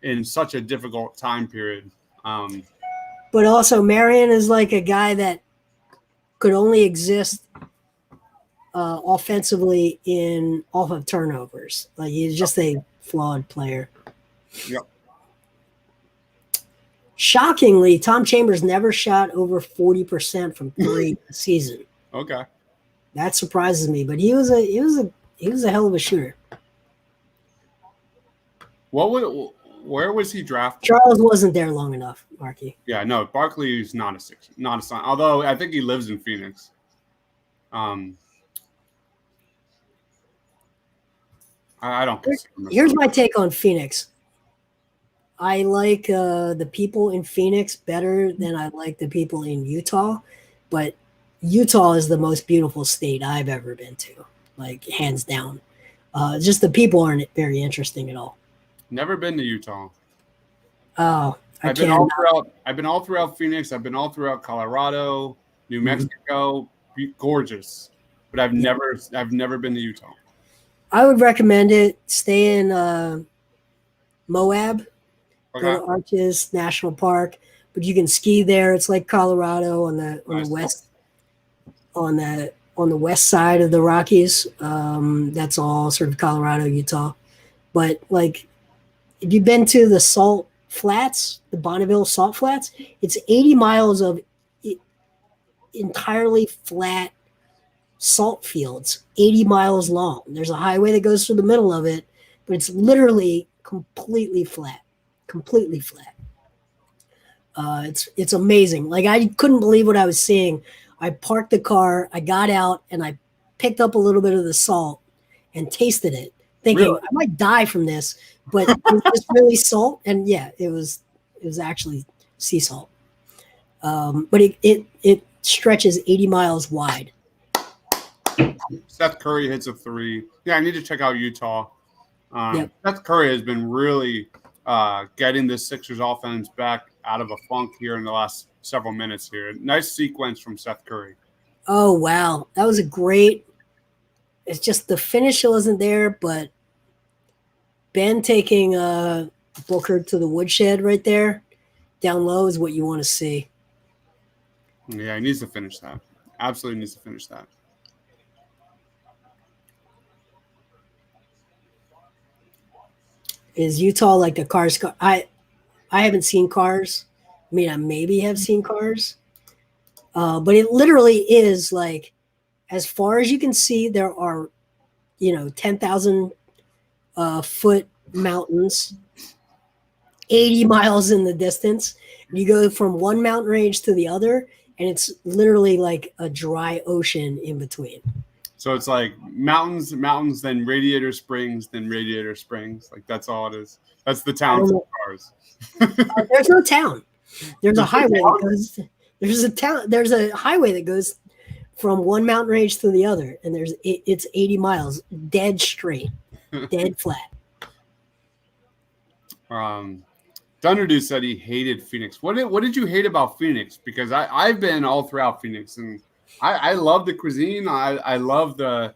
in such a difficult time period. But also, Marion is like a guy that could only exist offensively off of turnovers. Like he's just a flawed player. Yep. Shockingly, Tom Chambers never shot over 40% from three this season. Okay. That surprises me, but he was a hell of a shooter. Where was he drafted? Charles wasn't there long enough, Marky. Yeah, no, Barkley's not a six, not a sign. Although I think he lives in Phoenix. I don't consider him. Here's my take on Phoenix. I like the people in Phoenix better than I like the people in Utah, but Utah is the most beautiful state I've ever been to, like hands down. Just the people aren't very interesting at all. Never been to Utah. Oh, I've been all throughout Phoenix. I've been all throughout Colorado, New Mexico. Gorgeous, but I've never been to Utah. I would recommend it. Stay in Moab. Okay. Go to Arches National Park, but you can ski there. It's like Colorado on the west side of the Rockies. That's all sort of Colorado, Utah. But like, if you've been to the Salt Flats, the Bonneville Salt Flats, it's 80 miles of entirely flat salt fields, 80 miles long. There's a highway that goes through the middle of it, but it's literally completely flat. It's amazing. Like I couldn't believe what I was seeing. I parked the car, I got out, and I picked up a little bit of the salt and tasted it, thinking Really? I might die from this, but it was just really salt. And yeah, it was actually sea salt. But it stretches 80 miles wide. Seth Curry hits a three. Yeah, I need to check out Utah. Yep. Seth Curry has been really getting this Sixers offense back out of a funk here in the last several minutes here. Nice sequence from Seth Curry. Oh, wow. That was a great – it's just the finish wasn't there, but Ben taking Booker to the woodshed right there down low is what you want to see. Yeah, he needs to finish that. Absolutely needs to finish that. Is Utah like the Cars? I haven't seen Cars. I mean, I maybe have seen Cars. But it literally is like, as far as you can see, there are, 10,000 foot mountains, 80 miles in the distance. You go from one mountain range to the other, and it's literally like a dry ocean in between. So it's like mountains, then Radiator Springs, then Radiator Springs. Like that's all it is. That's the town for cars. There's no town. There's a highway that goes. There's a highway that goes from one mountain range to the other, and it's 80 miles, dead straight, dead flat. Dunderdew said he hated Phoenix. What did you hate about Phoenix? Because I've been all throughout Phoenix, and I love the cuisine. I love the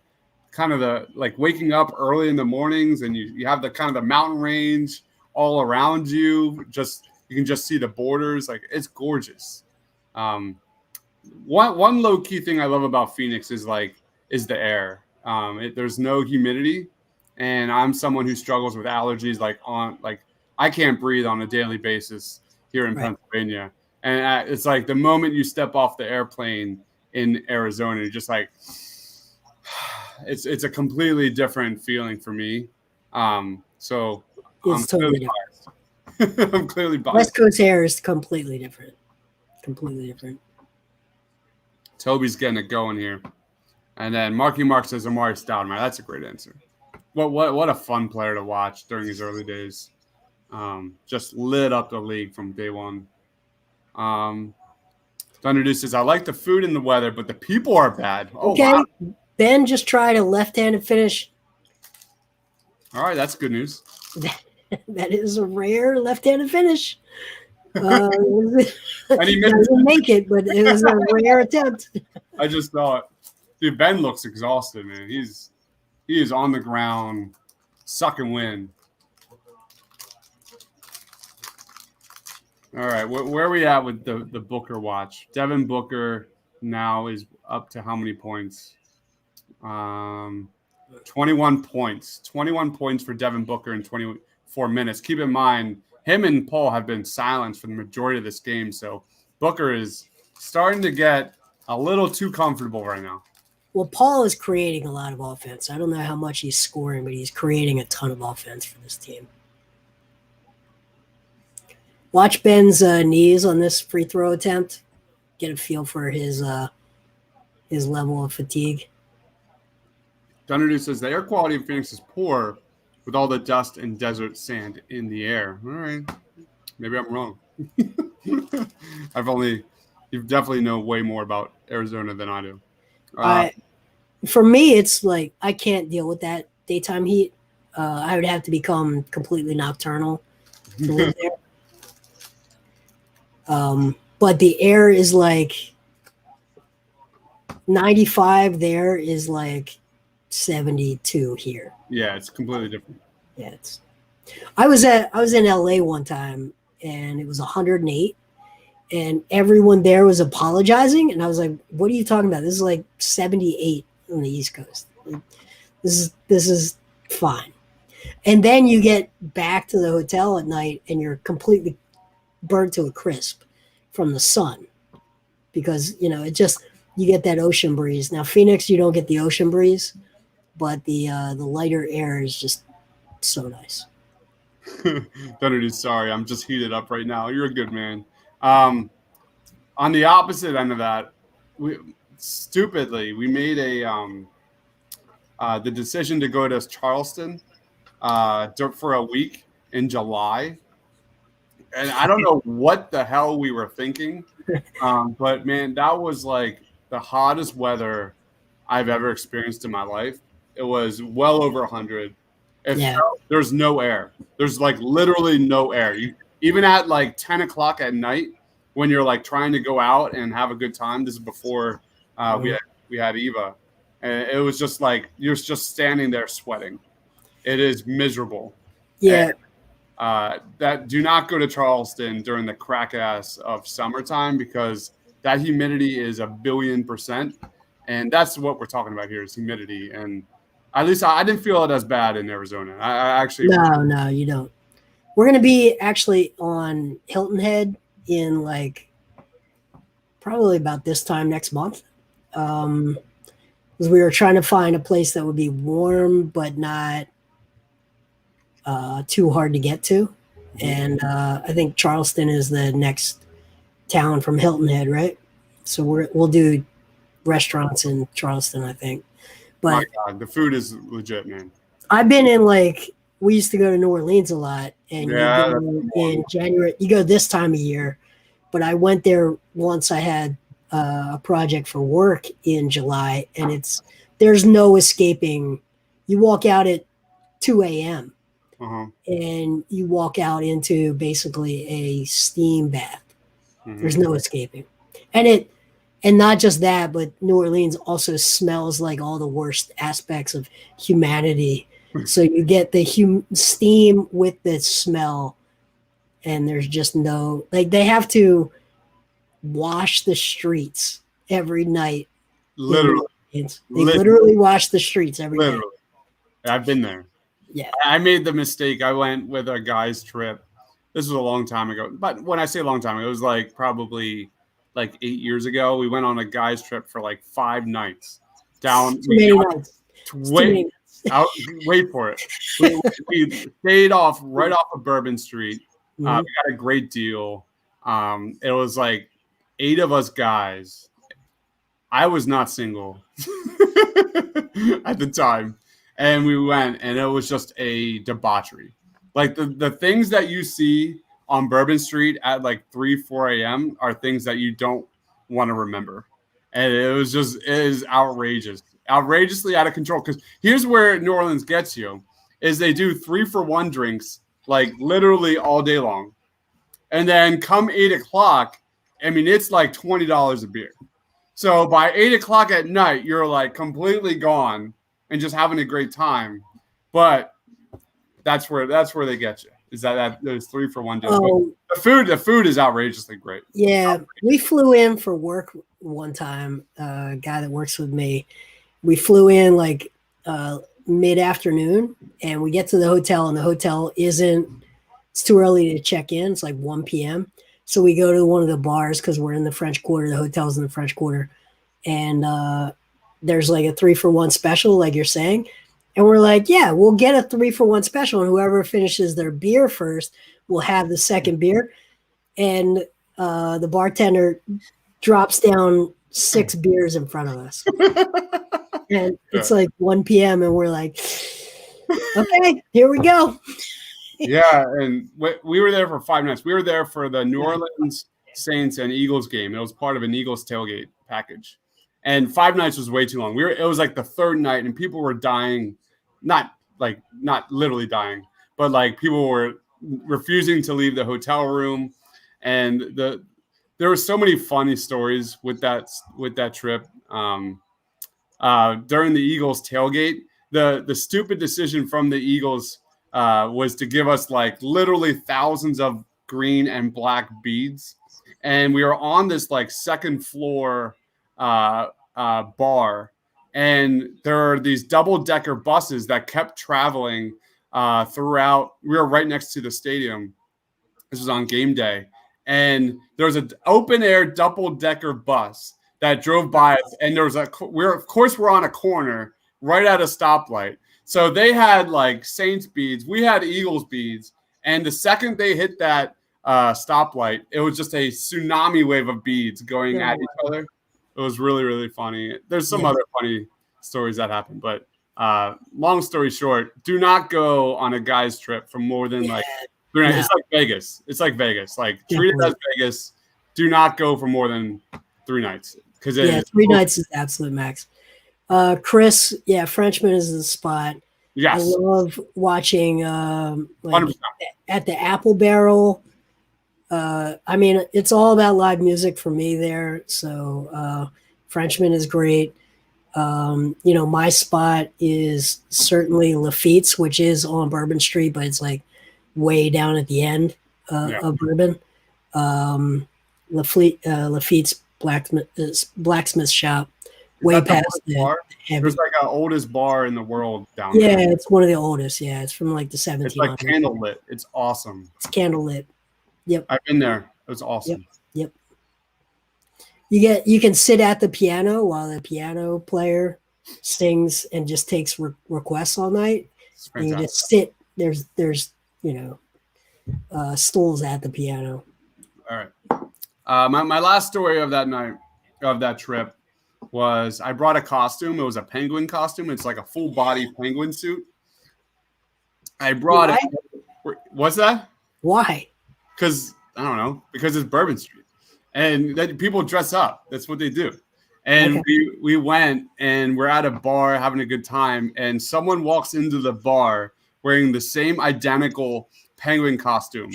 kind of the like waking up early in the mornings, and you have the kind of the mountain range all around you. You can just see the borders. Like it's gorgeous. One low key thing I love about Phoenix is the air. There's no humidity, and I'm someone who struggles with allergies. I can't breathe on a daily basis here in Pennsylvania, and it's like the moment you step off the airplane in Arizona, you're just like, it's a completely different feeling for me. So it's totally different. I'm clearly biased. West Coast air is completely different. Completely different. Toby's getting it going here. And then Marky Mark says Amari Stoudemire. That's a great answer. What a fun player to watch during his early days. Just lit up the league from day one. Thunder says, I like the food and the weather, but the people are bad. Oh, okay. wow. Ben just tried a left-handed finish. All right, that's good news. That is a rare left-handed finish. And he didn't make it, but it was a rare attempt. I just thought, dude, Ben looks exhausted, man. He is on the ground, sucking wind. All right, where are we at with the Booker watch? Devin Booker now is up to how many points? 21 points. 21 points for Devin Booker in 24 minutes. Keep in mind, him and Paul have been silenced for the majority of this game, so Booker is starting to get a little too comfortable right now. Well, Paul is creating a lot of offense. I don't know how much he's scoring, but he's creating a ton of offense for this team. Watch Ben's knees on this free throw attempt. Get a feel for his level of fatigue. Dunner says the air quality in Phoenix is poor with all the dust and desert sand in the air. All right. Maybe I'm wrong. You definitely know way more about Arizona than I do. For me, it's like I can't deal with that daytime heat. I would have to become completely nocturnal to live there. But the air is like 95 there is like 72 here. Yeah, it's completely different. Yeah, I was in LA one time and it was 108 and everyone there was apologizing and I was like, what are you talking about? This is like 78 on the East Coast. Like, this is fine. And then you get back to the hotel at night and you're completely burnt to a crisp from the sun because you get that ocean breeze. Now Phoenix, you don't get the ocean breeze, but the lighter air is just so nice. Thunder, sorry, I'm just heated up right now. You're a good man. On the opposite end of that, we made the decision to go to Charleston for a week in July. And I don't know what the hell we were thinking, but, man, that was like the hottest weather I've ever experienced in my life. It was well over 100. There's no air. There's, like, literally no air. Even at, like, 10 o'clock at night when you're, like, trying to go out and have a good time. This is before we had Eva. And it was just like you're just standing there sweating. It is miserable. Yeah. That do not go to Charleston during the crack ass of summertime because that humidity is 1,000,000,000%. And that's what we're talking about here is humidity. And at least I didn't feel it as bad in Arizona. I actually. No, you don't. We're going to be actually on Hilton Head in like probably about this time next month. Because we were trying to find a place that would be warm but not too hard to get to. And I think Charleston is the next town from Hilton Head, right? So we'll do restaurants in Charleston, I think. But my God, the food is legit, man. I've been in we used to go to New Orleans a lot, and in January, you go this time of year. But I went there once. I had a project for work in July, and there's no escaping. You walk out at 2 a.m. And you walk out into basically a steam bath. Mm-hmm. There's no escaping, and not just that, but New Orleans also smells like all the worst aspects of humanity. So you get the steam with the smell, and there's just no they have to wash the streets every night. Literally, they literally wash the streets every night. I've been there. Yeah, I made the mistake. I went with a guy's trip. This was a long time ago, but when I say a long time ago, it was like probably like 8 years ago. We went on a guy's trip for like 5 nights down. Wait for it. We stayed right off of Bourbon Street. We got a great deal. It was like 8 of us guys. I was not single at the time. And we went, and it was just a debauchery. Like the things that you see on Bourbon Street at like 3, 4 a.m. are things that you don't want to remember. And it is outrageous, outrageously out of control. Because here's where New Orleans gets you, is they do 3-for-1 drinks, like literally all day long. And then come 8 o'clock, I mean, it's like $20 a beer. So by 8 o'clock at night, you're like completely gone and just having a great time. But that's where they get you. Is that those 3-for-1 deals. Oh, the food is outrageously great. Yeah, we flew in for work one time. A guy that works with me, we flew in like mid-afternoon, and we get to the hotel, and the hotel it's too early to check in. It's like 1 p.m. So we go to one of the bars because we're in the French Quarter. The hotel's in the French Quarter, and there's like a 3-for-1 special, like you're saying. And we're like, yeah, we'll get a 3-for-1 special, and whoever finishes their beer first will have the second beer. And the bartender drops down 6 beers in front of us. And it's like 1 p.m. and we're like, okay, here we go. Yeah, and we were there for 5 nights. We were there for the New Orleans Saints and Eagles game. It was part of an Eagles tailgate package. And 5 nights was way too long. It was like the 3rd night, and people were dying. Not literally dying, but like people were refusing to leave the hotel room. And there were so many funny stories with that trip. During the Eagles tailgate, the stupid decision from the Eagles was to give us like literally thousands of green and black beads, and we were on this like 2nd floor bar, and there are these double-decker buses that kept traveling throughout. We were right next to the stadium. This was on game day. And there was an open-air double-decker bus that drove by us. And there was we're on a corner right at a stoplight. So they had like Saints beads. We had Eagles beads. And the second they hit that stoplight, it was just a tsunami wave of beads going at each other. It was really, really funny. There's some other funny stories that happened, but long story short, do not go on a guy's trip for more than like 3 nights. It's like Vegas. Like treat it as Vegas. Do not go for more than 3 nights. Because 3 nights is absolute max. Chris, Frenchman is the spot. Yes. I love watching at the Apple Barrel. I mean, it's all about live music for me there. So Frenchman is great. My spot is certainly Lafitte's, which is on Bourbon Street, but it's like way down at the end of Bourbon. Lafitte's blacksmith shop, way past the There's like an oldest bar in the world down there. there. Yeah, it's one of the oldest. Yeah, it's from like the 1700s. It's like candlelit. It's awesome. It's candlelit. Yep. I've been there. It was awesome. Yep. You can sit at the piano while the piano player sings and just takes requests all night. And you just sit. There's stools at the piano. All right. My last story of that night, of that trip, was I brought a costume. It was a penguin costume. It's like a full body penguin suit. I brought it. What's that? Why? Because I don't know. Because it's Bourbon Street, and that people dress up. That's what they do. And we went, and we're at a bar having a good time, and someone walks into the bar wearing the same identical penguin costume.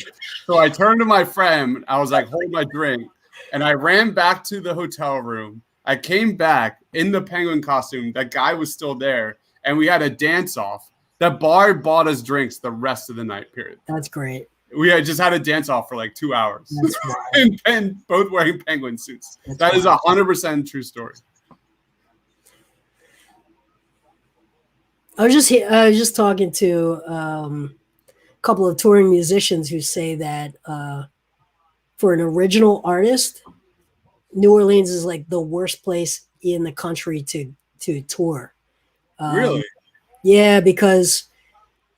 So I turned to my friend. I was like, "Hold my drink," and I ran back to the hotel room. I came back in the penguin costume. That guy was still there, and we had a dance off. The bar bought us drinks the rest of the night. Period. That's great. We had just had a dance off for like 2 hours, and both wearing penguin suits. That is 100% true story. I was just talking to a couple of touring musicians who say that for an original artist, New Orleans is like the worst place in the country to tour. Really? Yeah, because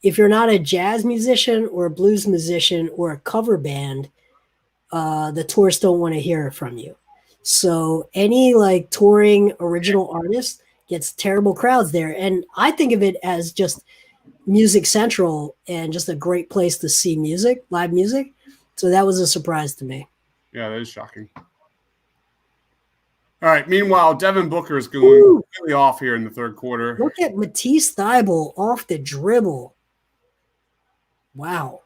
if you're not a jazz musician or a blues musician or a cover band, the tourists don't want to hear from you. So any like touring original artist gets terrible crowds there. And I think of it as just Music Central and just a great place to see music, live music. So that was a surprise to me. Yeah, that is shocking. All right. Meanwhile, Devin Booker is going Ooh. really off here in the third quarter. Look at Matisse Thybulle off the dribble. Wow.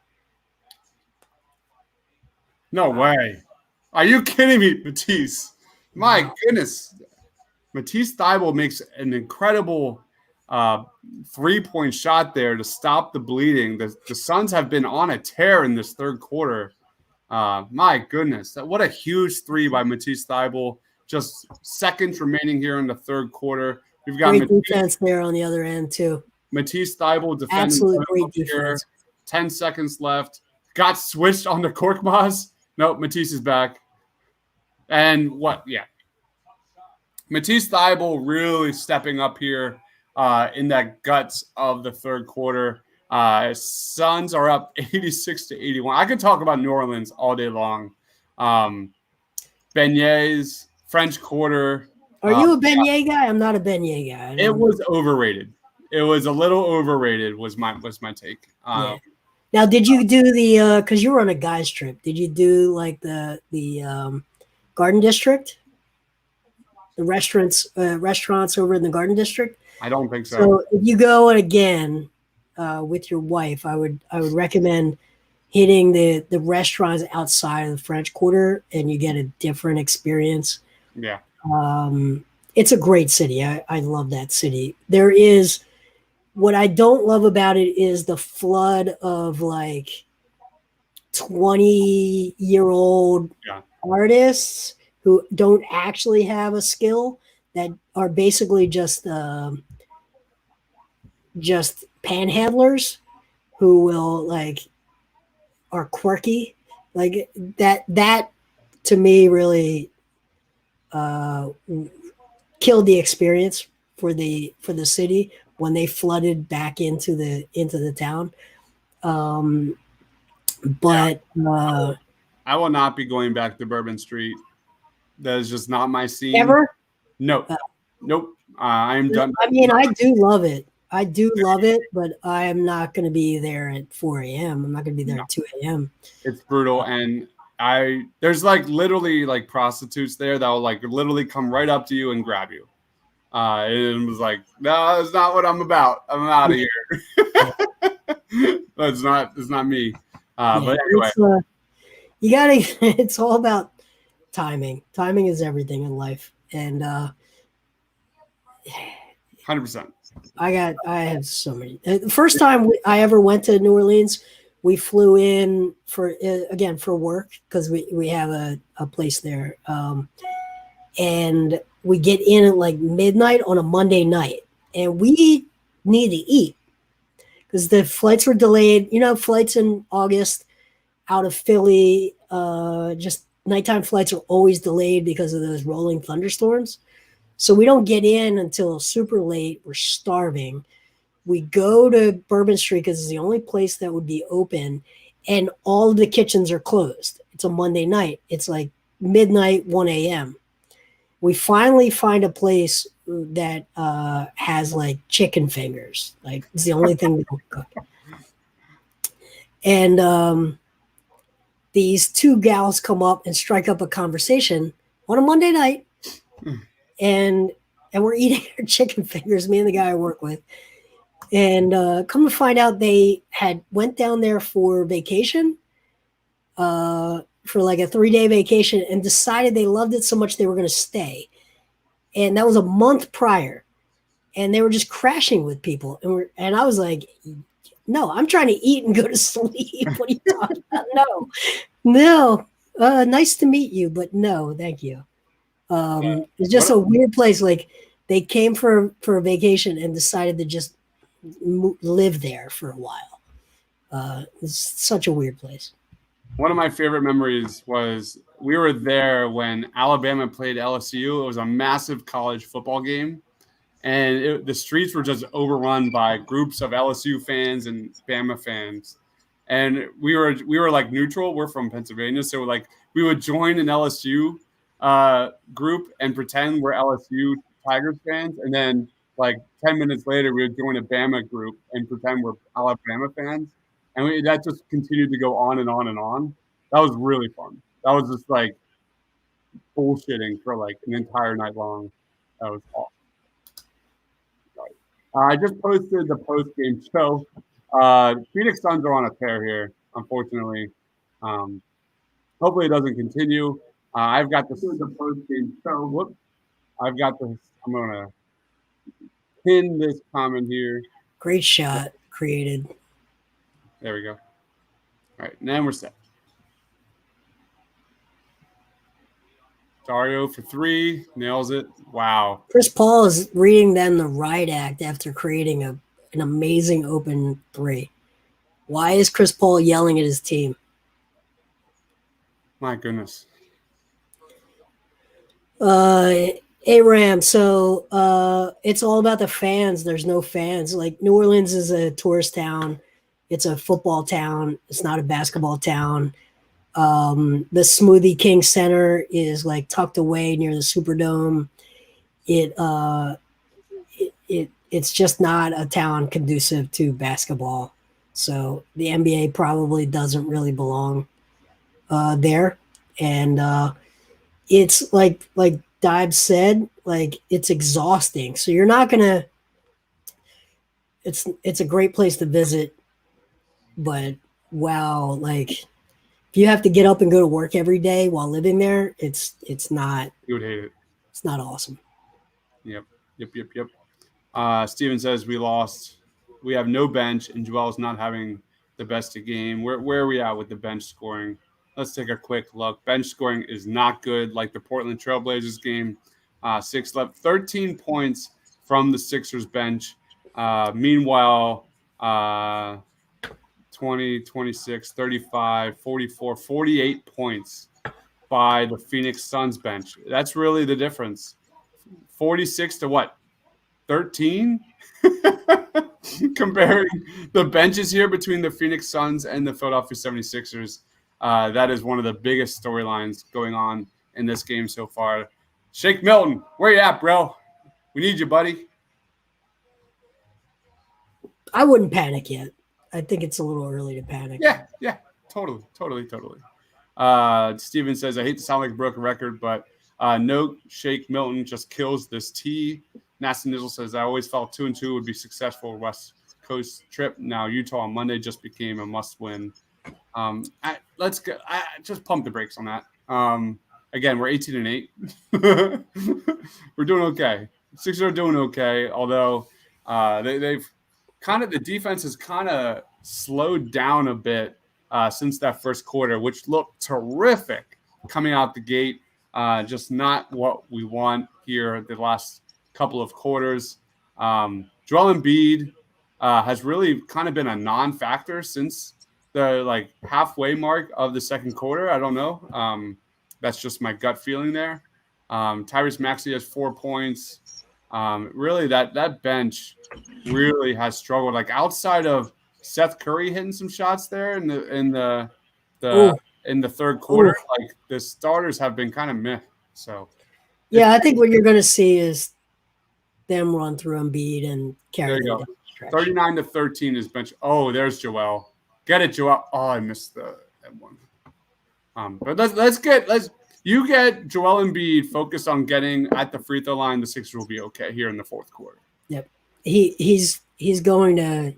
No way. Are you kidding me, Matisse? My goodness. Matisse Thybulle makes an incredible 3-point shot there to stop the bleeding. The Suns have been on a tear in this third quarter. My goodness. What a huge three by Matisse Thybulle. Just seconds remaining here in the third quarter. We've got Great defense there on the other end, too. Matisse Thybulle defending. Absolute great defense. 10 seconds left. Got switched on the Korkmaz. Nope, Matisse is back. And what? Yeah. Matisse Thybulle really stepping up here in that guts of the third quarter. Suns are up 86-81. I could talk about New Orleans all day long. Beignets, French Quarter. Are you a beignet guy? I'm not a beignet guy. It was overrated. It was a little overrated. Was my take. Yeah. Now, did you do the? Because you were on a guys trip. Did you do like the Garden District? The restaurants over in the Garden District. I don't think so. So if you go again with your wife, I would recommend hitting the restaurants outside of the French Quarter, and you get a different experience. Yeah. It's a great city. I love that city. There is what I don't love about it is the flood of like 20-year-old artists who don't actually have a skill, that are basically just panhandlers who will like are quirky, like that to me really killed the experience for the city when they flooded back into the town. But I will not be going back to Bourbon Street. That is just not my scene. Ever? No. Nope. I'm done. I mean, I do love it. But I am not going to be there at 4 a.m. I'm not going to be there at 2 a.m. It's brutal. And there's like literally like prostitutes there that will like literally come right up to you and grab you. It was like, no, that's not what I'm about. I'm out of here. It's not me. But anyway. You gotta, it's all about timing. Timing is everything in life. And 100%. I have so many. The first time I ever went to New Orleans, we flew in for work because we have a place there. And we get in at like midnight on a Monday night, and we need to eat because the flights were delayed. You know, flights in August out of Philly, just nighttime flights are always delayed because of those rolling thunderstorms. So we don't get in until super late. We're starving. We go to Bourbon Street because it's the only place that would be open, and all of the kitchens are closed. It's a Monday night. It's like midnight, 1 a.m. We finally find a place that has like chicken fingers. Like it's the only thing we don't cook. And these two gals come up and strike up a conversation on a Monday night. And we're eating our chicken fingers, me and the guy I work with. And come to find out they had went down there for vacation, for like a 3-day vacation, and decided they loved it so much they were going to stay. And that was a month prior. And they were just crashing with people. And I was like, no, I'm trying to eat and go to sleep. What are you talking about? No. Nice to meet you, but no, thank you. It's just a weird place. Like they came for a vacation and decided to just live there for a while. It's such a weird place. One of my favorite memories was we were there when Alabama played LSU. It was a massive college football game, and the streets were just overrun by groups of LSU fans and Bama fans. And we were like neutral. We're from Pennsylvania, so like we would join an LSU group and pretend we're LSU Tigers fans, and then like 10 minutes later, we would join a Bama group and pretend we're Alabama fans, and that just continued to go on and on and on. That was really fun. That was just like bullshitting for like an entire night long. That was awesome. I just posted the post-game show. Phoenix Suns are on a tear here, unfortunately. Hopefully it doesn't continue. I've got the post-game show. Whoops. I've got this. I'm going to pin this comment here. Great shot created. There we go. All right, and then we're set. Dario for 3, nails it. Wow. Chris Paul is reading them the right act after creating an amazing open 3. Why is Chris Paul yelling at his team? My goodness. Aram, so it's all about the fans. There's no fans. Like New Orleans is a tourist town. It's a football town. It's not a basketball town. The Smoothie King Center is like tucked away near the Superdome. It's just not a town conducive to basketball. So the NBA probably doesn't really belong there. And it's like Dibe said, like it's exhausting. So you're not gonna. It's a great place to visit, but wow, like if you have to get up and go to work every day while living there, it's not. You would hate it. It's not awesome. Yep. Steven says we lost. We have no bench, and Joel's not having the best of game. Where are we at with the bench scoring? Let's take a quick look. Bench scoring is not good, like the Portland Trailblazers game. 6 left, 13 points from the Sixers bench. Meanwhile, 20, 26, 35, 44, 48 points by the Phoenix Suns bench. That's really the difference. 46 to what? 13? Comparing the benches here between the Phoenix Suns and the Philadelphia 76ers. That is one of the biggest storylines going on in this game so far. Shake Milton, where you at, bro? We need you, buddy. I wouldn't panic yet. I think it's a little early to panic. Yeah, totally. Steven says, I hate to sound like a broken record, but note Shake Milton just kills this tea. Nasty Nizzle says, I always felt 2-2 would be successful West Coast trip. Now Utah on Monday just became a must-win. Let's go. Just pump the brakes on that. Again, we're 18-8. We're doing okay. Sixers are doing okay, although they've kind of the defense has kind of slowed down a bit since that first quarter, which looked terrific coming out the gate. Just not what we want here the last couple of quarters. Joel Embiid has really kind of been a non-factor since the halfway mark of the second quarter. I don't know. That's just my gut feeling there. Tyrese Maxey has 4 points. Really, that bench really has struggled. Like outside of Seth Curry hitting some shots there in the third quarter, like the starters have been kind of meh. So yeah, I think what you're going to see is them run through Embiid and carry. There you go. 39-13 is bench. Oh, there's Joel. Get it, Joel. Oh, I missed that one. But you get Joel Embiid focused on getting at the free throw line. The Sixers will be okay here in the fourth quarter. Yep, he's going to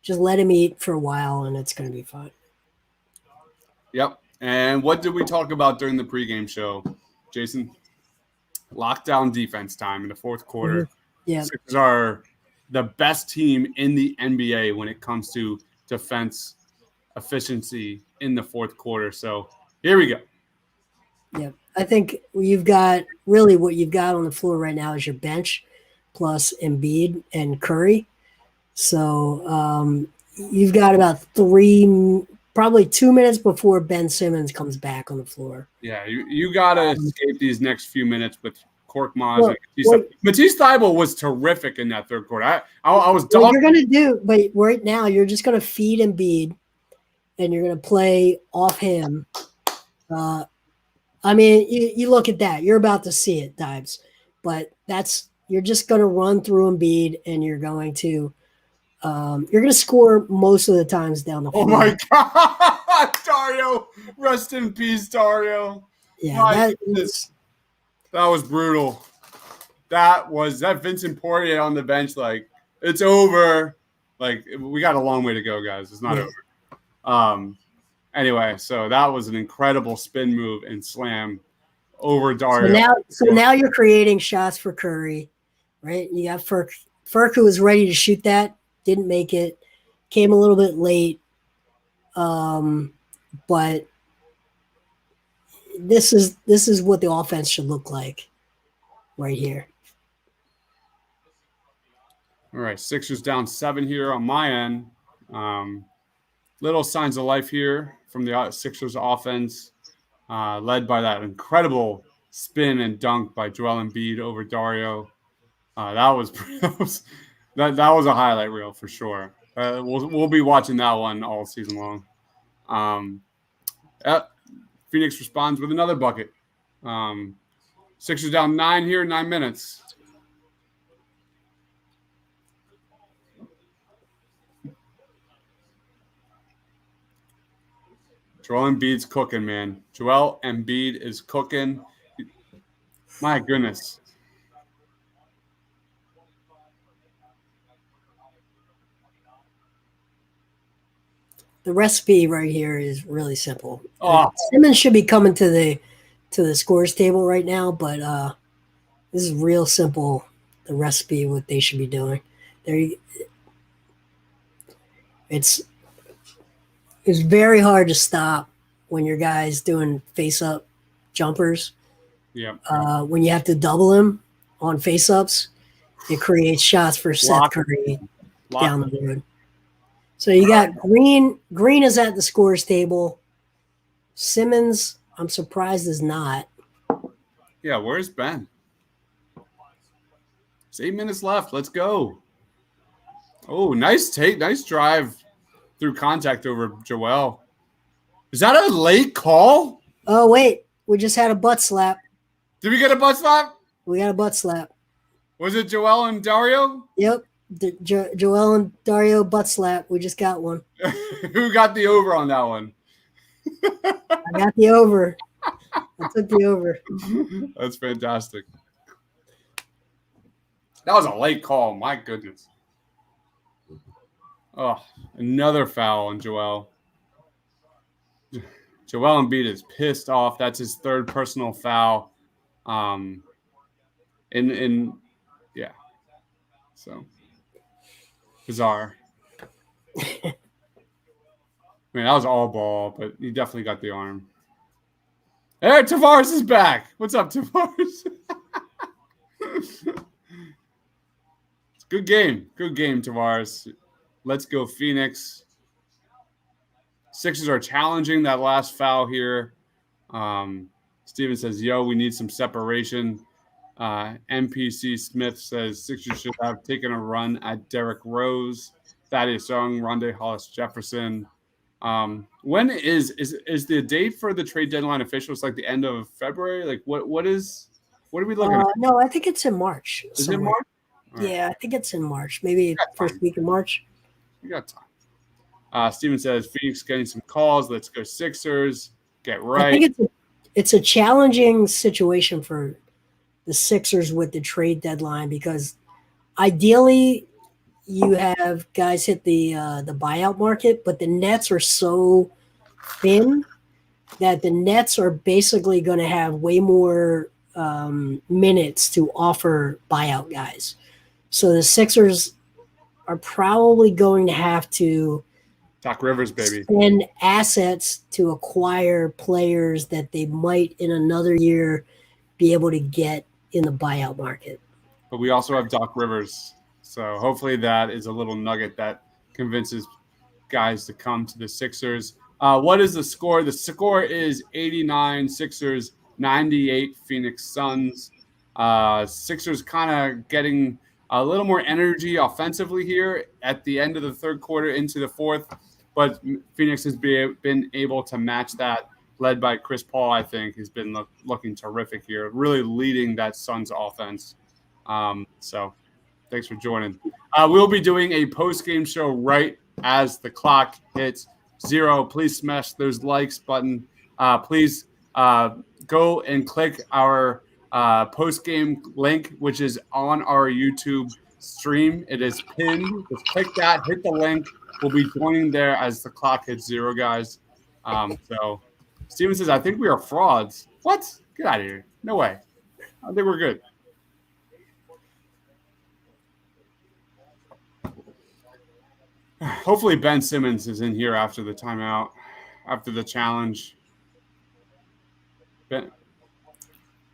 just let him eat for a while, and it's going to be fine. Yep. And what did we talk about during the pregame show, Jason? Lockdown defense time in the fourth quarter. Yeah, Sixers are the best team in the NBA when it comes to defense efficiency in the fourth quarter. So here we go. Yeah, I think what you've got on the floor right now is your bench plus Embiid and Curry. So you've got about probably 2 minutes before Ben Simmons comes back on the floor. Yeah, you got to escape these next few minutes with Korkmaz. Matisse Thybulle was terrific in that third quarter. I was done. What you're going to do, but right now you're just going to feed Embiid and you're going to play off him. I mean, you look at that. You're about to see it, Dives. But you're just going to run through Embiid, and you're going to score most of the times down the Oh field. my God, Dario! Rest in peace, Dario. Yeah, That was brutal. That Vincent Poirier on the bench. Like, it's over. Like, we got a long way to go, guys. It's not over. Anyway, so that was an incredible spin move and slam over Dario. So now you're creating shots for Curry, right? You got Furk. Furk, who was ready to shoot that, didn't make it. Came a little bit late. But this is what the offense should look like right here. All right, Sixers down 7 here on my end. Little signs of life here from the Sixers offense, led by that incredible spin and dunk by Joel Embiid over Dario. That was a highlight reel for sure. We'll be watching that one all season long. Phoenix responds with another bucket. Sixers down 9 here, 9 minutes. Joel Embiid's cooking, man. Joel Embiid is cooking. My goodness. The recipe right here is really simple. Oh. Simmons should be coming to the scores table right now, but this is real simple. The recipe, what they should be doing. It's very hard to stop when your guy's doing face-up jumpers. Yeah. When you have to double him on face-ups, it creates shots for Seth Curry down the road. So you got Green. Green is at the scores table. Simmons, I'm surprised, is not. Yeah, where's Ben? It's 8 minutes left. Let's go. Oh, nice drive through contact over Joel. Is that a late call? Oh, wait. We just had a butt slap. Did we get a butt slap? We got a butt slap. Was it Joel and Dario? Yep. Joel and Dario butt slap. We just got one. Who got the over on that one? I got the over. I took the over. That's fantastic. That was a late call. My goodness. Oh, another foul on Joel. Joel Embiid is pissed off. That's his third personal foul. Yeah. So bizarre. I mean, that was all ball, but he definitely got the arm. Hey, Tavares is back. What's up, Tavares? It's a good game. Good game, Tavares. Let's go, Phoenix. Sixers are challenging that last foul here. Steven says, yo, we need some separation. MPC Smith says Sixers should have taken a run at Derrick Rose, Thaddeus Young, Rondé Hollis Jefferson. When is the date for the trade deadline official? It's like the end of February. Like what are we looking at? No, I think it's in March. Is it March? Yeah, I think it's in March. Maybe first week of March. We got time. Steven says Phoenix getting some calls. Let's go Sixers. Get right. I think it's a challenging situation for the Sixers with the trade deadline because ideally you have guys hit the buyout market, but the Nets are so thin that the Nets are basically going to have way more minutes to offer buyout guys. So the Sixers are probably going to have to Doc Rivers, baby. Spend assets to acquire players that they might in another year be able to get in the buyout market. But we also have Doc Rivers. So hopefully that is a little nugget that convinces guys to come to the Sixers. What is the score? The score is 89 Sixers, 98 Phoenix Suns. Sixers kind of getting a little more energy offensively here at the end of the third quarter into the fourth. But Phoenix has been able to match that led by Chris Paul, I think, has been looking terrific here, really leading that Suns offense. So thanks for joining. We'll be doing a post-game show right as the clock hits 0. Please smash those likes button. Please go and click our post-game link, which is on our YouTube stream. It is pinned. Just click that, hit the link. We'll be joining there as the clock hits 0, guys. So Steven says, I think we are frauds. What? Get out of here. No way. I think we're good. Hopefully Ben Simmons is in here after the timeout, after the challenge. Ben,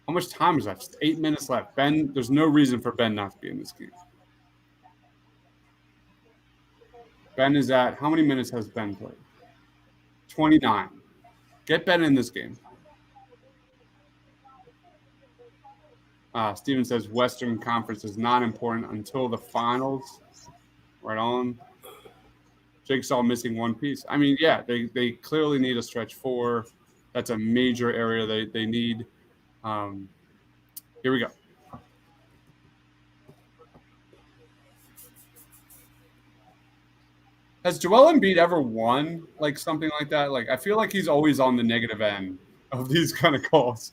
how much time is left? 8 minutes left. Ben, there's no reason for Ben not to be in this game. Ben is at, how many minutes has Ben played? 29. Get Ben in this game. Steven says Western Conference is not important until the finals. Right on. Jigsaw missing one piece. I mean, yeah, they clearly need a stretch 4. That's a major area they need. Here we go. Has Joel Embiid ever won like something like that? Like, I feel like he's always on the negative end of these kind of calls.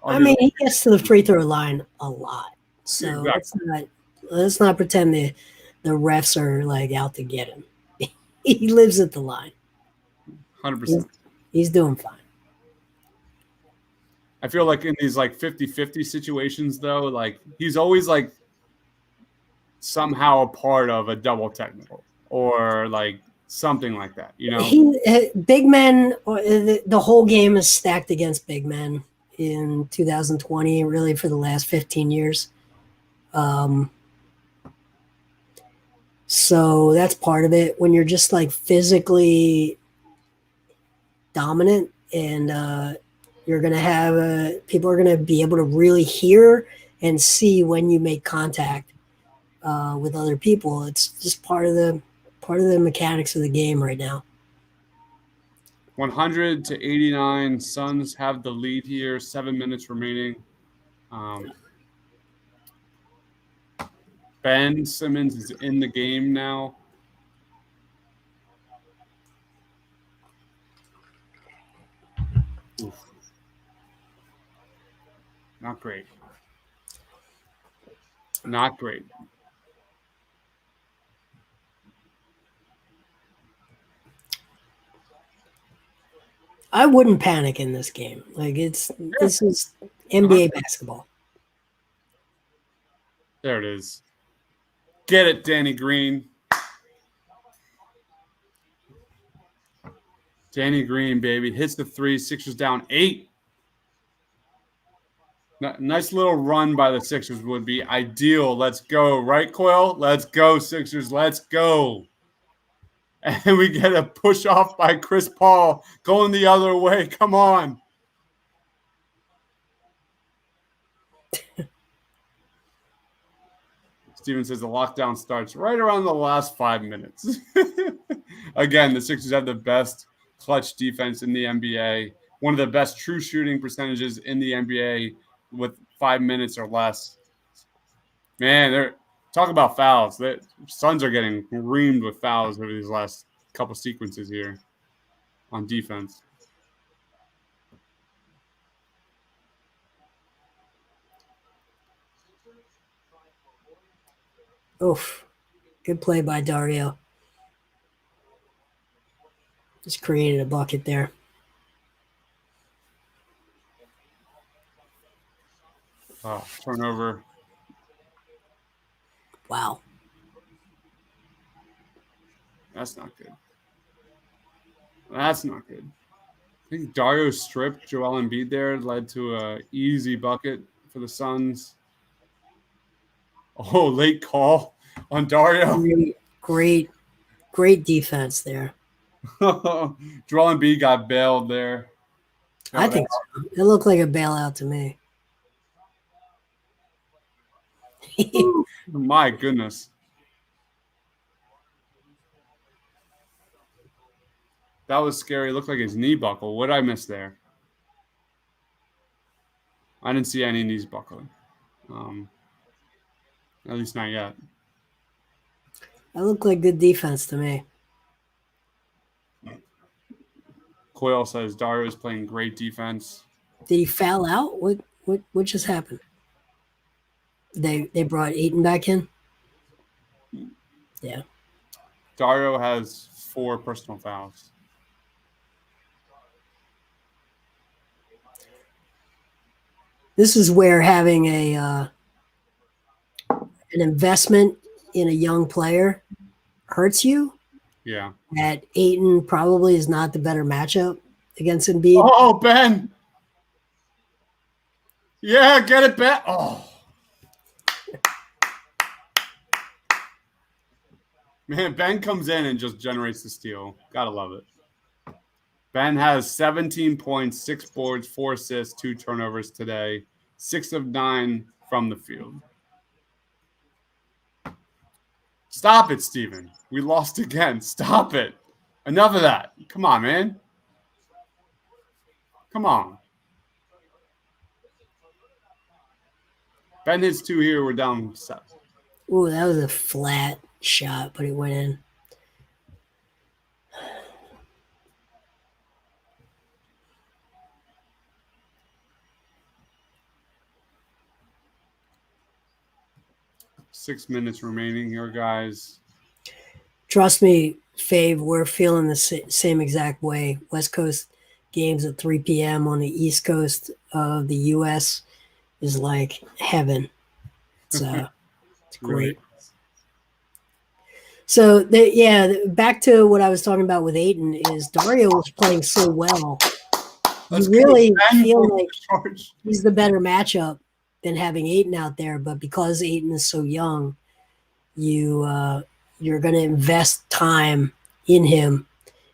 I mean, he gets to the free throw line a lot, so exactly. let's not pretend the refs are like out to get him. He lives at the line. 100%. He's doing fine. I feel like in these like 50-50 situations, though, like he's always like somehow a part of a double technical or like something like that, you know? Big men, the whole game is stacked against big men in 2020, really for the last 15 years. So that's part of it. When you're just like physically dominant and you're going to have people are going to be able to really hear and see when you make contact with other people. It's just part of the mechanics of the game right now. 100-89. Suns have the lead here. 7 minutes remaining. Ben Simmons is in the game now. Oof. Not great. Not great. I wouldn't panic in this game. Like this is NBA basketball. There it is. Get it, Danny Green. Danny Green, baby. Hits the 3. Sixers down 8. Nice little run by the Sixers would be ideal. Let's go. Right, Coyle? Let's go, Sixers. Let's go. And we get a push off by Chris Paul going the other way. Come on. Steven says the lockdown starts right around the last 5 minutes. Again, the Sixers have the best clutch defense in the NBA. One of the best true shooting percentages in the NBA with 5 minutes or less. Man, they're talk about fouls. The Suns are getting reamed with fouls over these last couple sequences here on defense. Oof. Good play by Dario. Just created a bucket there. Oh, turnover. Wow. That's not good. That's not good. I think Dario stripped Joel Embiid there, led to an easy bucket for the Suns. Oh, late call on Dario. Great defense there. Joel Embiid got bailed there. I think so. It looked like a bailout to me. My goodness. That was scary. It looked like his knee buckled. What did I miss there? I didn't see any knees buckling. At least not yet. That looked like good defense to me. Coyle says Dario is playing great defense. Did he foul out? What just happened? They brought Ayton back in? Yeah. Dario has 4 personal fouls. This is where having an investment in a young player hurts you. Yeah. That Ayton probably is not the better matchup against Embiid. Oh, Ben. Yeah, get it, Ben. Oh. Man, Ben comes in and just generates the steal. Gotta love it. Ben has 17 points, 6 boards, 4 assists, 2 turnovers today. 6 of 9 from the field. Stop it, Steven. We lost again. Stop it. Enough of that. Come on, man. Come on. Ben hits 2 here. We're down 7. Ooh, that was a flat shot, but it went in. Six minutes remaining here, guys. Trust me, Fave, we're feeling the same exact way. West Coast games at 3 p.m. on the East Coast of the U.S. is like heaven. It's great. So, back to what I was talking about with Ayton is Dario was playing so well. You really feel like he's the better matchup than having Ayton out there. But because Ayton is so young, you're going to invest time in him,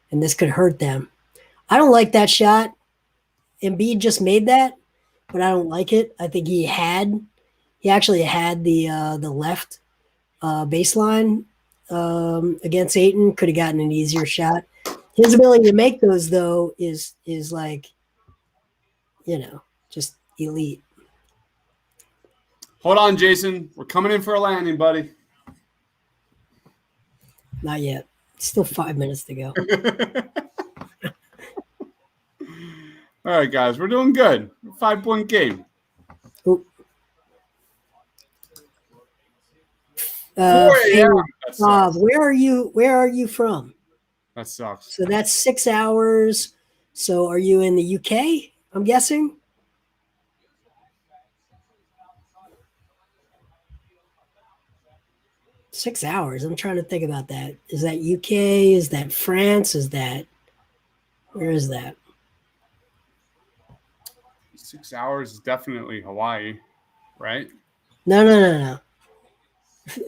and this could hurt them. I don't like that shot. Embiid just made that, but I don't like it. I think he actually had the left baseline against Ayton. Could have gotten an easier shot. His ability to make those, though, is like, just elite. Hold on, Jason. We're coming in for a landing, buddy. Not yet. Still 5 minutes to go. All right, guys. We're doing good. 5-point game. 4 a.m. Bob, where are you from? That sucks. So that's 6 hours. So are you in the UK, I'm guessing? Six hours. I'm trying to think about that. Is that UK? Is that France? Where is that? 6 hours is definitely Hawaii, right? No.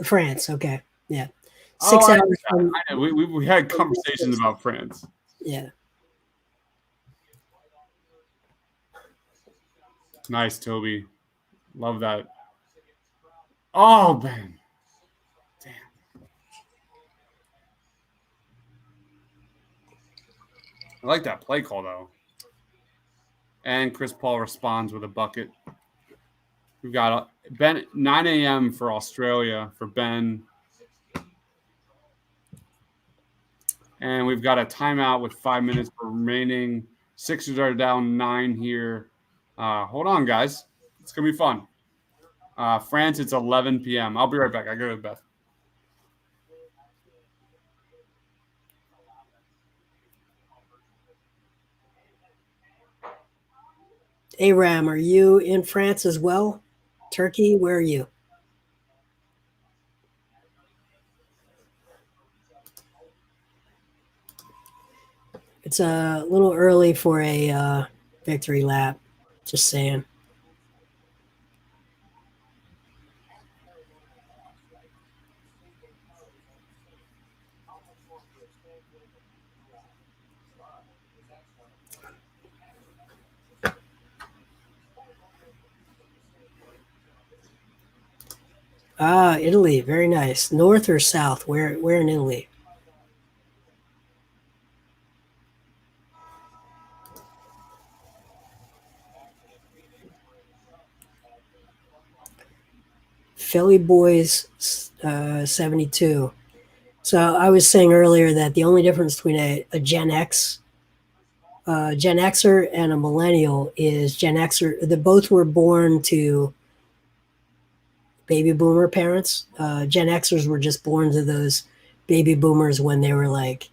France. Okay. Yeah. 6 hours. I know. We had conversations about France. Yeah. Nice, Toby. Love that. Oh, Ben. Damn. I like that play call, though. And Chris Paul responds with a bucket. We've got Ben 9 a.m. for Australia for Ben. And we've got a timeout with 5 minutes remaining. Sixers are down 9 here. Hold on, guys. It's going to be fun. France, it's 11 p.m. I'll be right back. I go to Beth. Aram, are you in France as well? Turkey, where are you? It's a little early for a victory lap. Just saying. Italy, very nice. North or south? Where in Italy? Philly boys 72. So I was saying earlier that the only difference between a Gen Xer and a millennial is Gen Xer. They both were born to baby boomer parents. Gen Xers were just born to those baby boomers when they were like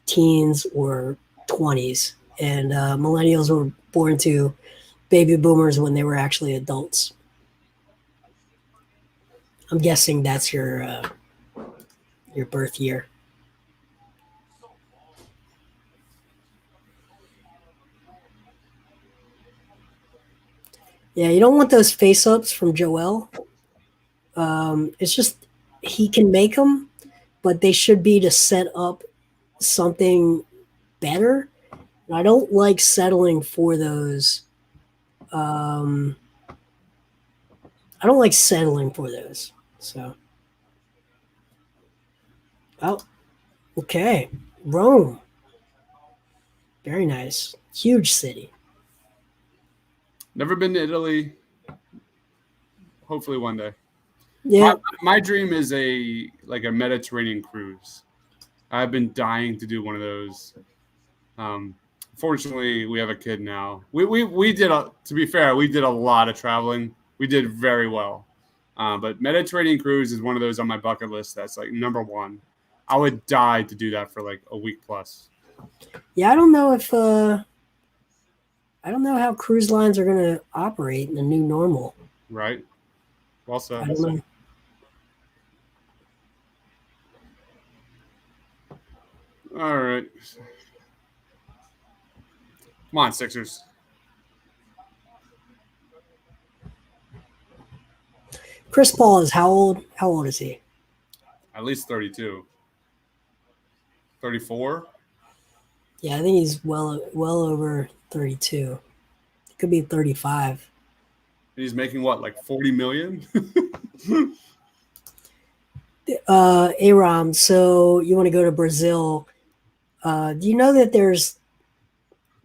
teens or 20s, and millennials were born to baby boomers when they were actually adults. I'm guessing that's your birth year. Yeah, you don't want those face ups from Joel. It's just he can make them, but they should be to set up something better. And I don't like settling for those. I don't like settling for those. So, oh, okay, Rome, very nice, huge city. Never been to Italy. Hopefully one day. Yeah, My dream is a Mediterranean cruise. I've been dying to do one of those. Fortunately, we have a kid now. We did to be fair, we did a lot of traveling. We did very well. But Mediterranean cruise is one of those on my bucket list that's like number one. I would die to do that for like a week plus. yeah. I don't know if I don't know how cruise lines are going to operate in the new normal. Right. Well said. I don't know. All right. Come on, Sixers. Chris Paul is how old? How old is he? At least 32. 34? Yeah, I think he's well over 32. He could be 35. And he's making what, like 40 million? Aram, so you want to go to Brazil. Do you know that there's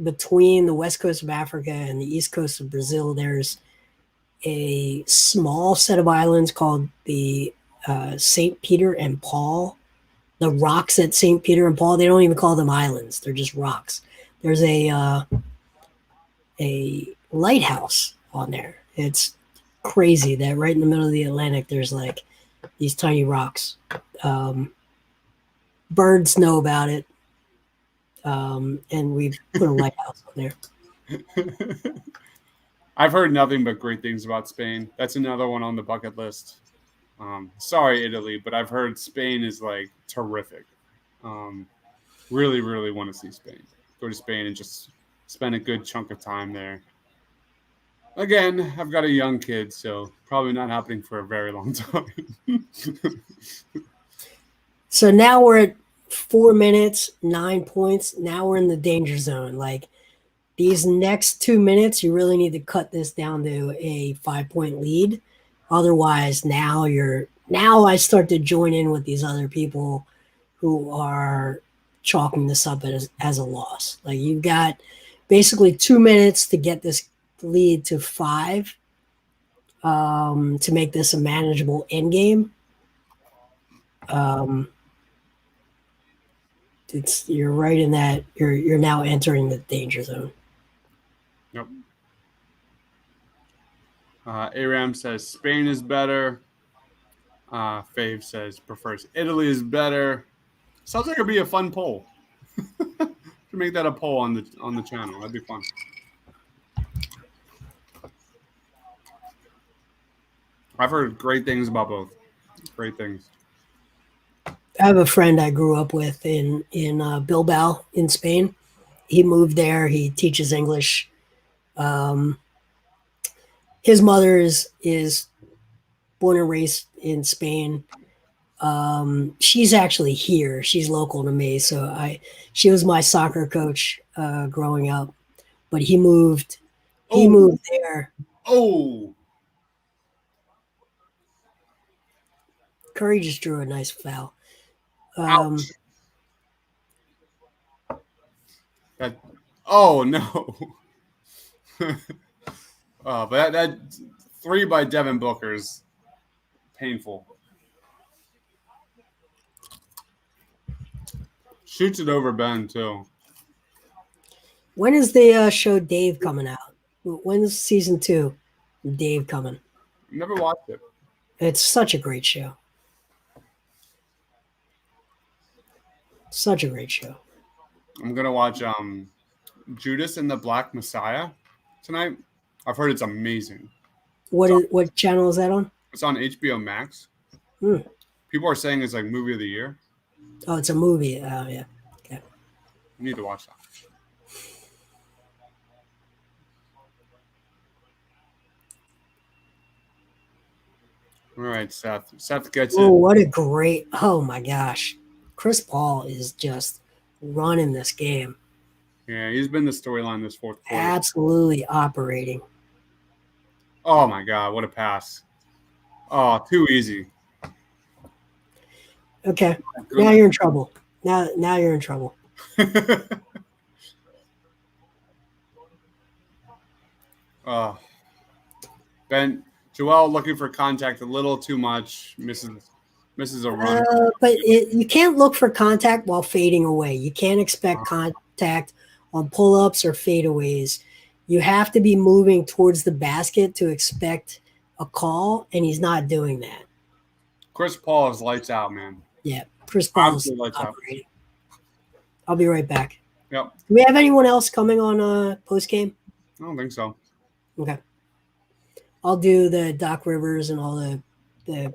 between the west coast of Africa and the east coast of Brazil, there's a small set of islands called the St. Peter and Paul. The rocks at St. Peter and Paul, they don't even call them islands. They're just rocks. There's a lighthouse on there. It's crazy that right in the middle of the Atlantic, there's like these tiny rocks. Birds know about it. And we put a lighthouse on there. I've heard nothing but great things about Spain. That's another one on the bucket list. Sorry, Italy, but I've heard Spain is like terrific. Really, really want to see Spain. Go to Spain and just spend a good chunk of time there. Again, I've got a young kid, so probably not happening for a very long time. So now we're at 4 minutes, 9 points. Now we're in the danger zone. Like these next 2 minutes, you really need to cut this down to a 5-point lead. Otherwise, now I start to join in with these other people who are chalking this up as a loss. Like you've got basically 2 minutes to get this lead to 5 to make this a manageable end game. You're right in that you're now entering the danger zone. Yep. Aram says Spain is better. Fave says prefers Italy is better. Sounds like it'd be a fun poll. Should make that a poll on the channel. That'd be fun. I've heard great things about both. Great things. I have a friend I grew up with in Bilbao in Spain. He moved there. He teaches English. His mother is born and raised in Spain. She's actually here. She's local to me. So she was my soccer coach growing up. But he moved there. Oh. Curry just drew a nice foul. Ouch. Oh no. But that 3 by Devin Booker's painful. Shoots it over Ben, too. When is the show Dave coming out? When's season 2? Dave coming. Never watched it. It's such a great show. Such a great show. I'm going to watch Judas and the Black Messiah tonight. I've heard it's amazing. What channel is that on? It's on HBO Max. People are saying it's like movie of the year. Oh, it's a movie. Oh, yeah. Okay. You need to watch that. All right, Seth. Seth gets Oh, it. what a great. Oh, my gosh. Chris Paul is just running this game. Yeah, he's been the storyline this fourth quarter. Absolutely operating. Oh, my God. What a pass. Oh, too easy. Okay. Now you're in trouble. Now you're in trouble. Ben, Joel looking for contact a little too much. Misses a run. But you can't look for contact while fading away. You can't expect contact on pull-ups or fadeaways. You have to be moving towards the basket to expect a call, and he's not doing that. Chris Paul is lights out, man. Yeah, Chris Paul's Absolutely lights out. operating. I'll be right back. Yep. Do we have anyone else coming on post-game? I don't think so. Okay. I'll do the Doc Rivers and all the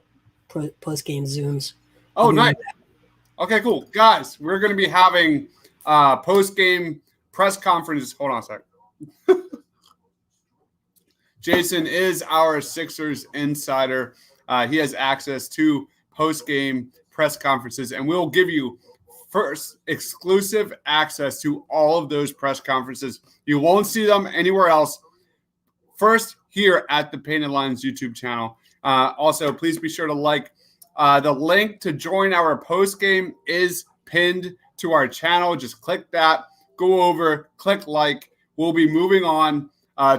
post-game Zooms. Oh, nice. Okay, cool. Guys, we're going to be having post-game press conferences. Hold on a sec. Jason is our Sixers insider. He has access to post-game press conferences, and we'll give you first exclusive access to all of those press conferences. You won't see them anywhere else. First, here at the Painted Lines YouTube channel. Also, please be sure to like. The link to join our post-game is pinned to our channel. Just click that. Go over, click like. We'll be moving on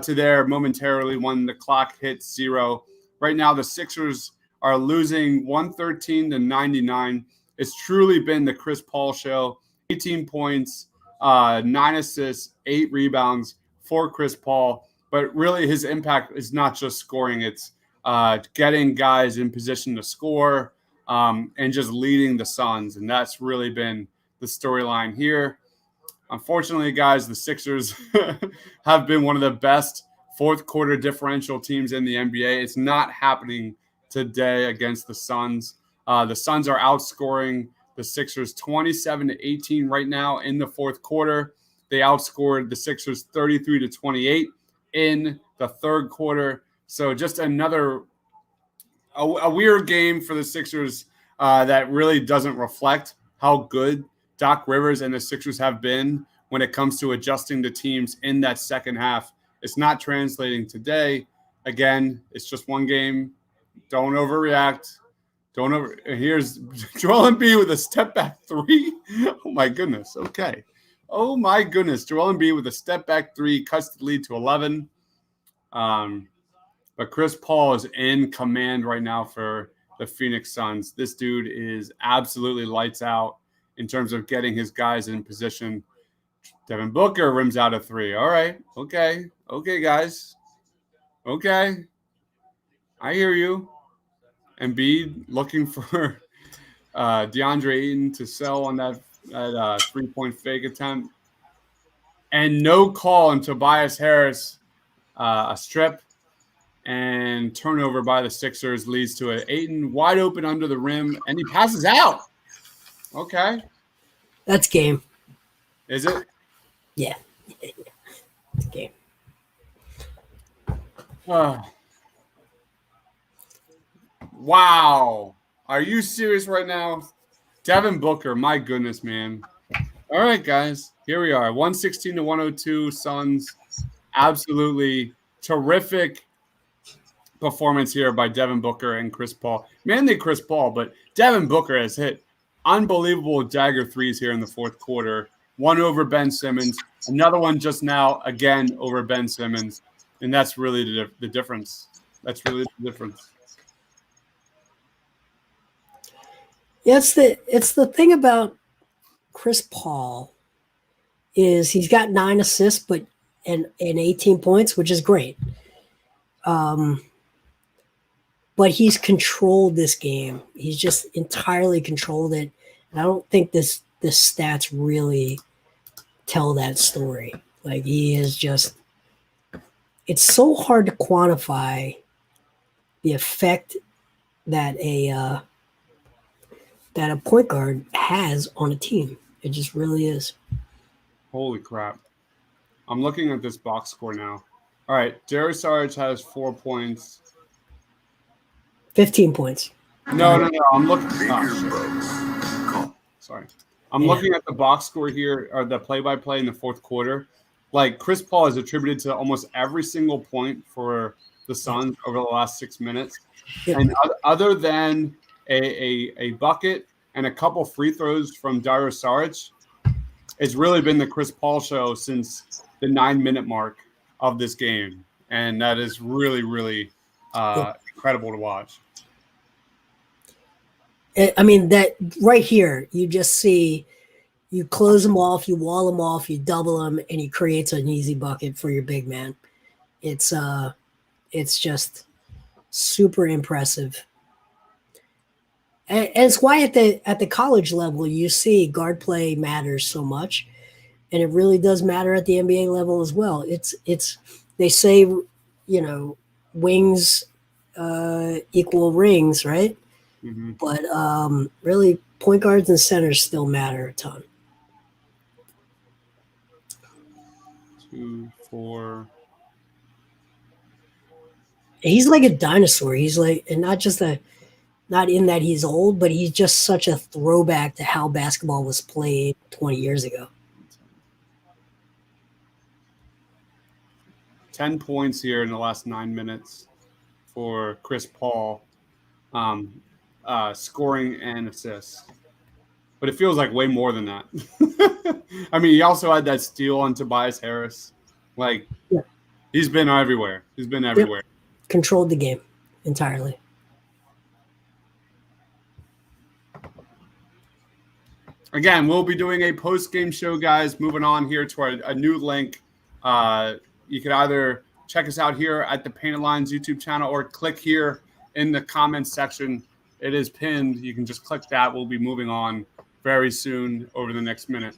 to there momentarily when the clock hits 0. Right now, the Sixers are losing 113-99. It's truly been the Chris Paul show. 18 points, 9 assists, 8 rebounds for Chris Paul. But really, his impact is not just scoring. It's getting guys in position to score and just leading the Suns. And that's really been the storyline here. Unfortunately, guys, the Sixers have been one of the best fourth quarter differential teams in the NBA. It's not happening today against the Suns. The Suns are outscoring the Sixers 27-18 right now in the fourth quarter. They outscored the Sixers 33-28 in the third quarter. So just another a weird game for the Sixers that really doesn't reflect how good Doc Rivers and the Sixers have been when it comes to adjusting the teams in that second half. It's not translating today. Again, it's just one game. Don't overreact. Here's Joel Embiid with a step back 3. Oh my goodness. Okay. Oh my goodness. Joel Embiid with a step back 3 cuts the lead to 11. But Chris Paul is in command right now for the Phoenix Suns. This dude is absolutely lights out in terms of getting his guys in position. Devin Booker rims out a 3. All right. Okay. Okay, guys. Okay. I hear you. Embiid looking for DeAndre Ayton to sell on that 3-point fake attempt. And no call on Tobias Harris. A strip and turnover by the Sixers leads to an Ayton wide open under the rim, and he passes out. Okay. That's game. Is it? Yeah. It's game. Wow. Are you serious right now? Devin Booker, my goodness, man. All right, guys. Here we are. 116-102 Suns. Absolutely terrific performance here by Devin Booker and Chris Paul. Mainly Chris Paul, but Devin Booker has hit unbelievable dagger threes here in the fourth quarter. One over Ben Simmons. Another one just now, again, over Ben Simmons. And that's really the difference. That's really the difference. Yeah, it's the thing about Chris Paul is he's got 9 assists, and 18 points, which is great. But he's controlled this game. He's just entirely controlled it. And I don't think the stats really tell that story. Like he is just. It's so hard to quantify the effect that a point guard has on a team. It just really is. Holy crap. I'm looking at this box score now. All right. Darius Sarge has 4 points. 15 points. No. I'm looking. Sorry. I'm looking at the box score here, or the play-by-play in the fourth quarter. Like, Chris Paul is attributed to almost every single point for the Suns over the last 6 minutes. Yep. And other than a bucket and a couple free throws from Darius Sarge, it's really been the Chris Paul show since the 9-minute mark of this game. And that is really, really incredible to watch. I mean, that right here, you just see you close him off, you wall him off, you double him, and he creates an easy bucket for your big man. It's just super impressive. And it's why at the college level you see guard play matters so much, and it really does matter at the NBA level as well. It's they say, wings equal rings, right? Mm-hmm. But really, point guards and centers still matter a ton. 2, 4. He's like a dinosaur. He's like, and not in that he's old, but he's just such a throwback to how basketball was played 20 years ago. 10 points here in the last 9 minutes for Chris Paul, scoring and assists. But it feels like way more than that. I mean, he also had that steal on Tobias Harris. Like, He's been everywhere. He's been everywhere. Yep. Controlled the game entirely. Again, we'll be doing a post-game show, guys. Moving on here to a new link. You could either check us out here at the Painted Lines YouTube channel or click here in the comments section. It is pinned. You can just click that. We'll be moving on very soon over the next minute.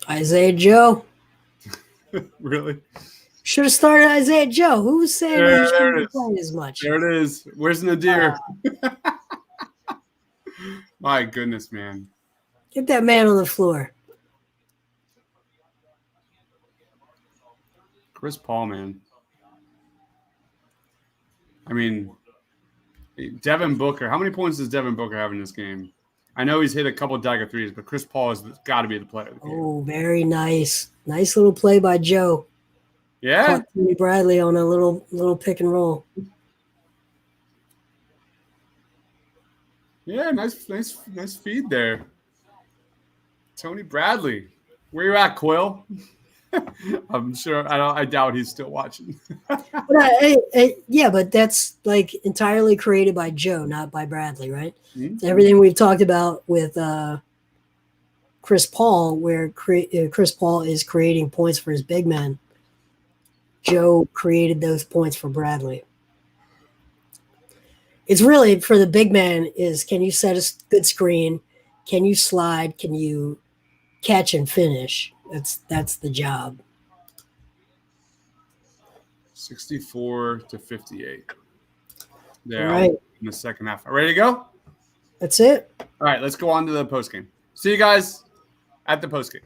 Isaiah Joe. Really? Should have started Isaiah Joe. Who was saying he shouldn't be playing as much? There it is. Where's Nadir? My goodness, man. Get that man on the floor. Chris Paul, man. I mean, Devin Booker. How many points does Devin Booker have in this game? I know he's hit a couple of dagger threes, but Chris Paul has got to be the player of the game. Oh, very nice. Nice little play by Joe. Yeah. Caught Tony Bradley on a little pick and roll. Yeah, nice feed there. Tony Bradley. Where you at, Quill? I'm sure. I doubt he's still watching. But that's like entirely created by Joe, not by Bradley, right? Mm-hmm. Everything we've talked about with Chris Paul, where Chris Paul is creating points for his big men, Joe created those points for Bradley. It's really for the big man is, can you set a good screen? Can you slide? Can you catch and finish? That's the job. 64-58. There, right. In the second half. Ready to go? That's it. All right, let's go on to the postgame. See you guys at the postgame.